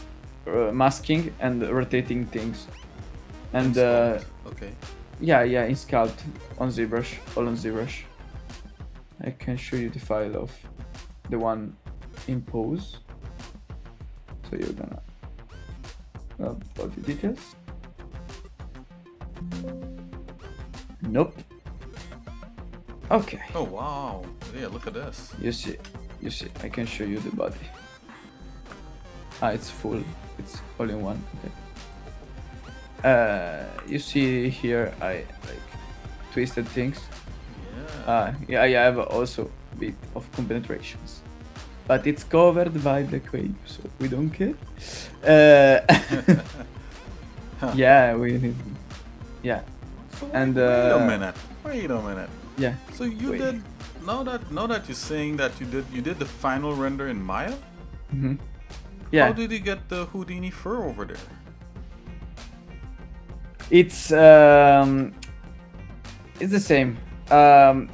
C: masking and rotating things. And
B: Installed. Okay.
C: yeah, in Sculpt on Zbrush, all on Zbrush. I can show you the file of the one in pose. So you're gonna all the details. Nope. Okay.
B: Oh wow. Yeah, look at this.
C: You see, I can show you the body. It's full, it's all in one. Okay. You see here, I like twisted things.
B: Yeah.
C: I have also a bit of compenetrations, but it's covered by the quake, so we don't care. Yeah, yeah,
B: So
C: and,
B: wait a minute. Wait a minute.
C: yeah.
B: So you
C: Wait.
B: did now that you're saying that you did the final render in Maya?
C: Yeah,
B: How did you get the Houdini fur over there?
C: it's the same.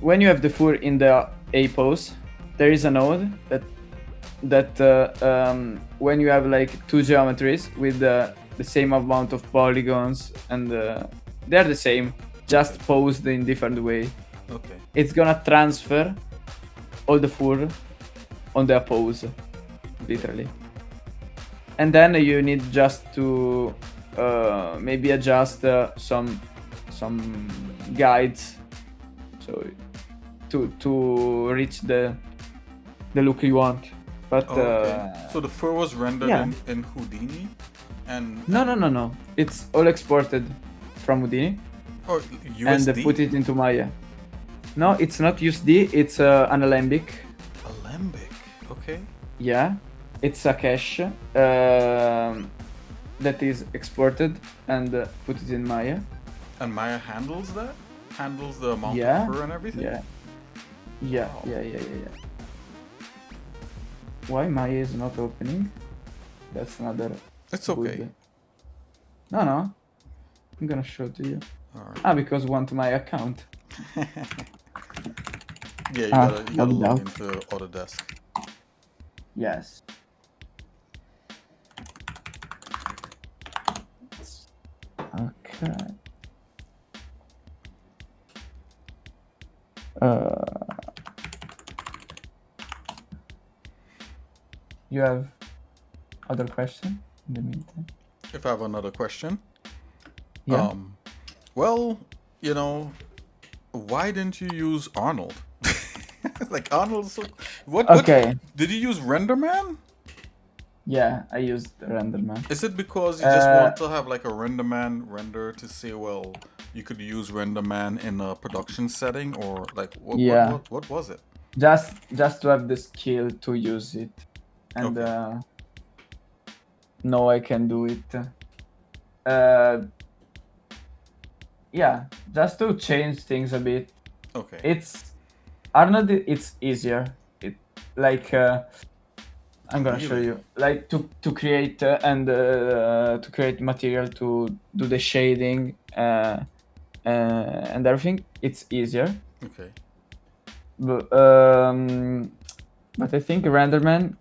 C: When you have the fur in the A pose, there is a node that when you have like two geometries with the same amount of polygons and they're the same, just posed in different way.
B: Okay.
C: It's gonna transfer all the fur on the pose, literally. And then you need just to maybe adjust some guides, so to reach the look you want. But
B: Oh, okay. So the fur was rendered
C: yeah.
B: in Houdini, and
C: No. It's all exported from Houdini
B: or
C: and
B: USD.
C: put it into Maya. No, it's not USD. It's an alembic.
B: Alembic. Okay.
C: Yeah, it's a cache that is exported and put it in Maya.
B: And Maya handles that? Handles the amount
C: Yeah.
B: of fur and everything?
C: Yeah. Yeah. Why Maya is not opening? That's another.
B: It's
C: good-
B: okay.
C: No. I'm gonna show to you.
B: Alright.
C: Because want my account.
B: Yeah, you
C: Ah,
B: gotta
C: no
B: log
C: doubt.
B: into Autodesk.
C: Yes. Okay. You have other question in the meantime?
B: If I have another question,
C: Yeah.
B: well, you know, why didn't you use Arnold? Like Arnold, so what?
C: Okay.
B: Did you use Renderman?
C: Yeah, I used Renderman.
B: Is it because you just want to have like a Renderman render to say, well, you could use Renderman in a production setting, or like
C: Yeah.
B: what was it?
C: Just to have the skill to use it, and
B: Okay.
C: no, I can do it. Yeah, just to change things a bit.
B: Okay.
C: It's Arnold. It's easier. It like I'm gonna show
B: Really?
C: you. Like to create and to create material to do the shading and everything. It's easier.
B: Okay.
C: But I think Renderman,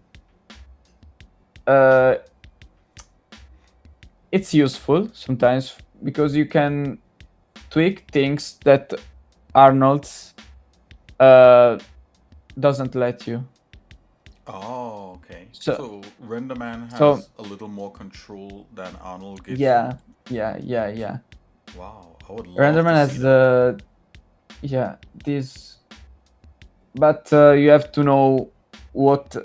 C: uh, it's useful sometimes because you can tweak things that Arnold's doesn't let you.
B: Oh, okay.
C: So
B: So Renderman
C: so
B: has a little more control than Arnold gives you.
C: yeah.
B: Wow, I would love
C: Renderman
B: to
C: has
B: see that.
C: this, but you have to know what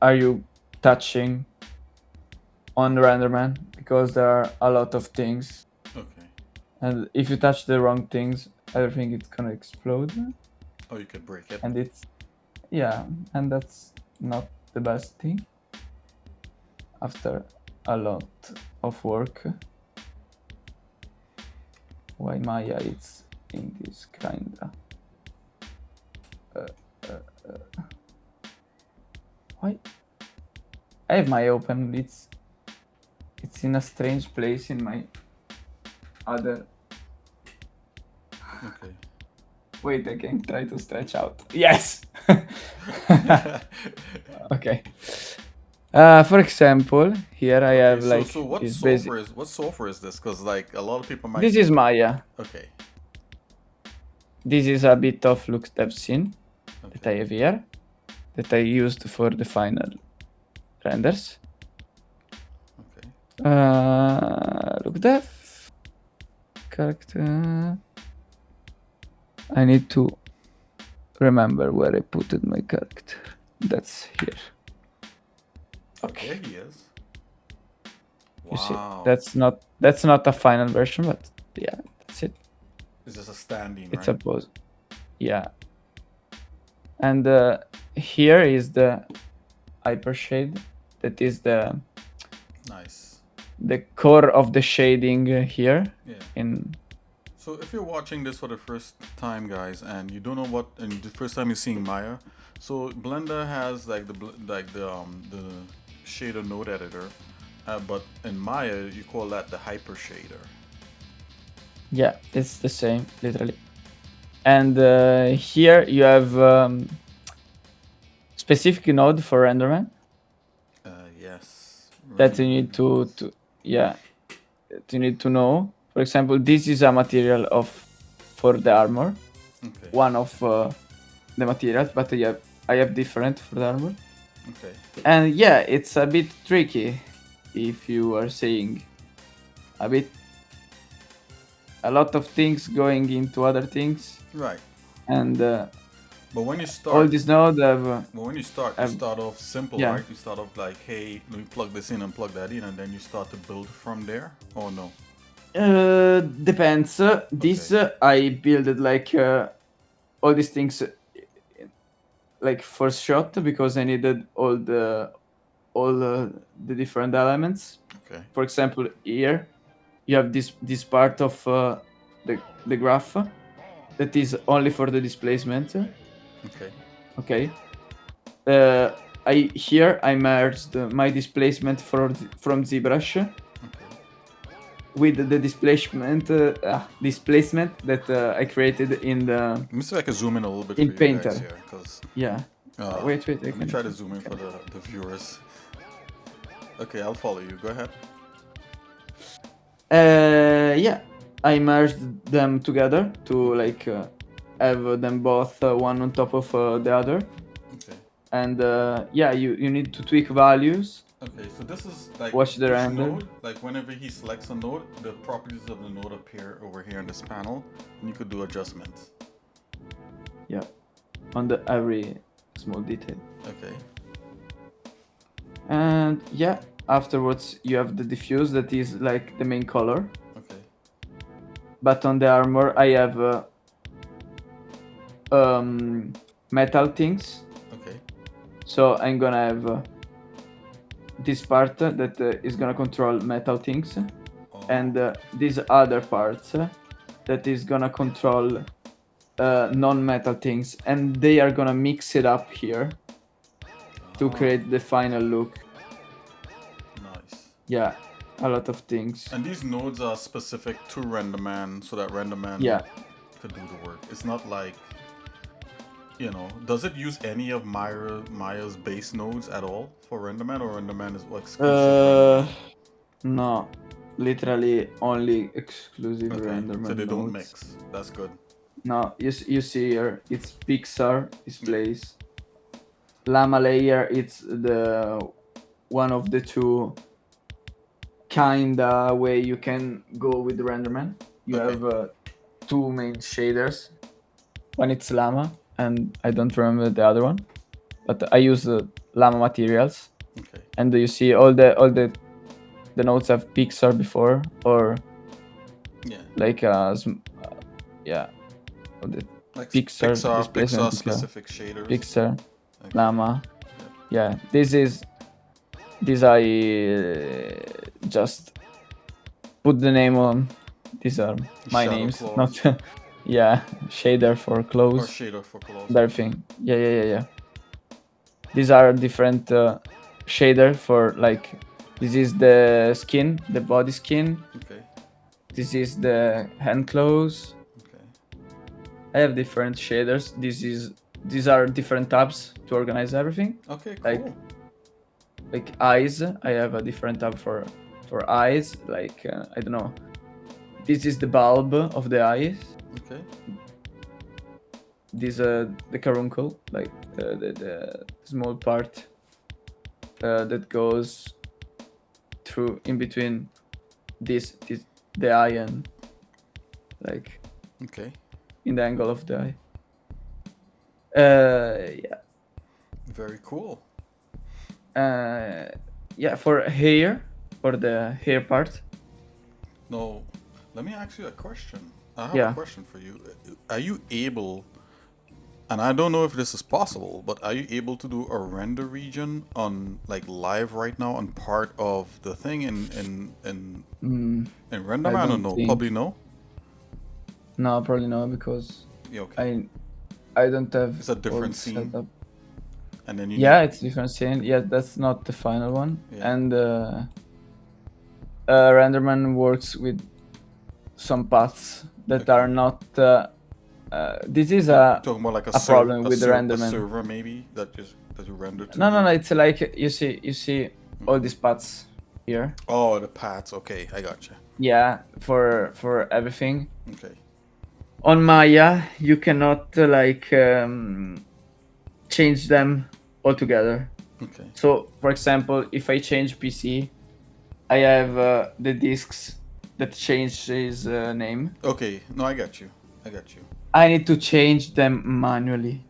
C: are you touching on Renderman because there are a lot of things,
B: Okay.
C: and if you touch the wrong things, everything is gonna explode,
B: Oh, you could break it.
C: and and that's not the best thing after a lot of work. Why Maya is in this kinda. Why? I have my open. It's in a strange place in my other.
B: Okay.
C: Wait, I can try to stretch out. Yes. Okay. For example, here I have
B: so
C: like
B: so what
C: this basic.
B: software is this? Because like a lot of people might.
C: This is Maya.
B: Okay.
C: This is a bit of look I've seen that I
B: Okay.
C: have here that I used for the final renders.
B: Okay.
C: Look def character. I need to remember where I put my character. That's here.
B: Okay. There he is. Wow.
C: You see, that's not a final version, but yeah, that's it.
B: It's just a standing,
C: It's
B: right?
C: a pose. Yeah. And here is the hyper shade. That is
B: Nice.
C: the core of the shading here.
B: Yeah.
C: In
B: So if you're watching this for the first time, guys, and you don't know what, and the first time you're seeing Maya, so Blender has like the shader node editor, but in Maya you call that the hyper shader.
C: yeah, it's the same literally. And here you have specific node for Renderman
B: Yes.
C: that you need to yeah, that you need to know. For example, this is a material for the armor.
B: Okay.
C: One of the materials, but I have different for the armor.
B: Okay.
C: And yeah, it's a bit tricky if you are saying a lot of things going into other things,
B: Right.
C: and
B: But when you start,
C: all these nodes have
B: but when you start off simple,
C: yeah.
B: right? You start off like, hey, let me plug this in and plug that in, and then you start to build from there. Oh no.
C: Depends. This I built like all these things like first shot because I needed all the different elements.
B: Okay.
C: For example, here you have this part of the graph that is only for the displacement,
B: Okay.
C: Okay. I merged my displacement from ZBrush
B: Okay.
C: with the displacement that I created in the
B: Let me see if I can zoom in a little bit
C: in
B: for you guys
C: Painter.
B: here, because
C: Yeah. Wait, I
B: let me
C: can.
B: try to zoom in for the viewers. Okay, I'll follow you. Go ahead.
C: Yeah, I merged them together to like have them both one on top of the other,
B: Okay.
C: and yeah, you need to tweak values.
B: Okay, so this is like
C: Watch the
B: each
C: render.
B: node. Like whenever he selects a node, the properties of the node appear over here in this panel, and you could do adjustments.
C: Yeah, on the every small detail.
B: Okay.
C: And yeah, afterwards you have the diffuse that is like the main color.
B: Okay.
C: But on the armor I have metal things.
B: Okay.
C: So I'm gonna have this part that is gonna control metal things,
B: Oh.
C: and these other parts that is gonna control non-metal things, and they are gonna mix it up here to create the final look.
B: Nice.
C: Yeah, a lot of things.
B: And these nodes are specific to Renderman, so that Renderman
C: Yeah.
B: could do the work. It's not like, you know, does it use any of Maya's base nodes at all for Renderman, or Renderman is exclusive?
C: No, literally only exclusive
B: Okay,
C: Renderman
B: so they don't
C: nodes.
B: mix. That's good.
C: No, you see here, it's Pixar displays. Llama layer, it's the one of the two kinda way you can go with Renderman. You
B: Okay.
C: have two main shaders. One it's Llama, and I don't remember the other one, but I use Llama materials.
B: Okay.
C: And you see all the nodes have Pixar before, or
B: Yeah.
C: like yeah, all the
B: Like
C: Pixar displacement,
B: specific shaders.
C: Pixar,
B: Okay.
C: Llama. Yeah, these I just put the name on. These are my
B: Shadow
C: names,
B: claws.
C: not yeah, shader for
B: Or
C: clothes,
B: shader for claws.
C: and everything. Yeah. These are different shader for like. This is the skin, the body skin.
B: Okay.
C: This is the hand clothes.
B: Okay.
C: I have different shaders. These are different tabs to organize everything.
B: Okay. Cool.
C: Like eyes, I have a different tab for eyes. Like I don't know. This is the bulb of the eyes.
B: Okay.
C: This the caruncle, like the small part that goes through in between this the eye and like
B: Okay.
C: in the angle of the eye. Yeah.
B: Very cool.
C: Yeah, for hair, for the hair part.
B: No, let me ask you a question. I have
C: Yeah.
B: a question for you. Are you able, and I don't know if this is possible, but are you able to do a render region on like live right now on part of the thing in Renderman? Or
C: don't
B: no?
C: think.
B: Probably no.
C: No, probably no, because
B: Yeah, okay.
C: I don't have.
B: It's a different
C: all
B: scene.
C: set up.
B: And then you
C: Yeah, it's different scene. Yeah, that's not the final one.
B: Yeah.
C: And Renderman works with some paths that
B: Okay.
C: are not. This is a
B: talking about like
C: a problem with the
B: a
C: Renderman.
B: server maybe that you render to.
C: No. It's like you see all these paths here.
B: Oh, the paths. Okay, I gotcha.
C: Yeah, for everything.
B: Okay.
C: On Maya, you cannot change them altogether.
B: Okay.
C: So, for example, if I change PC, I have the disks that change his name.
B: Okay. No, I got you.
C: I need to change them manually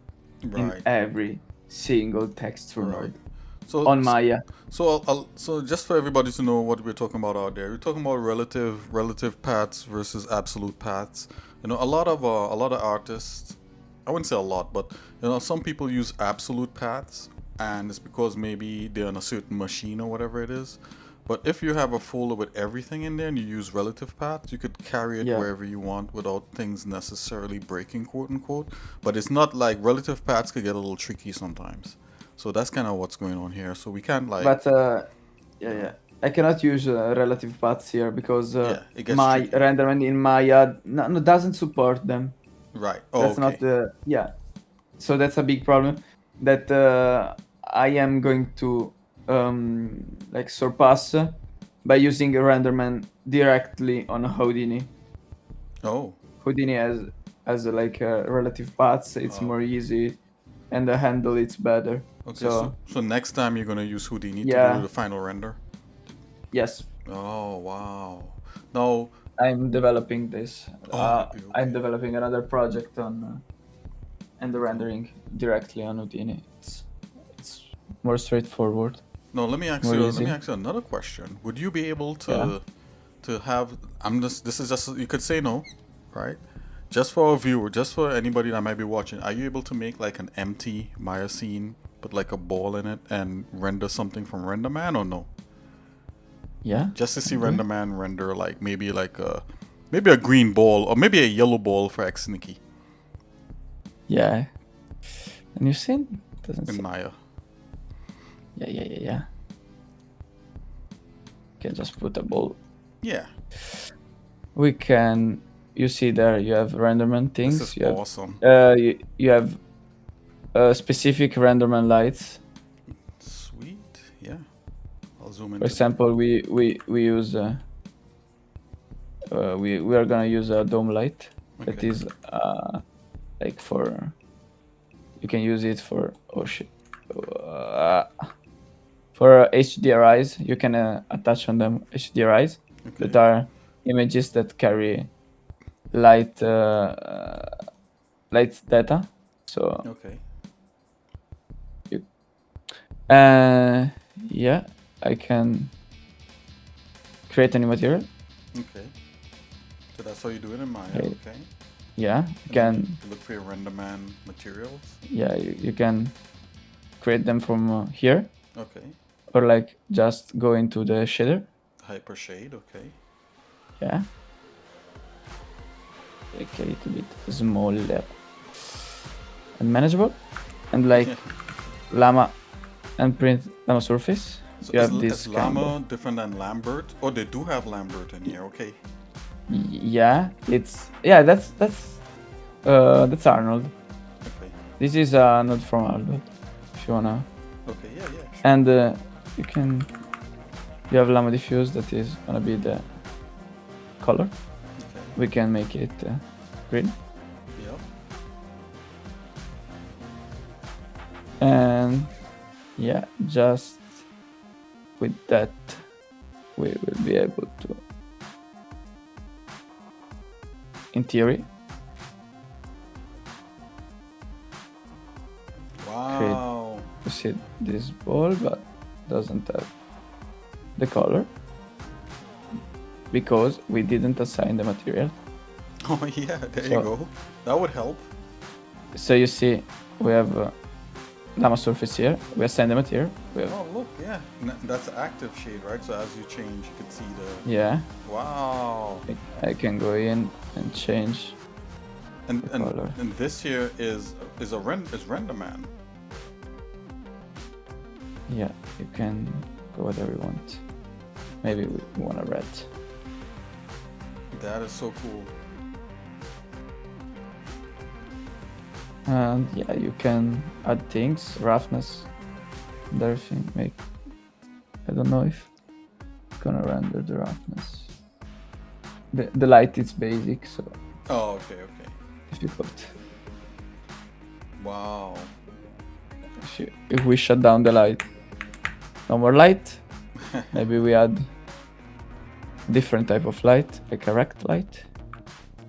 B: Right.
C: in every single texture
B: Right.
C: node
B: So
C: on Maya.
B: So just for everybody to know what we're talking about out there, we're talking about relative paths versus absolute paths. You know, a lot of artists, I wouldn't say a lot, but you know, some people use absolute paths, and it's because maybe they're on a certain machine or whatever it is. But if you have a folder with everything in there and you use relative paths, you could carry it
C: Yeah.
B: wherever you want without things necessarily breaking, quote unquote. But it's not like relative paths could get a little tricky sometimes. So that's kind of what's going on here. So we can't like,
C: But yeah. I cannot use relative paths here because
B: yeah, it gets
C: my
B: tricky.
C: Renderman in Maya doesn't support them.
B: Right. Oh,
C: That's
B: okay.
C: not the yeah. So that's a big problem that I am going to like surpass by using a Renderman directly on Houdini.
B: Oh,
C: Houdini has like relative paths. It's more easy, and the handle it's better.
B: okay.
C: So
B: So next time you're gonna use Houdini to
C: Yeah.
B: do the final render.
C: yes,
B: Oh, wow. Now,
C: I'm developing this.
B: okay.
C: I'm developing another project on and the rendering directly on Houdini. It's more straightforward.
B: No, let me ask
C: More
B: you. Let me
C: easy.
B: ask you another question. Would you be able to
C: Yeah.
B: to have? I'm just. This is just. You could say no, right? Just for a viewer, just for anybody that might be watching. Are you able to make like an empty Maya scene, put like a ball in it, and render something from Renderman, or no?
C: Yeah.
B: Just to see
C: Okay.
B: Renderman render like maybe a green ball or maybe a yellow ball for xsinick
C: Yeah. And you see? Doesn't
B: in
C: say.
B: Maya.
C: Yeah. Can just put a ball.
B: Yeah,
C: We can. You see there? You have Renderman things.
B: this is
C: You have
B: awesome.
C: you have specific Renderman lights.
B: Sweet. Yeah. I'll zoom
C: For
B: into that.
C: example, we use we are gonna use a dome light that
B: Okay.
C: is like for you can use it for for HDRIs. You can attach on them HDRIs that
B: Okay.
C: are images that carry light light data. So
B: Okay.
C: yeah, I can create any material.
B: Okay. So that's how you do it in Maya.
C: Okay.
B: Okay.
C: Yeah, you
B: And
C: can.
B: then you look for your Renderman materials.
C: Yeah, you can create them from here,
B: Okay.
C: or like just go into the shader.
B: Hyper shade. Okay.
C: Yeah, like a little bit smaller and manageable, and like
B: Yeah.
C: llama and print llama surface.
B: So
C: You
B: is,
C: have this
B: is
C: kind
B: Llama
C: of
B: different than Lambert? Oh, they do have Lambert in here. Okay.
C: yeah. That's Arnold.
B: Okay.
C: This is not from Arnold. If you wanna,
B: Okay. Yeah. Yeah. Sure.
C: and you have llama diffuse that is gonna be the color.
B: Okay.
C: We can make it green.
B: Yep.
C: And yeah, just with that we will be able to, in theory,
B: Wow.
C: you see this ball but doesn't have the color because we didn't assign the material.
B: Oh yeah. There you
C: So-
B: go. That would help.
C: So you see we have llama surface here, we assign the material, we have,
B: Oh look. Yeah. That's active shade, right? So as you change, you can see the.
C: yeah,
B: Wow.
C: I can go in and change.
B: And
C: The
B: and,
C: color.
B: and this here is Renderman.
C: Yeah, you can go whatever you want. Maybe we want a red.
B: That is so cool.
C: And yeah, you can add things, roughness, and everything. Make, I don't know if it's gonna render the roughness. The light is basic, so
B: Oh, okay, okay.
C: difficult.
B: Wow.
C: If we shut down the light, no more light. Maybe we add different type of light, like a rect light.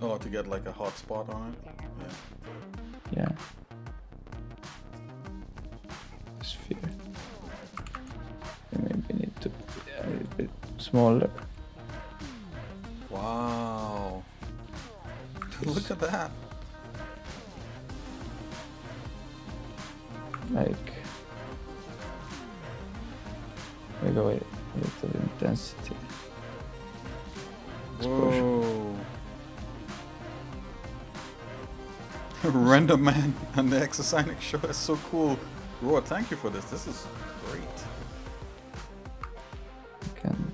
B: Oh, to get like a hot spot on it. Yeah.
C: Yeah. Sphere. And maybe need to be a little bit smaller.
B: Wow. Look at that.
C: Like We go with the intensity. Exposure.
B: Whoa. Renderman and the xsinick show is so cool. Roar, thank you for this. This is great.
C: You can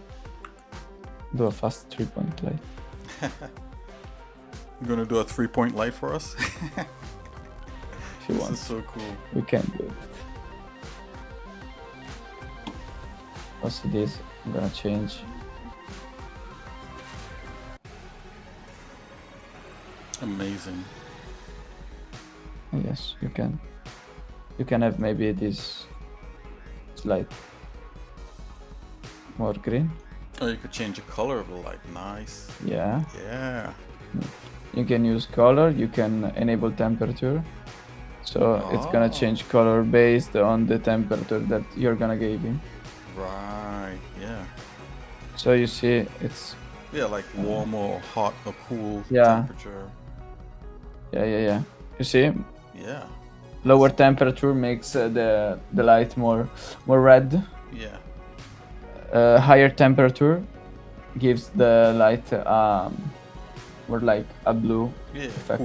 C: do a fast 3-point light.
B: You're gonna do a 3-point light for us?
C: If you
B: This
C: want.
B: is so cool.
C: We can do it. Also this, I'm gonna change.
B: Amazing.
C: Yes, you can. You can have maybe this light more green.
B: Oh, you could change the color of the light. Nice.
C: Yeah.
B: Yeah.
C: You can use color. You can enable temperature. So it's gonna
B: Oh.
C: change color based on the temperature that you're gonna give him.
B: Right. Yeah.
C: So you see, it's
B: Yeah, like warm or hot or cool
C: Yeah.
B: temperature.
C: yeah. You see,
B: Yeah.
C: lower temperature makes the light more red.
B: Yeah.
C: Higher temperature gives the light more like a blue
B: Yeah.
C: effect.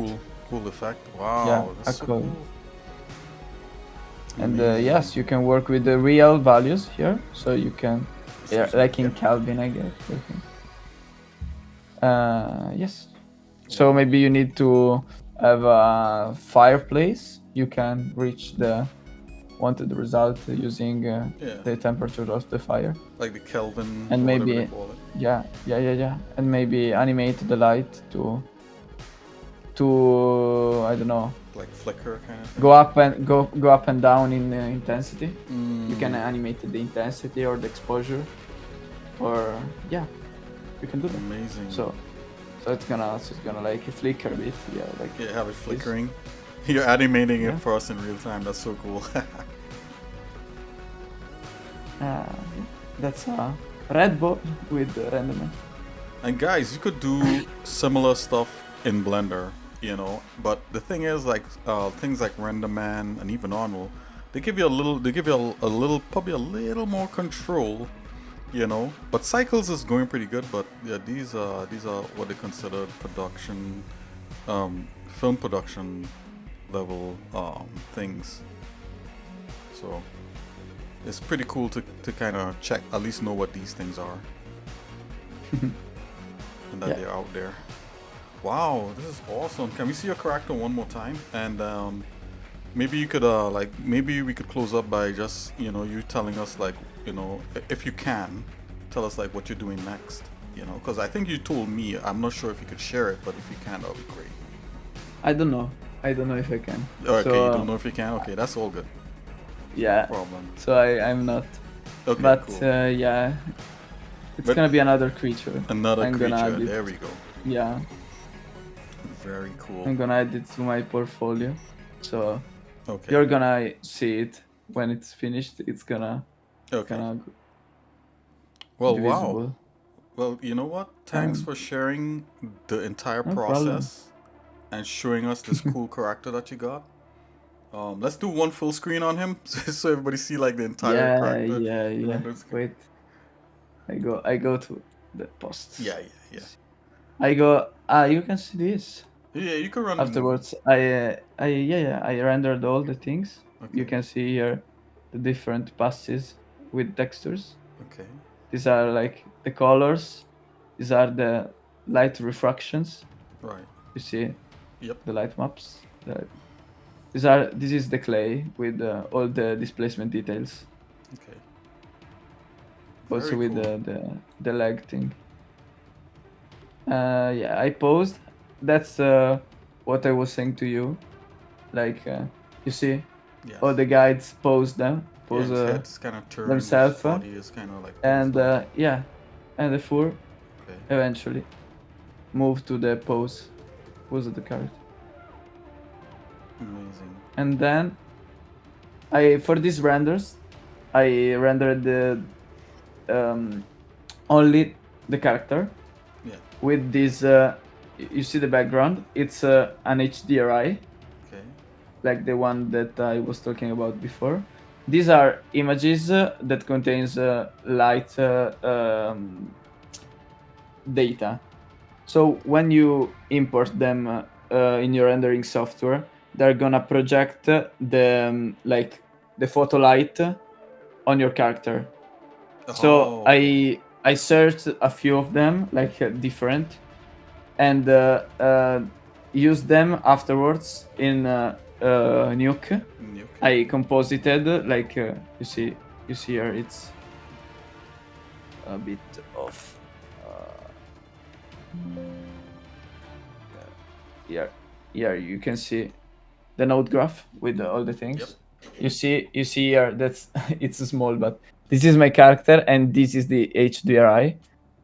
B: Cool effect. Wow.
C: Yeah,
B: That's so
C: cool.
B: cool.
C: And
B: Amazing.
C: yes, you can work with the real values here, so you can, like in
B: Yeah.
C: Kelvin, I guess. Yes. So maybe you need to have a fireplace. You can reach the wanted result using
B: Yeah.
C: the temperature of the fire.
B: Like the Kelvin
C: And
B: or whatever
C: maybe-
B: they call it.
C: Yeah. And maybe animate the light to I don't know,
B: Like flicker kind of thing.
C: go up and down in intensity. You can
B: Mm,
C: animate the intensity or the exposure, or yeah, you can do that.
B: amazing.
C: So it's gonna like flicker a bit, yeah, like
B: Yeah, have it flickering. You're animating
C: Yeah.
B: it for us in real time. That's so cool.
C: that's a red ball with the Renderman.
B: And guys, you could do similar stuff in Blender, you know. But the thing is, like things like Renderman and even Unreal, they give you a little, probably a little more control, you know. But Cycles is going pretty good. But yeah, these are what they consider production, film production level things. So it's pretty cool to kind of check, at least know what these things are. And that
C: Yeah.
B: they're out there. Wow, this is awesome. Can we see your character one more time? And maybe you could maybe we could close up by just, you know, you telling us, like, you know, if you can tell us like what you're doing next, you know, because I think you told me. I'm not sure if you could share it, but if you can, that'll be great.
C: I don't know if I can.
B: Okay,
C: So,
B: you don't know if you can. Okay, that's all good.
C: Yeah.
B: No problem.
C: So I'm not.
B: Okay,
C: But
B: cool.
C: yeah, it's
B: But-
C: gonna be another creature.
B: Another
C: I'm gonna
B: creature.
C: add it.
B: There we go.
C: Yeah,
B: Very cool.
C: I'm gonna add it to my portfolio. So
B: Okay.
C: you're gonna see it when it's finished. It's gonna
B: Okay.
C: be
B: Well, wow.
C: visible.
B: Well, you know what? Thanks
C: Um,
B: for sharing the entire
C: no
B: process and showing us this cool character that you got. Let's do one full screen on him so everybody see like the entire character.
C: Yeah.
B: rendered screen.
C: Wait, I go to the post.
B: Yeah.
C: I go. You can see this.
B: Yeah, you can run the movie.
C: Afterwards, I rendered all the things.
B: Okay.
C: You can see here the different passes with textures.
B: Okay.
C: These are like the colors. These are the light refractions.
B: Right.
C: You see
B: Yep.
C: the light maps. This is the clay with all the displacement details.
B: Okay.
C: Also
B: Very
C: with
B: cool.
C: the leg thing. Yeah, I posed. That's what I was saying to you. Like you see,
B: Yes.
C: all the guides pose them.
B: Yeah,
C: Pose
B: his head's kind of turned.
C: themselves,
B: His body is kind of like.
C: and
B: posed up.
C: yeah, and the fur
B: Okay.
C: eventually move to the pose of the character.
B: Amazing.
C: And then for these renders, I rendered the only the character
B: Yeah.
C: with this. You see the background? It's an HDRI,
B: Okay.
C: like the one that I was talking about before. these are images that contains light data. So when you import them in your rendering software, they're gonna project like the photo light on your character. So
B: Oh, okay.
C: I searched a few of them, like different, and used them afterwards in Nuke.
B: Okay.
C: I composited, like you see here, it's a bit of here. Here you can see the node graph with all the things.
B: Yep.
C: You see here that's it's small, but this is my character and this is the HDRI,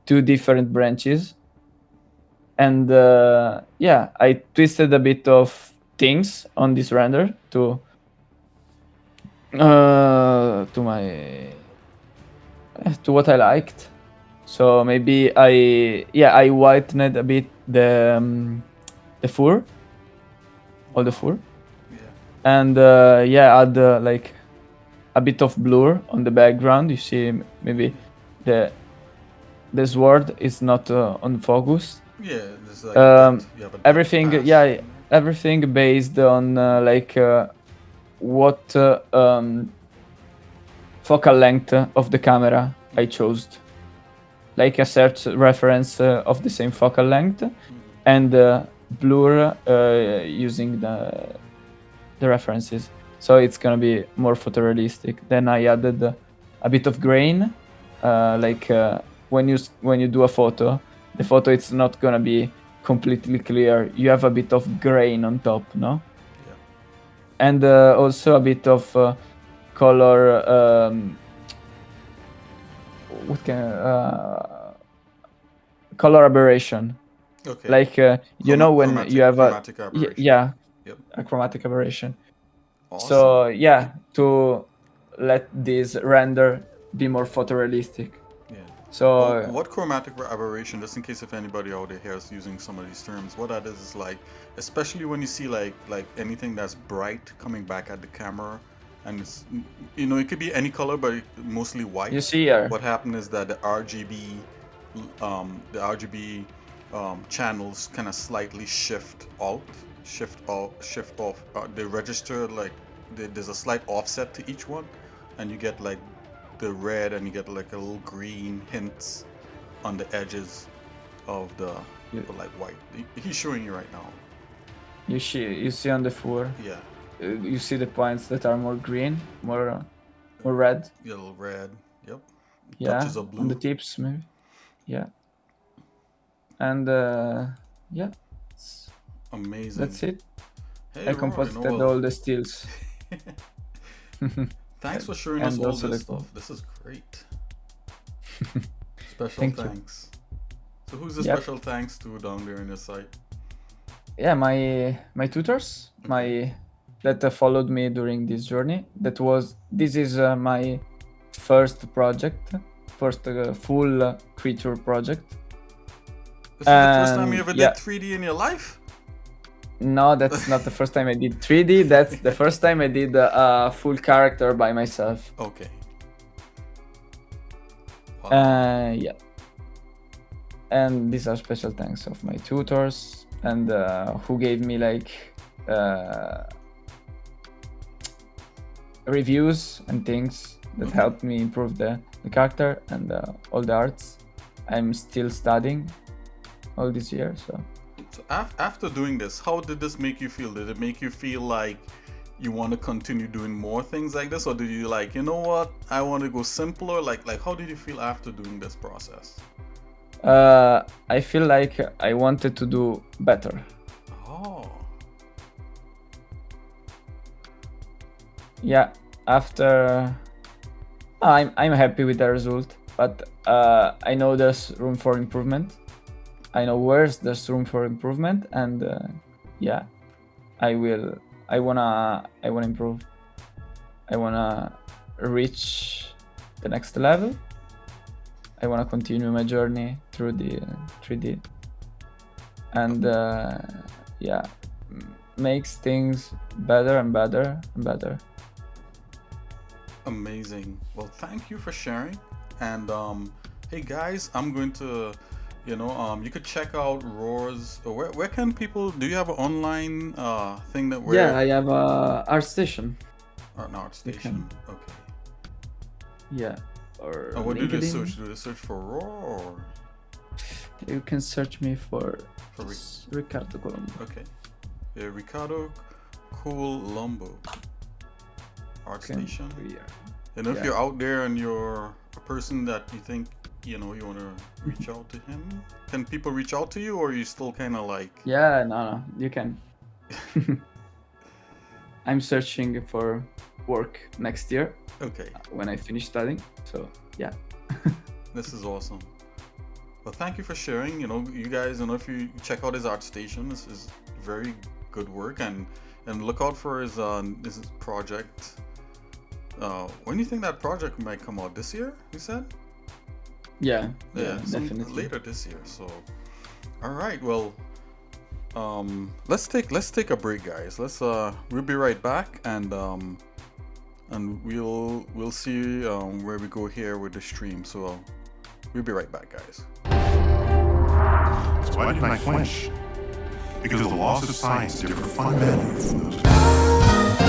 C: two different branches. And yeah, I twisted a bit of things on this render to my to what I liked. So maybe I whitened a bit the fur, all the fur,
B: Yeah.
C: and yeah, add like a bit of blur on the background. You see maybe the the sword is not on focus.
B: Yeah, there's like a depth. You have a depth
C: Everything,
B: pass
C: yeah,
B: in there.
C: everything based on like what focal length of the camera I chose, like a search reference of the same focal length, and blur using the references. So it's gonna be more photorealistic. Then I added a bit of grain, like when you do a photo, the photo it's not gonna be completely clear. You have a bit of grain on top, no?
B: Yeah.
C: And also a bit of color. What can color aberration?
B: Okay.
C: Like you know when you have a
B: Chromatic aberration.
C: yeah,
B: Yep.
C: a chromatic aberration.
B: Awesome.
C: So yeah, to let this render be more photorealistic.
B: Yeah. Well,
C: So
B: what chromatic aberration, just in case if anybody out there is using some of these terms, what that is like, especially when you see like anything that's bright coming back at the camera, and it's, you know, it could be any color, but mostly white.
C: you see here,
B: What happened is that the RGB channels kind of slightly shift off. They register like there's a slight offset to each one, and you get like the red and you get like a little green hints on the edges of the
C: you,
B: like white. He's showing you right now.
C: you see on the floor,
B: Yeah,
C: you see the points that are more green, more red.
B: a little red. Yep.
C: Yeah,
B: Touches of
C: on the
B: blue.
C: tips maybe. Yeah, and yeah, it's-
B: Amazing.
C: that's it.
B: Hey,
C: I
B: Rory,
C: composited
B: Noel.
C: all the steels.
B: Thanks for sharing us
C: And
B: all
C: also
B: this
C: the
B: stuff. This is great. Special
C: Thank you.
B: thanks. So who's the
C: Yep.
B: special thanks to down there in your site?
C: Yeah, my tutors, my that followed me during this journey. This is my first project, first full creature project.
B: This is the first time you
C: And
B: ever
C: yeah,
B: did 3D in your life?
C: no, that's not the first time I did 3D. That's the first time I did a full character by myself.
B: Okay. Wow.
C: Yeah, and these are special thanks of my tutors and who gave me like reviews and things that
B: Okay.
C: helped me improve the character and all the arts. I'm still studying all this year, so
B: So after doing this, how did this make you feel? Did it make you feel like you want to continue doing more things like this, or did you like, you know what, I want to go simpler? Like how did you feel after doing this process?
C: I feel like I wanted to do better.
B: Oh.
C: Yeah, after I'm happy with the result, but I know there's room for improvement. I know where's there's room for improvement, and yeah, I wanna improve. I wanna reach the next level. I wanna continue my journey through the 3D, and yeah, makes things better and better and better.
B: Amazing. Well, thank you for sharing. And hey guys, I'm going to, you could check out Roar's. Where can people? Do you have an online thing that where?
C: Yeah, I have a art station.
B: An art
C: You
B: station.
C: can-
B: Okay.
C: Yeah, or
B: And what do they
C: LinkedIn.
B: search? Do they search for Roar or
C: You can search me for
B: for
C: Ricardo Colombo.
B: Okay. Yeah, Ricardo Colombo art
C: Can-
B: station.
C: yeah.
B: And if
C: Yeah.
B: you're out there and you're a person that you think, you want to reach out to him, can people reach out to you or are you still kind of like,
C: Yeah, no, you can. I'm searching for work next year
B: okay,
C: when I finish studying. So yeah.
B: this is awesome. Well, thank you for sharing. You guys, if you check out his art station, this is very good work and look out for his project. When do you think that project might come out? This year, you said?
C: Yeah,
B: some
C: definitely.
B: later this year. So, all right. Well, let's take a break, guys. We'll be right back, and we'll see where we go here with the stream. So, we'll be right back, guys.
E: So why didn't I flinch? Because the laws of science differ fundamentally from those.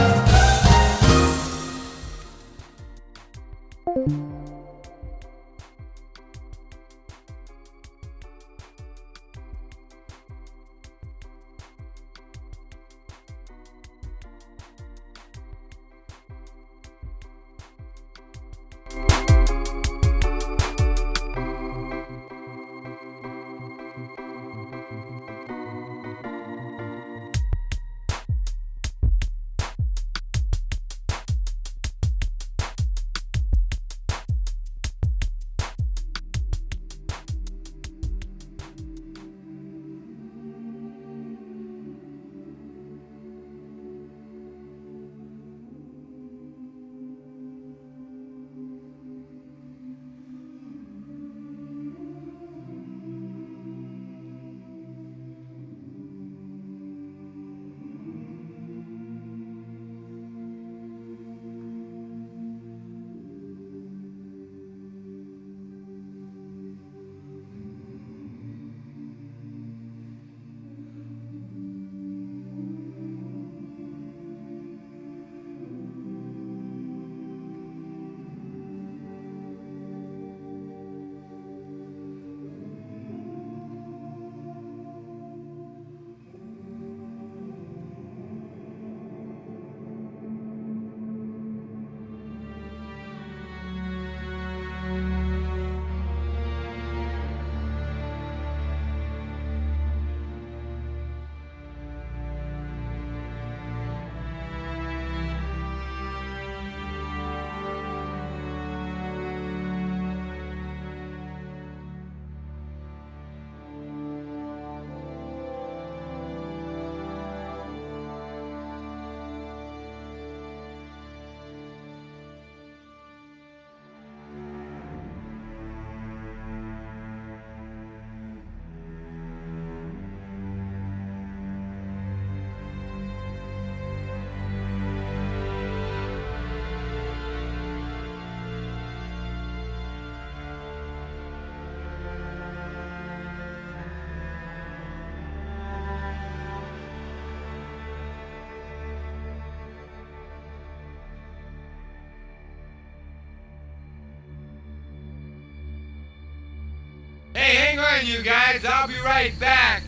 F: Hey, hang on, you guys. I'll be right back.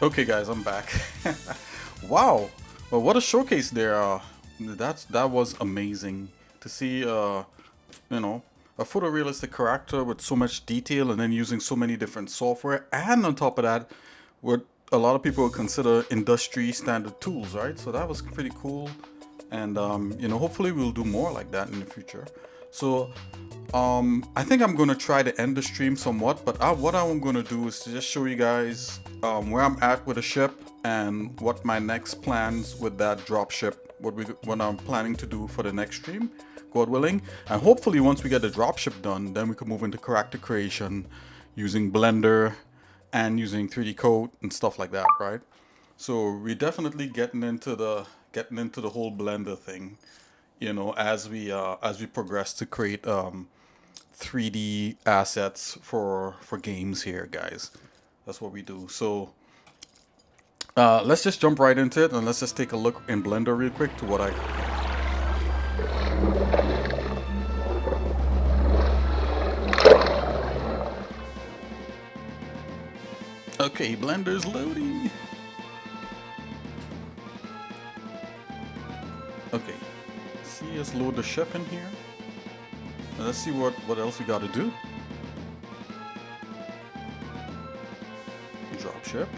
B: Okay, guys, I'm back. Wow, well, what a showcase there. That was amazing to see. You know, a photorealistic character with so much detail, and then using so many different software, and on top of that, what a lot of people would consider industry standard tools, right? So that was pretty cool, and you know, hopefully we'll do more like that in the future. So I think I'm gonna try to end the stream somewhat, but what I'm gonna do is to just show you guys where I'm at with the ship and what my next plans with that drop ship, what I'm planning to do for the next stream, God willing. And hopefully once we get the drop ship done, then we can move into character creation using Blender and using 3D code and stuff like that, right? So we're definitely getting into the whole Blender thing, you know, as we progress to create 3D assets for games here, guys. That's what we do. So let's just jump right into it, and let's just take a look in Blender real quick to what I... Okay, Blender's loading. Okay, see, let's load the ship in here. Now let's see what else we got to do. Drop ship.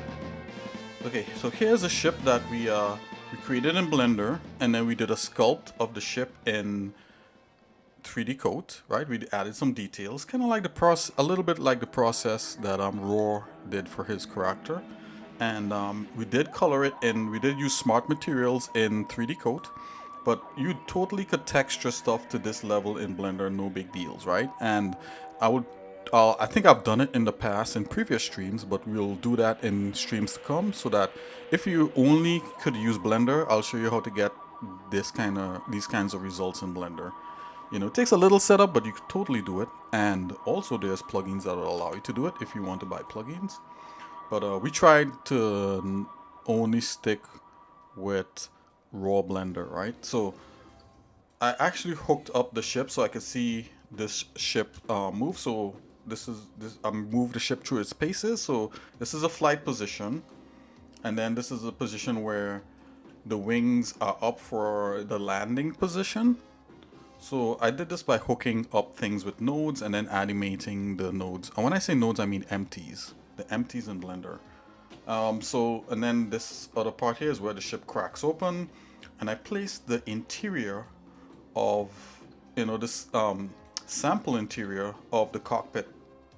B: Okay, so here's a ship that we created in Blender, and then we did a sculpt of the ship in 3D Coat, right? We added some details, kind of like the process, a little bit like the process that Roar did for his character, and we did color it in. We did use smart materials in 3D Coat, but you totally could texture stuff to this level in Blender, no big deals, right? And I think I've done it in the past in previous streams, but we'll do that in streams to come, so that if you only could use Blender, I'll show you how to get these kinds of results in Blender. You know, it takes a little setup, but you could totally do it. And also there's plugins that will allow you to do it if you want to buy plugins. But we tried to only stick with raw Blender, right? So I actually hooked up the ship so I could see this ship move. So I moved the ship through its paces. So this is a flight position, and then this is a position where the wings are up for the landing position. So I did this by hooking up things with nodes and then animating the nodes. And when I say nodes, I mean empties, the empties in Blender. And then this other part here is where the ship cracks open, and I placed the interior of, you know, this sample interior of the cockpit.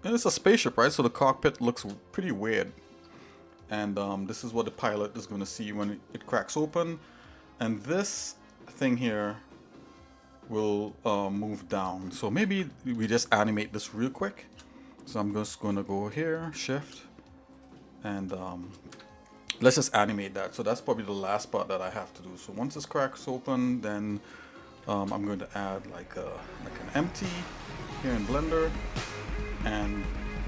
B: And it's a spaceship, right? So the cockpit looks pretty weird. And this is what the pilot is going to see when it cracks open. And this thing here will move down. So maybe we just animate this real quick. So I'm just going to go here, shift, and let's just animate that. So that's probably the last part that I have to do. So once this cracks open, then I'm going to add like an empty here in Blender, and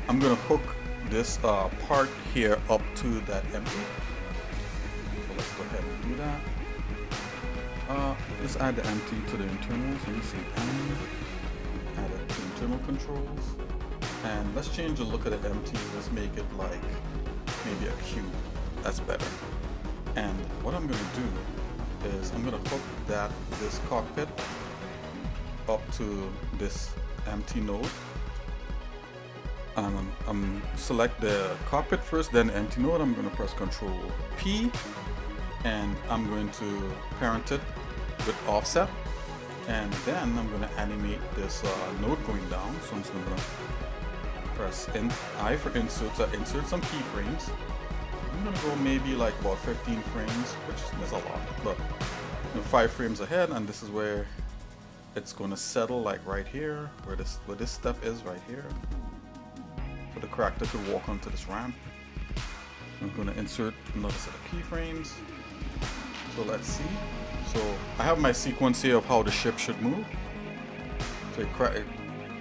B: I'm going to hook this part here up to that empty. So let's go ahead and do that. Let's add the empty to the internals. Let me see, add it to internal controls, and let's change the look of the empty. Let's make it like maybe a cube. That's better. And what I'm going to do is I'm going to hook this cockpit up to this empty node. I'm select the cockpit first, then empty node. I'm going to press Control P, and I'm going to parent it with offset, and then I'm going to animate this node going down. So I'm just going to press I for insert, so insert some keyframes. I'm going to go maybe like about 15 frames, which is a lot, but 5 frames ahead, and this is where it's going to settle, like right here, where this step is right here. So the character could walk onto this ramp. I'm going to insert another set of keyframes. So let's see. So I have my sequence here of how the ship should move. So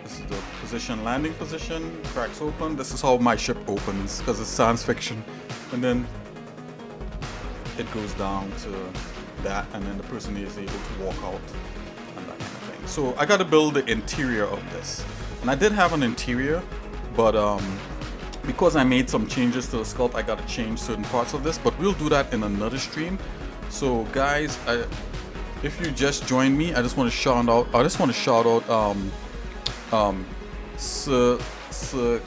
B: this is the position, landing position, cracks open. This is how my ship opens because it's science fiction. And then it goes down to that, and then the person is able to walk out and that kind of thing. So I got to build the interior of this. And I did have an interior, but because I made some changes to the sculpt, I gotta change certain parts of this, but we'll do that in another stream. So guys, if you just joined me, I just want to shout out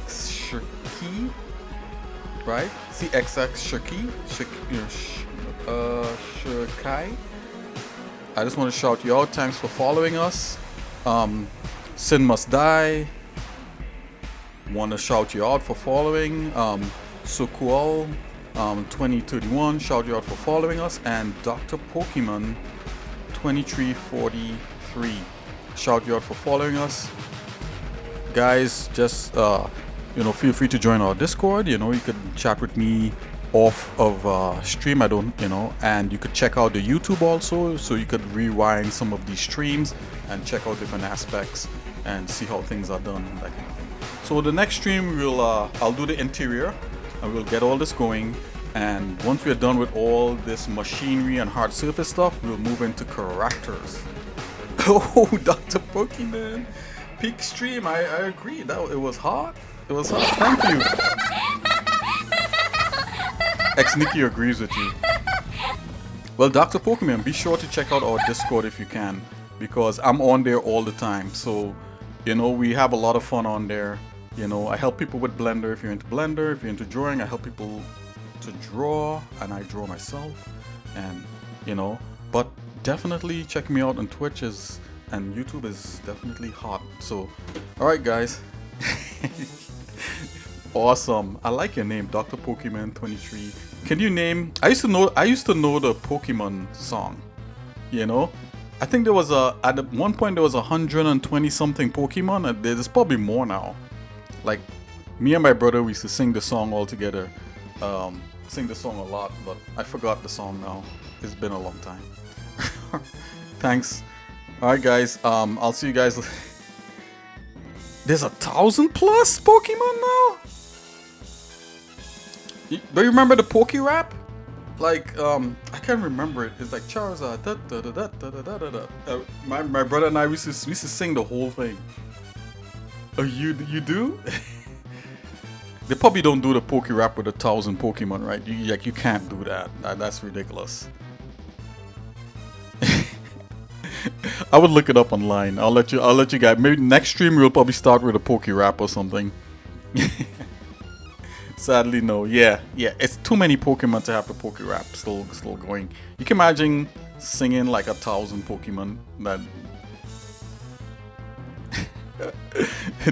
B: Shirky, right? CXX Shirky, Shirkai. I just want to shout you out. Thanks for following us. Sin Must Die. Want to shout you out for following. Sukual 2031. Shout you out for following us. And Dr. Pokemon 2343. Shout you out for following us. Guys, just feel free to join our Discord. You could chat with me off of stream. And you could check out the YouTube also, so you could rewind some of these streams and check out different aspects and see how things are done and that kind of thing. So the next stream I'll do the interior and we'll get all this going, and once we're done with all this machinery and hard surface stuff, we'll move into characters. Oh, Dr. Pokemon, peak stream. I agree, that it was hot. It was hot. Thank you. xsinick agrees with you. Well, Dr. Pokemon, be sure to check out our Discord if you can, because I'm on there all the time. So, we have a lot of fun on there. I help people with Blender. If you're into Blender, if you're into drawing, I help people to draw, and I draw myself. And, but definitely check me out on Twitch and YouTube is definitely hot. So, alright guys. Awesome. I like your name, Dr. Pokemon 23. Can you name? I used to know the Pokemon song. I think there was at one point there was 120 something Pokemon, and there's probably more now. Like me and my brother, we used to sing the song all together. Sing the song a lot, but I forgot the song now. It's been a long time. Thanks. Alright guys, I'll see you guys. There's 1,000 plus Pokemon now? Do you remember the Poke Rap? Like, I can't remember it. It's like Charizard. Da, da, da, da, da, da, da, da. My brother and I, we used to sing the whole thing. Oh, you do? They probably don't do the Poke Rap with 1,000 Pokemon, right? You can't do that. That's ridiculous. I would look it up online. I'll let you guys. Maybe next stream we'll probably start with a Poke Rap or something. Sadly, no. Yeah. It's too many Pokemon to have the Poke Rap still going. You can imagine singing like 1,000 Pokemon. That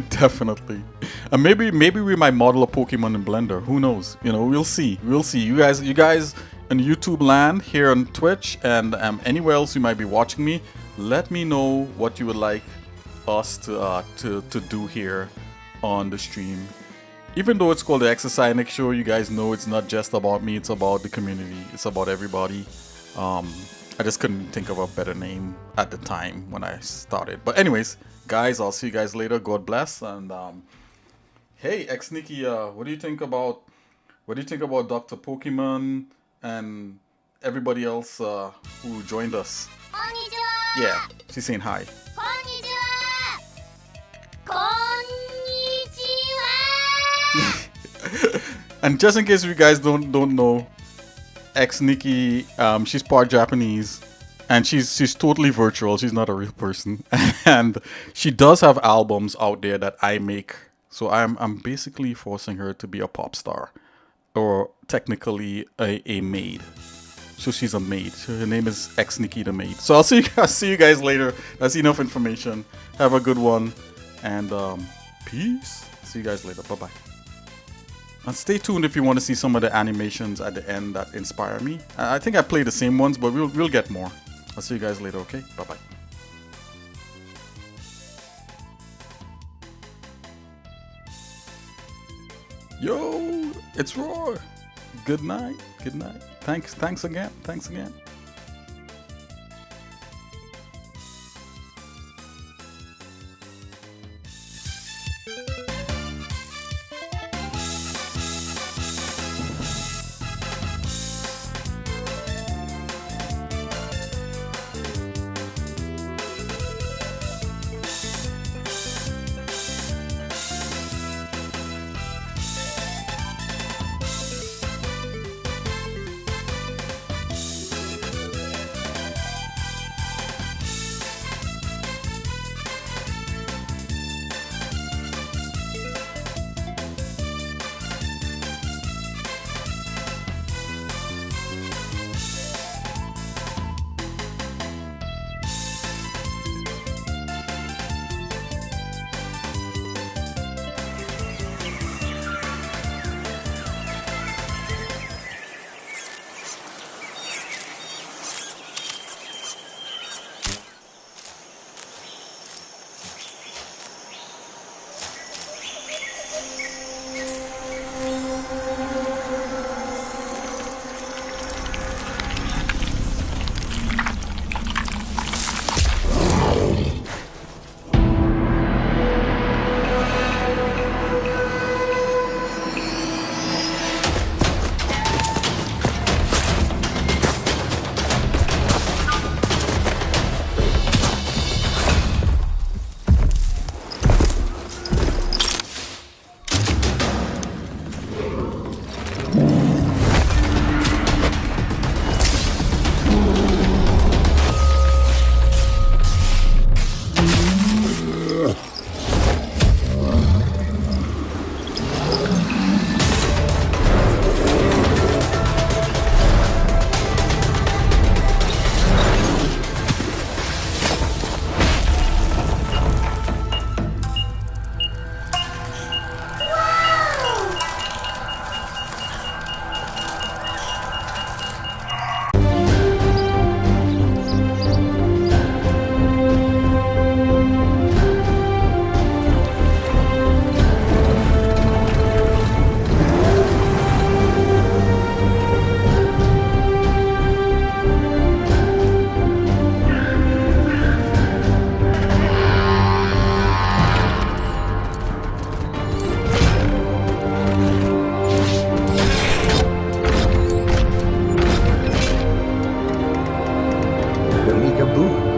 B: definitely. And maybe we might model a Pokemon in Blender. Who knows? We'll see. You guys in YouTube land here on Twitch and anywhere else you might be watching me, let me know what you would like us to do here on the stream. Even though it's called the xsinick show, you guys know it's not just about me, it's about the community, it's about everybody. I just couldn't think of a better name at the time when I started. But anyways, guys, I'll see you guys later. God bless. And hey, xsinick, what do you think about Dr. Pokemon and everybody else who joined us?
A: Konnichiwa!
B: Yeah, she's saying hi.
A: Konnichiwa! Konnichiwa!
B: And just in case you guys don't know, xsinick, she's part Japanese, and she's totally virtual. She's not a real person, and she does have albums out there that I make. So I'm basically forcing her to be a pop star, or technically a maid. So she's a maid. So her name is xsinick the maid. So I'll see you guys later. That's enough information. Have a good one, and peace. See you guys later. Bye bye. And stay tuned if you want to see some of the animations at the end that inspire me. I think I play the same ones, but we'll get more. I'll see you guys later. Okay. Bye bye. Yo, it's Roar. Good night. Good night. Thanks again.
G: Peekaboo.